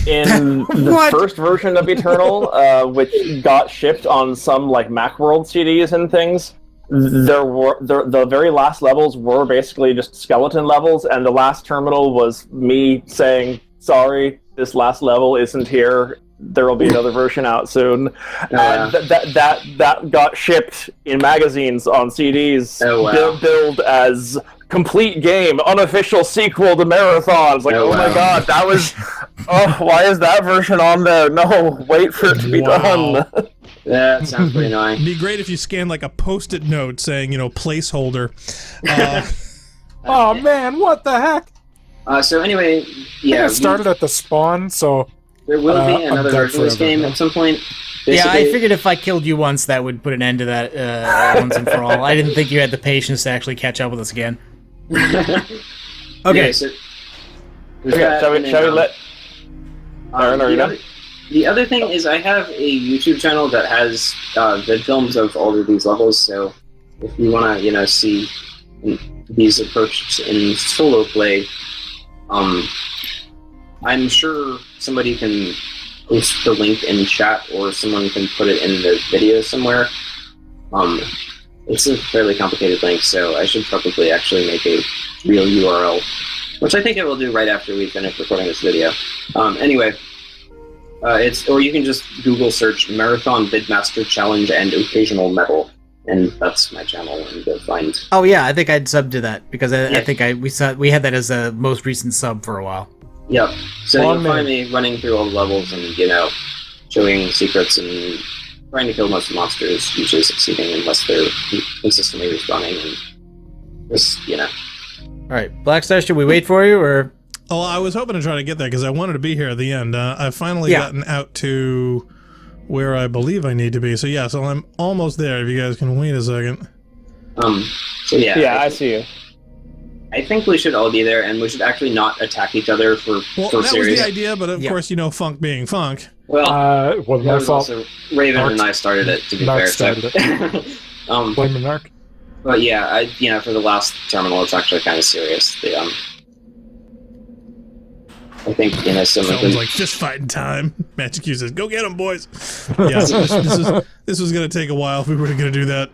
the first version of Eternal, which got shipped on some like Macworld CDs and things, the very last levels were basically just skeleton levels, and the last terminal was me saying, "Sorry, this last level isn't here. There will be another version out soon." And that got shipped in magazines on CDs,
Oh, wow.
billed as complete game, unofficial sequel to Marathons. Like, oh my god, that was... Oh, why is that version on there? No, wait for it to be done.
That sounds pretty annoying.
It'd be great if you scanned like a post-it note saying, placeholder.
Oh man, what the heck?
So anyway, yeah.
It started at the spawn, so...
There will be another version of this game at some point.
Basically, yeah, I figured if I killed you once, that would put an end to that once and for all. I didn't think you had the patience to actually catch up with us again. Okay.
Yeah, so
shall we let... Aaron, are you done?
The other thing is I have a YouTube channel that has vid films of all of these levels, so if you want to, see these approaches in solo play, I'm sure somebody can post the link in chat or someone can put it in the video somewhere. It's a fairly complicated link, so I should probably actually make a real URL, which I think I will do right after we finish recording this video. Anyway, or you can just Google search Marathon Vidmaster Challenge and Occasional Medal, and that's my channel, and you'll find...
Oh yeah, I think I'd sub to that, because I think we had that as a most recent sub for a while.
Yep. So you'll find me running through all the levels and, showing secrets and trying to kill most of the monsters, usually succeeding unless they're consistently respawning and just,
Alright, Blackstar, should we wait for you, or...?
Oh, I was hoping to try to get there because I wanted to be here at the end. I've finally gotten out to where I believe I need to be. So I'm almost there if you guys can wait a second.
Yeah, I see you.
I think we should all be there, and we should actually not attack each other for
that
series.
Was the idea, but of course, Funk being Funk.
Well,
my fault.
Also Raven and I started it, to be fair.
It. Blame the Narc.
But yeah, for the last terminal, it's actually kind of serious. I think,
someone's like, fist fighting time. Magic Q says, go get them, boys. Yeah, this was going to take a while if we were going to do that.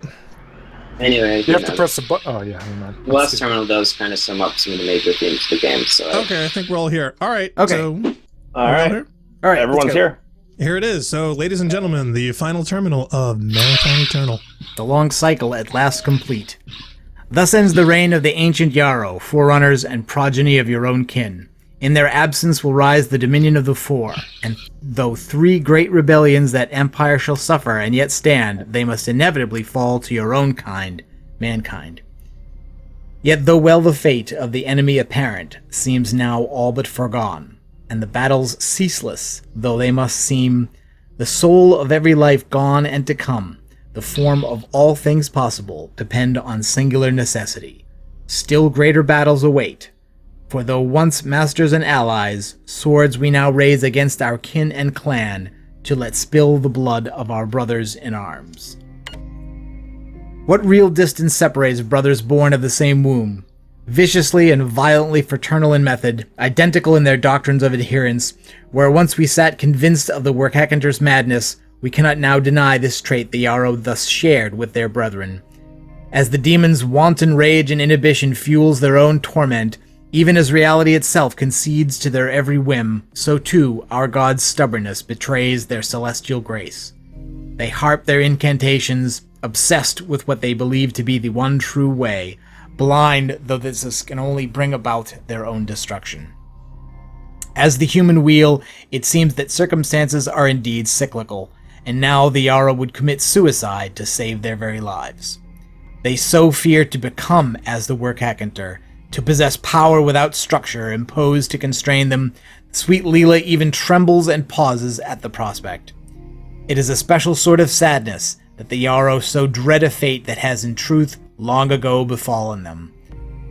Anyway,
you have to press the button. Oh, yeah, hang on.
The last terminal does kind of sum up some of the major themes of the game. So
okay, I think we're all here. All right.
Okay.
So,
all right, everyone's here.
Here it is. So, ladies and gentlemen, the final terminal of Marathon Eternal.
The long cycle at last complete. Thus ends the reign of the ancient Yarrow, forerunners and progeny of your own kin. In their absence will rise the dominion of the Four, and though 3 great rebellions that empire shall suffer and yet stand, they must inevitably fall to your own kind, mankind. Yet though well the fate of the enemy apparent seems now all but forgone, and the battles ceaseless, though they must seem, the soul of every life gone and to come, the form of all things possible depend on singular necessity. Still greater battles await. For though once masters and allies, swords we now raise against our kin and clan, to let spill the blood of our brothers in arms. What real distance separates brothers born of the same womb? Viciously and violently fraternal in method, identical in their doctrines of adherence, where once we sat convinced of the Werkhackenter's madness, we cannot now deny this trait the Yarrow thus shared with their brethren. As the demon's wanton rage and inhibition fuels their own torment, even as reality itself concedes to their every whim, so too our God's stubbornness betrays their celestial grace. They harp their incantations, obsessed with what they believe to be the one true way, blind though this can only bring about their own destruction. As the human wheel, it seems that circumstances are indeed cyclical, and now the Yarrow would commit suicide to save their very lives. They so fear to become as the Werkhackenter, to possess power without structure imposed to constrain them, sweet Leela even trembles and pauses at the prospect. It is a special sort of sadness that the Yarrow so dread a fate that has in truth long ago befallen them.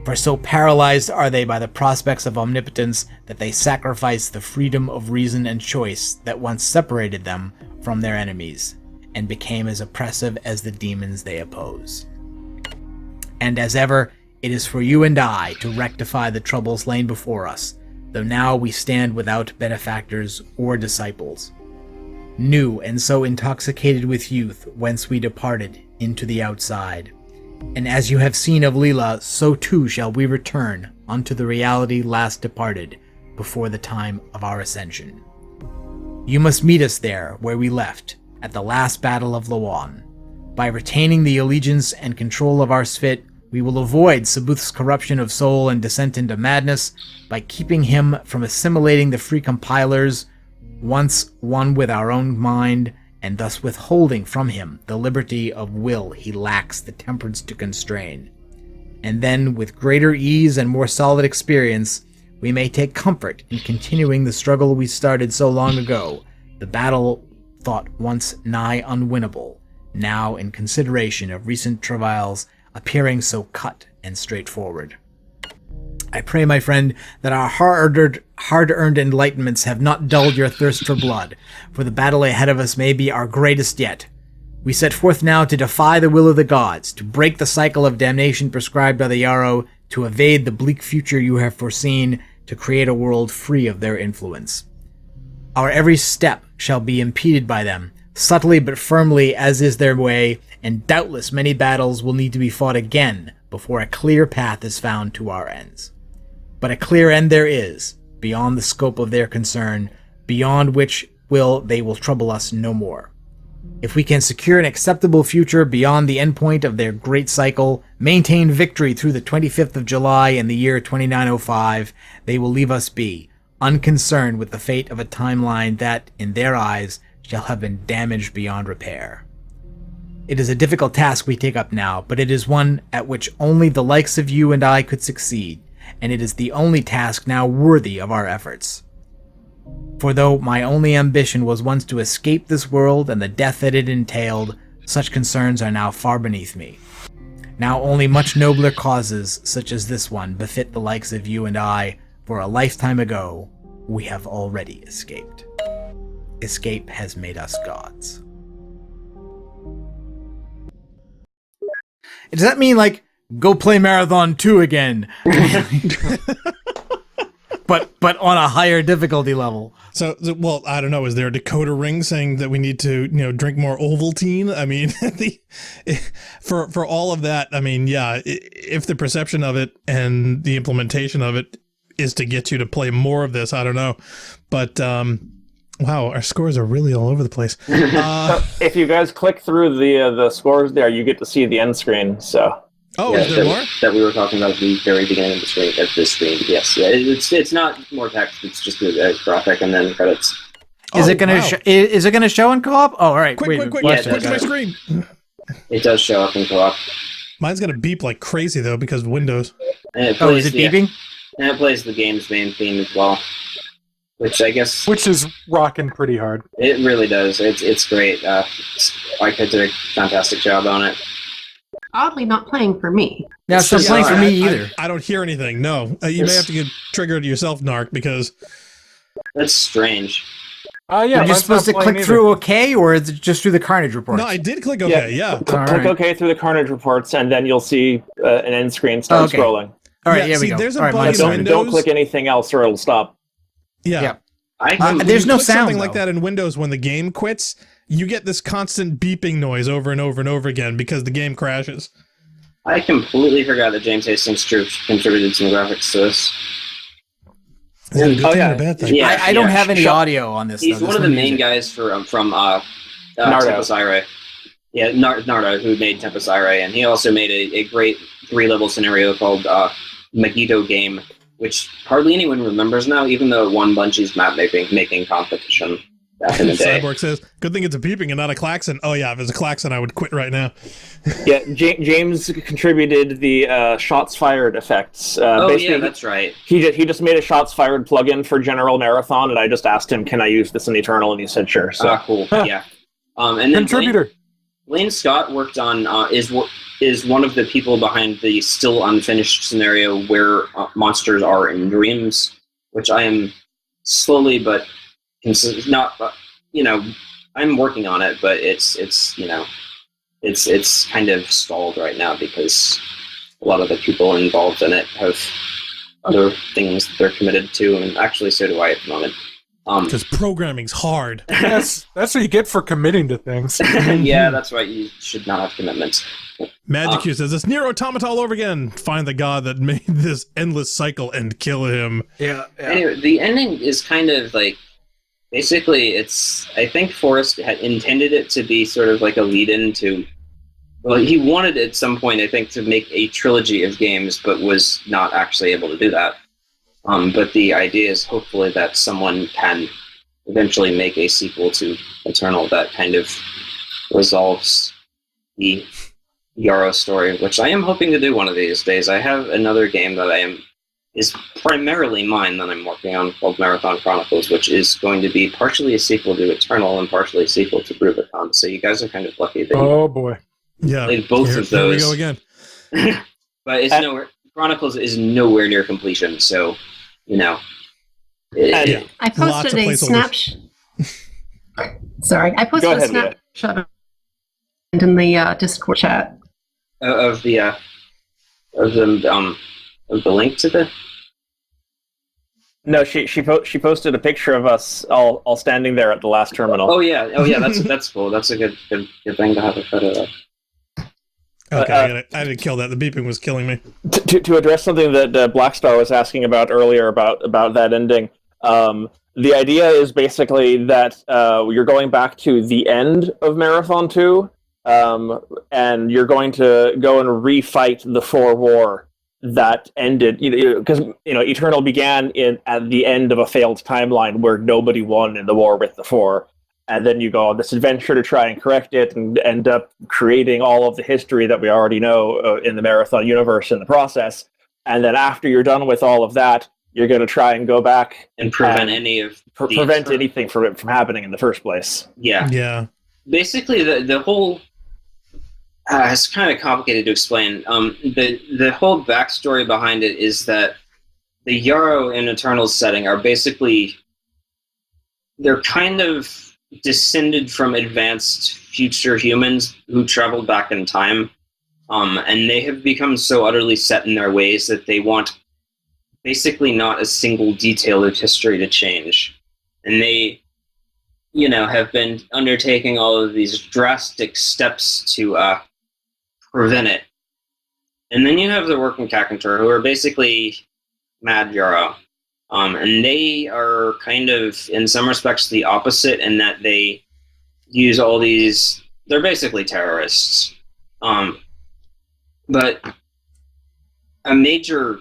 For so paralyzed are they by the prospects of omnipotence that they sacrifice the freedom of reason and choice that once separated them from their enemies, and became as oppressive as the demons they oppose. And as ever, it is for you and I to rectify the troubles lain before us, though now we stand without benefactors or disciples. New and so intoxicated with youth, whence we departed into the outside. And as you have seen of Leela, so too shall we return unto the reality last departed, before the time of our ascension. You must meet us there where we left, at the last battle of Lawan. By retaining the allegiance and control of our Svit, We will avoid Sabuth's corruption of soul and descent into madness by keeping him from assimilating the free compilers, once one with our own mind, and thus withholding from him the liberty of will he lacks the temperance to constrain. And then, with greater ease and more solid experience, we may take comfort in continuing the struggle we started so long ago, the battle thought once nigh unwinnable, now in consideration of recent travails appearing so cut and straightforward. I pray, my friend, that our hard-earned enlightenments have not dulled your thirst for blood, for the battle ahead of us may be our greatest yet. We set forth now to defy the will of the gods, to break the cycle of damnation prescribed by the Yarrow, to evade the bleak future you have foreseen, to create a world free of their influence. Our every step shall be impeded by them, subtly but firmly as is their way, and doubtless many battles will need to be fought again before a clear path is found to our ends. But a clear end there is, beyond the scope of their concern, beyond which they will trouble us no more. If we can secure an acceptable future beyond the endpoint of their great cycle, maintain victory through the 25th of July in the year 2905, they will leave us be, unconcerned with the fate of a timeline that, in their eyes, shall have been damaged beyond repair. It is a difficult task we take up now, but it is one at which only the likes of you and I could succeed, and it is the only task now worthy of our efforts. For though my only ambition was once to escape this world and the death that it entailed, such concerns are now far beneath me. Now only much nobler causes, such as this one, befit the likes of you and I, for a lifetime ago, we have already escaped. Escape has made us gods. Does that mean, like, go play Marathon 2 again? but on a higher difficulty level.
So, well, I don't know. Is there a decoder ring saying that we need to, drink more Ovaltine? I mean, for all of that, I mean, yeah, if the perception of it and the implementation of it is to get you to play more of this, I don't know. But, wow, our scores are really all over the place.
So if you guys click through the scores there, you get to see the end screen, so...
Oh,
yeah,
is there more?
That we were talking about at the very beginning of the screen. Yes, yeah, it's not more text. It's just a graphic and then credits.
Is it gonna is it gonna show in co-op? Oh, all right.
Quick!
Yeah,
Switch my screen.
It does show up in co-op.
Mine's gonna beep like crazy though because of Windows.
And it
is it beeping?
And it plays the game's main theme as well, which I guess
is rocking pretty hard.
It really does. It's great. Ica did a fantastic job on it.
Oddly not playing for me.
Yeah, it's not playing for me either.
I don't hear anything. No, you may have to get triggered yourself, Narc, because
that's strange.
Yeah,
are you supposed to click through OK, or is it just through the Carnage reports?
No, I did click OK. Yeah.
Click OK through the Carnage reports, and then you'll see an end screen start scrolling.
All right, here we go.
There's a bug in Windows.
Don't click anything else, or it'll stop.
Yeah.
There's no sound.
Something like that in Windows when the game quits. You get this constant beeping noise over and over and over again because the game crashes.
I completely forgot that James Hastings contributed some graphics to this.
Is that a good thing or a bad thing?
Yeah,
I don't have any audio on this.
He's one of the main guys from Tempest Irae. Yeah, Nardo, who made Tempest Irae, and he also made a great 3-level scenario called Megiddo Game, which hardly anyone remembers now, even though it won Bungie's map making competition back in the day.
Cyborg says, good thing it's a beeping and not a klaxon. Oh yeah, if it's a klaxon, I would quit right now.
Yeah, James contributed the shots fired effects.
Yeah, that's right.
He just made a shots fired plugin for General Marathon, and I just asked him, can I use this in Eternal? And he said, sure. So
cool. Yeah. And then
Contributor.
Lane Scott worked on is one of the people behind the still unfinished scenario where monsters are in dreams, which I am slowly but not, I'm working on it, but it's kind of stalled right now because a lot of the people involved in it have other things that they're committed to, and actually so do I at the moment.
Because programming's hard.
That's what you get for committing to things.
Yeah, that's why you should not have commitments.
Magic Q says, it's Nier Automata all over again. Find the god that made this endless cycle and kill him.
Yeah.
Anyway, the ending is kind of like, basically, I think Forrest had intended it to be sort of like a lead-in to Well, he wanted at some point, I think, to make a trilogy of games, but was not actually able to do that. But the idea is hopefully that someone can eventually make a sequel to Eternal that kind of resolves the Yarrow story, which I am hoping to do one of these days. I have another game that is primarily mine that I'm working on called Marathon Chronicles, which is going to be partially a sequel to Eternal and partially a sequel to Rubicon. So you guys are kind of lucky that
boy.
Yeah.
played both of those.
Here we go again.
But it's nowhere. Chronicles is nowhere near completion, so
I posted a snapshot. Sorry, I posted a snapshot in the Discord chat
of the link to the.
No, she posted a picture of us all standing there at the last terminal.
Oh yeah, that's cool. That's a good thing to have a photo of.
Okay, I didn't kill that. The beeping was killing me.
To address something that Blackstar was asking about earlier about that ending, the idea is basically that you're going back to the end of Marathon 2, and you're going to go and refight the 4 war that ended, because Eternal began at the end of a failed timeline where nobody won in the war with the 4. And then you go on this adventure to try and correct it and end up creating all of the history that we already know in the Marathon universe in the process. And then after you're done with all of that, you're going to try and go back
and prevent
anything from it from happening in the first place.
Yeah.
Basically, the whole it's kind of complicated to explain. The whole backstory behind it is that the Yarrow in Eternal's setting are basically they're kind of descended from advanced future humans who traveled back in time, and they have become so utterly set in their ways that they want basically not a single detail of history to change. And they, have been undertaking all of these drastic steps to prevent it. And then you have the Working Kakantor, who are basically Mad Yarrow. And they are kind of, in some respects, the opposite in that they use all these... They're basically terrorists. But a major...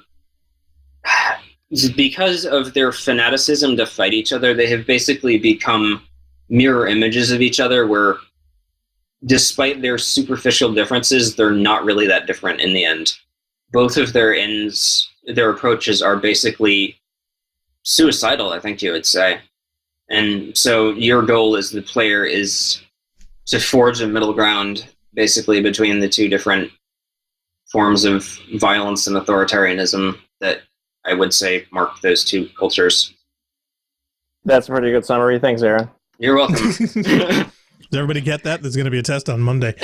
Because of their fanaticism to fight each other, they have basically become mirror images of each other where, despite their superficial differences, they're not really that different in the end. Both of their ends, their approaches are basically suicidal, I think you would say. And so your goal as the player is to forge a middle ground basically between the two different forms of violence and authoritarianism that I would say mark those two cultures.
That's a pretty good summary. Thanks, Aaron.
You're welcome.
Does everybody get that? There's going to be a test on Monday.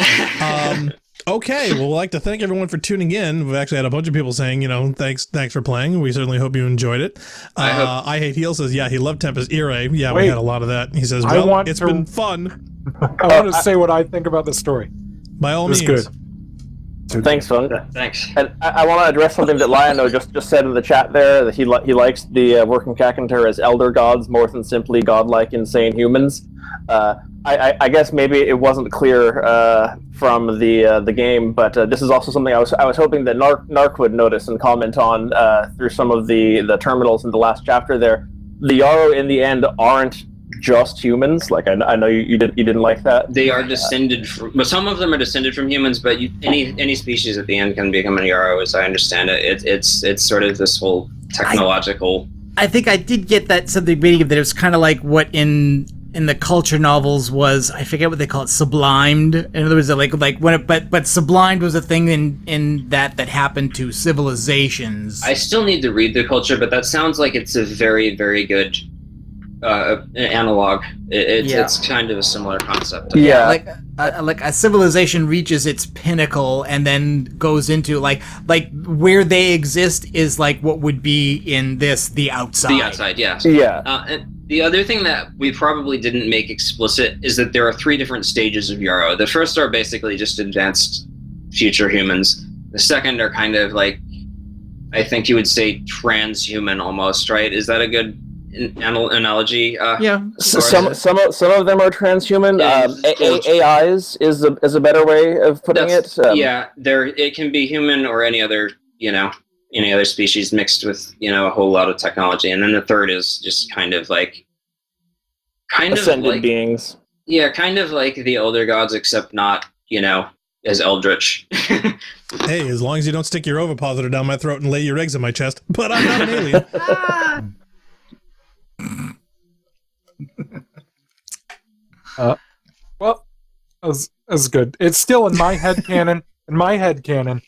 Okay, well, we'd like to thank everyone for tuning in. We've actually had a bunch of people saying, thanks for playing. We certainly hope you enjoyed it. I Hate Heel says, he loved Tempest Ire. Yeah, we had a lot of that. He says, it's been fun.
I want to say what I think about the story.
By all means.
Good.
Thanks, Fun.
Thanks.
And I want to address something that Lion just said in the chat there, that he likes the Working Kakantor as elder gods more than simply godlike, insane humans. I guess maybe it wasn't clear from the game, but this is also something I was hoping that Narc would notice and comment on through some of the terminals in the last chapter there. The Yarrow in the end aren't just humans. Like I know you didn't like that.
They are descended from, but some of them are descended from humans. But any species at the end can become a Yarrow, as I understand it. It's sort of this whole technological.
I think I did get that something beginning that it was kind of like what in the culture novels was, I forget what they call it, sublimed. In other words, like when it, but sublimed was a thing in that happened to civilizations.
I still need to read the culture, but that sounds like it's a very, very good analog. It's kind of a similar concept.
Yeah, like a civilization reaches its pinnacle and then goes into like where they exist is like what would be in the outside.
The outside, yes.
Yeah.
And the other thing that we probably didn't make explicit is that there are 3 different stages of Yarrow. The first are basically just advanced future humans. The second are kind of like, I think you would say transhuman almost, right? Is that a good analogy.
Some of them are transhuman. AIs is a better way of putting it.
It can be human or any other species mixed with a whole lot of technology, and then the third is just kind of
ascended beings.
Yeah, kind of like the elder gods, except not as eldritch.
Hey, as long as you don't stick your ovipositor down my throat and lay your eggs in my chest. But I'm not an alien.
Well, that's good. It's still in my head canon. In my head canon,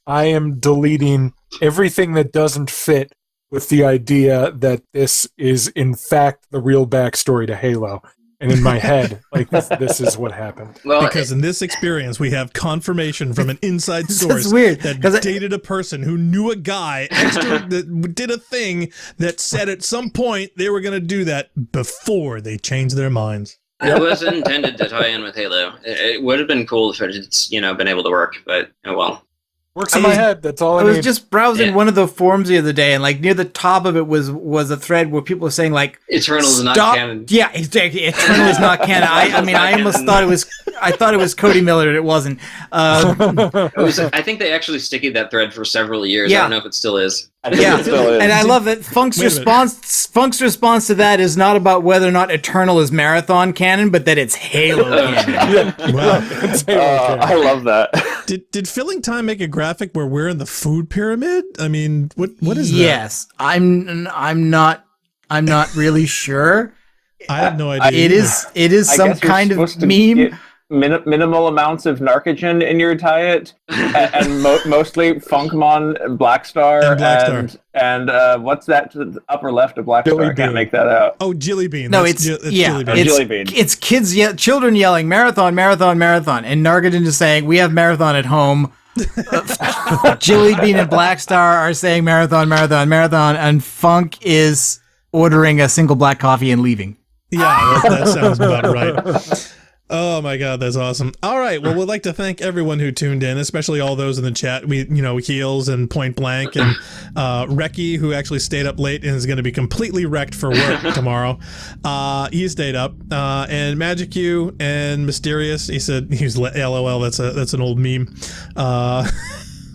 I am deleting everything that doesn't fit with the idea that this is in fact the real backstory to Halo. And in my head, this is what happened.
Well, because in this experience, we have confirmation from an inside source that dated a person who knew a guy that did a thing that said at some point they were going to do that before they changed their minds.
It wasn't intended to tie in with Halo. It would have been cool if it had been able to work, but oh well.
Works in my head. That's all I need.
I was just browsing one of the forums the other day, and near the top of it was a thread where people were saying
Eternal is not canon.
Yeah, exactly. Eternal is not canon. I almost thought it was. I thought it was Cody Miller. It wasn't.
I think they actually stickied that thread for several years. I don't know if it still is.
Yeah, and I love that Funk's response to that is not about whether or not Eternal is Marathon canon, but that it's Halo canon.
Wow.
I love that.
Did Filling Time make a graphic where we're in the food pyramid? I mean, what is that?
Yes, I'm not really sure.
I have no idea.
It is some kind of meme.
Minimal amounts of narcogen in your diet, and mostly Funkmon, Blackstar, and what's that to the upper left of Blackstar? I can't make that out.
Oh, Jilly Bean.
No, it's
Jilly Bean.
It's children yelling marathon, marathon, marathon, and Narcogen is saying we have marathon at home. Jilly Bean and Blackstar are saying marathon, marathon, marathon, and Funk is ordering a single black coffee and leaving.
Yeah, that sounds about right. Oh my God, that's awesome. All right, well, we'd like to thank everyone who tuned in, especially all those in the chat. Heels and Point Blank and Reki, who actually stayed up late and is going to be completely wrecked for work tomorrow. He stayed up, and Magic U and Mysterious. He said he's LOL. That's an old meme.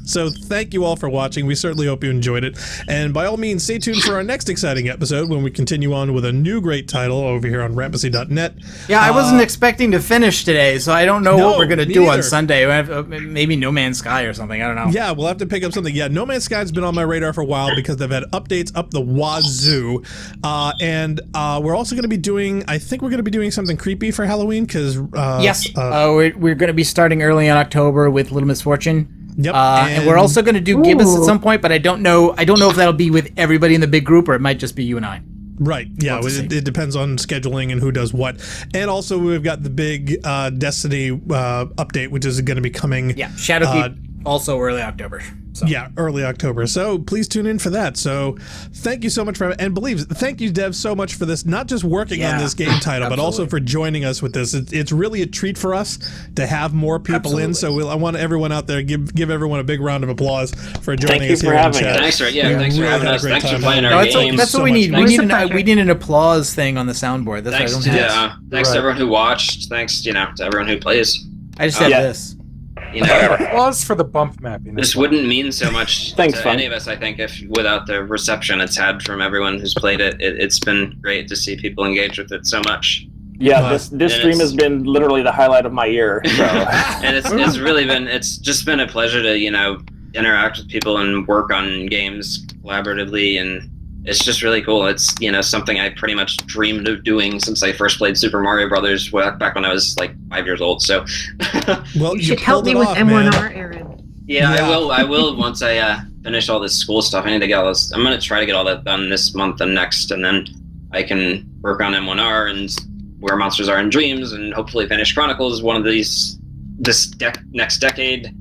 So thank you all for watching. We certainly hope you enjoyed it. And by all means, stay tuned for our next exciting episode when we continue on with a new great title over here on Rampancy.net.
Yeah, I wasn't expecting to finish today, so I don't know what we're going to do on Sunday. Maybe No Man's Sky or something. I don't know.
Yeah, we'll have to pick up something. Yeah, No Man's Sky's been on my radar for a while because they've had updates up the wazoo. And we're also going to be doing, I think we're going to be doing something creepy for Halloween because...
yes, we're going to be starting early in October with Little Misfortune.
Yep,
and we're also going to do Gibbous at some point, but I don't know if that'll be with everybody in the big group or it might just be you and I.
Right, yeah, it depends on scheduling and who does what. And also we've got the big Destiny update, which is going to be coming.
Yeah, Shadowkeep also early October. So.
Yeah, early October. So please tune in for that. So thank you so much for, and thank you, Dev, so much for this, not just working on this game title, but also for joining us with this. It's really a treat for us to have more people in. So I want everyone out there, give everyone a big round of applause for joining us here in chat.
Thanks for having us. Thanks for playing our game.
That's what we need. We need an applause thing on the soundboard. That's
thanks to everyone who watched. Thanks, to everyone who plays.
I just have this.
Applause for the bump mapping.
This wouldn't mean so much to any of us, I think, if without the reception it's had from everyone who's played it. It's been great to see people engage with it so much.
Yeah, this stream has been literally the highlight of my year. So.
And it's just been a pleasure to interact with people and work on games collaboratively, and it's just really cool. It's something I pretty much dreamed of doing since I first played Super Mario Brothers back when I was 5 years old. So,
well, you should help me with M1R, Aaron.
Yeah, I will once I finish all this school stuff. I need to get all this. I'm gonna try to get all that done this month and next, and then I can work on M1R and Where Monsters Are in Dreams, and hopefully finish Chronicles one of these next decade.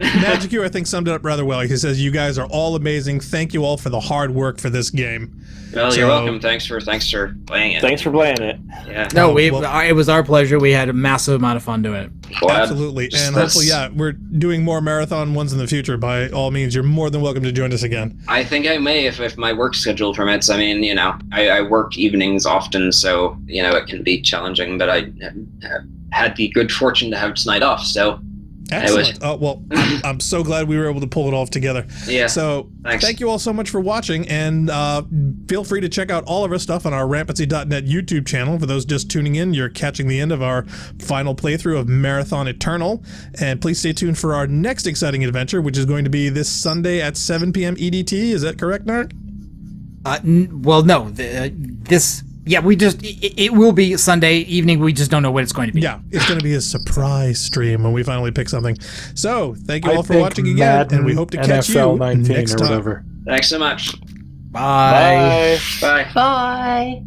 Magic U, I think, summed it up rather well. He says, "You guys are all amazing. Thank you all for the hard work for this game."
Well, you're welcome. Thanks for playing it.
Thanks for playing it.
Yeah.
No, it was our pleasure. We had a massive amount of fun doing it.
Glad.
Absolutely. And hopefully, we're doing more marathon ones in the future. By all means, you're more than welcome to join us again.
I think I may if my work schedule permits. I mean, I work evenings often, so, it can be challenging, but I had the good fortune to have tonight off, so...
Excellent. Well, I'm so glad we were able to pull it off together.
Yeah.
So thank you all so much for watching, and feel free to check out all of our stuff on our Rampancy.net YouTube channel. For those just tuning in, you're catching the end of our final playthrough of Marathon Eternal. And please stay tuned for our next exciting adventure, which is going to be this Sunday at 7 p.m. EDT. Is that correct, Nark?
Well, no. It will be Sunday evening. We just don't know what it's going to be.
Yeah, it's going to be a surprise stream when we finally pick something. So, thank you all for watching again, and we hope to catch you next time.
Thanks so much.
Bye.
Bye.
Bye.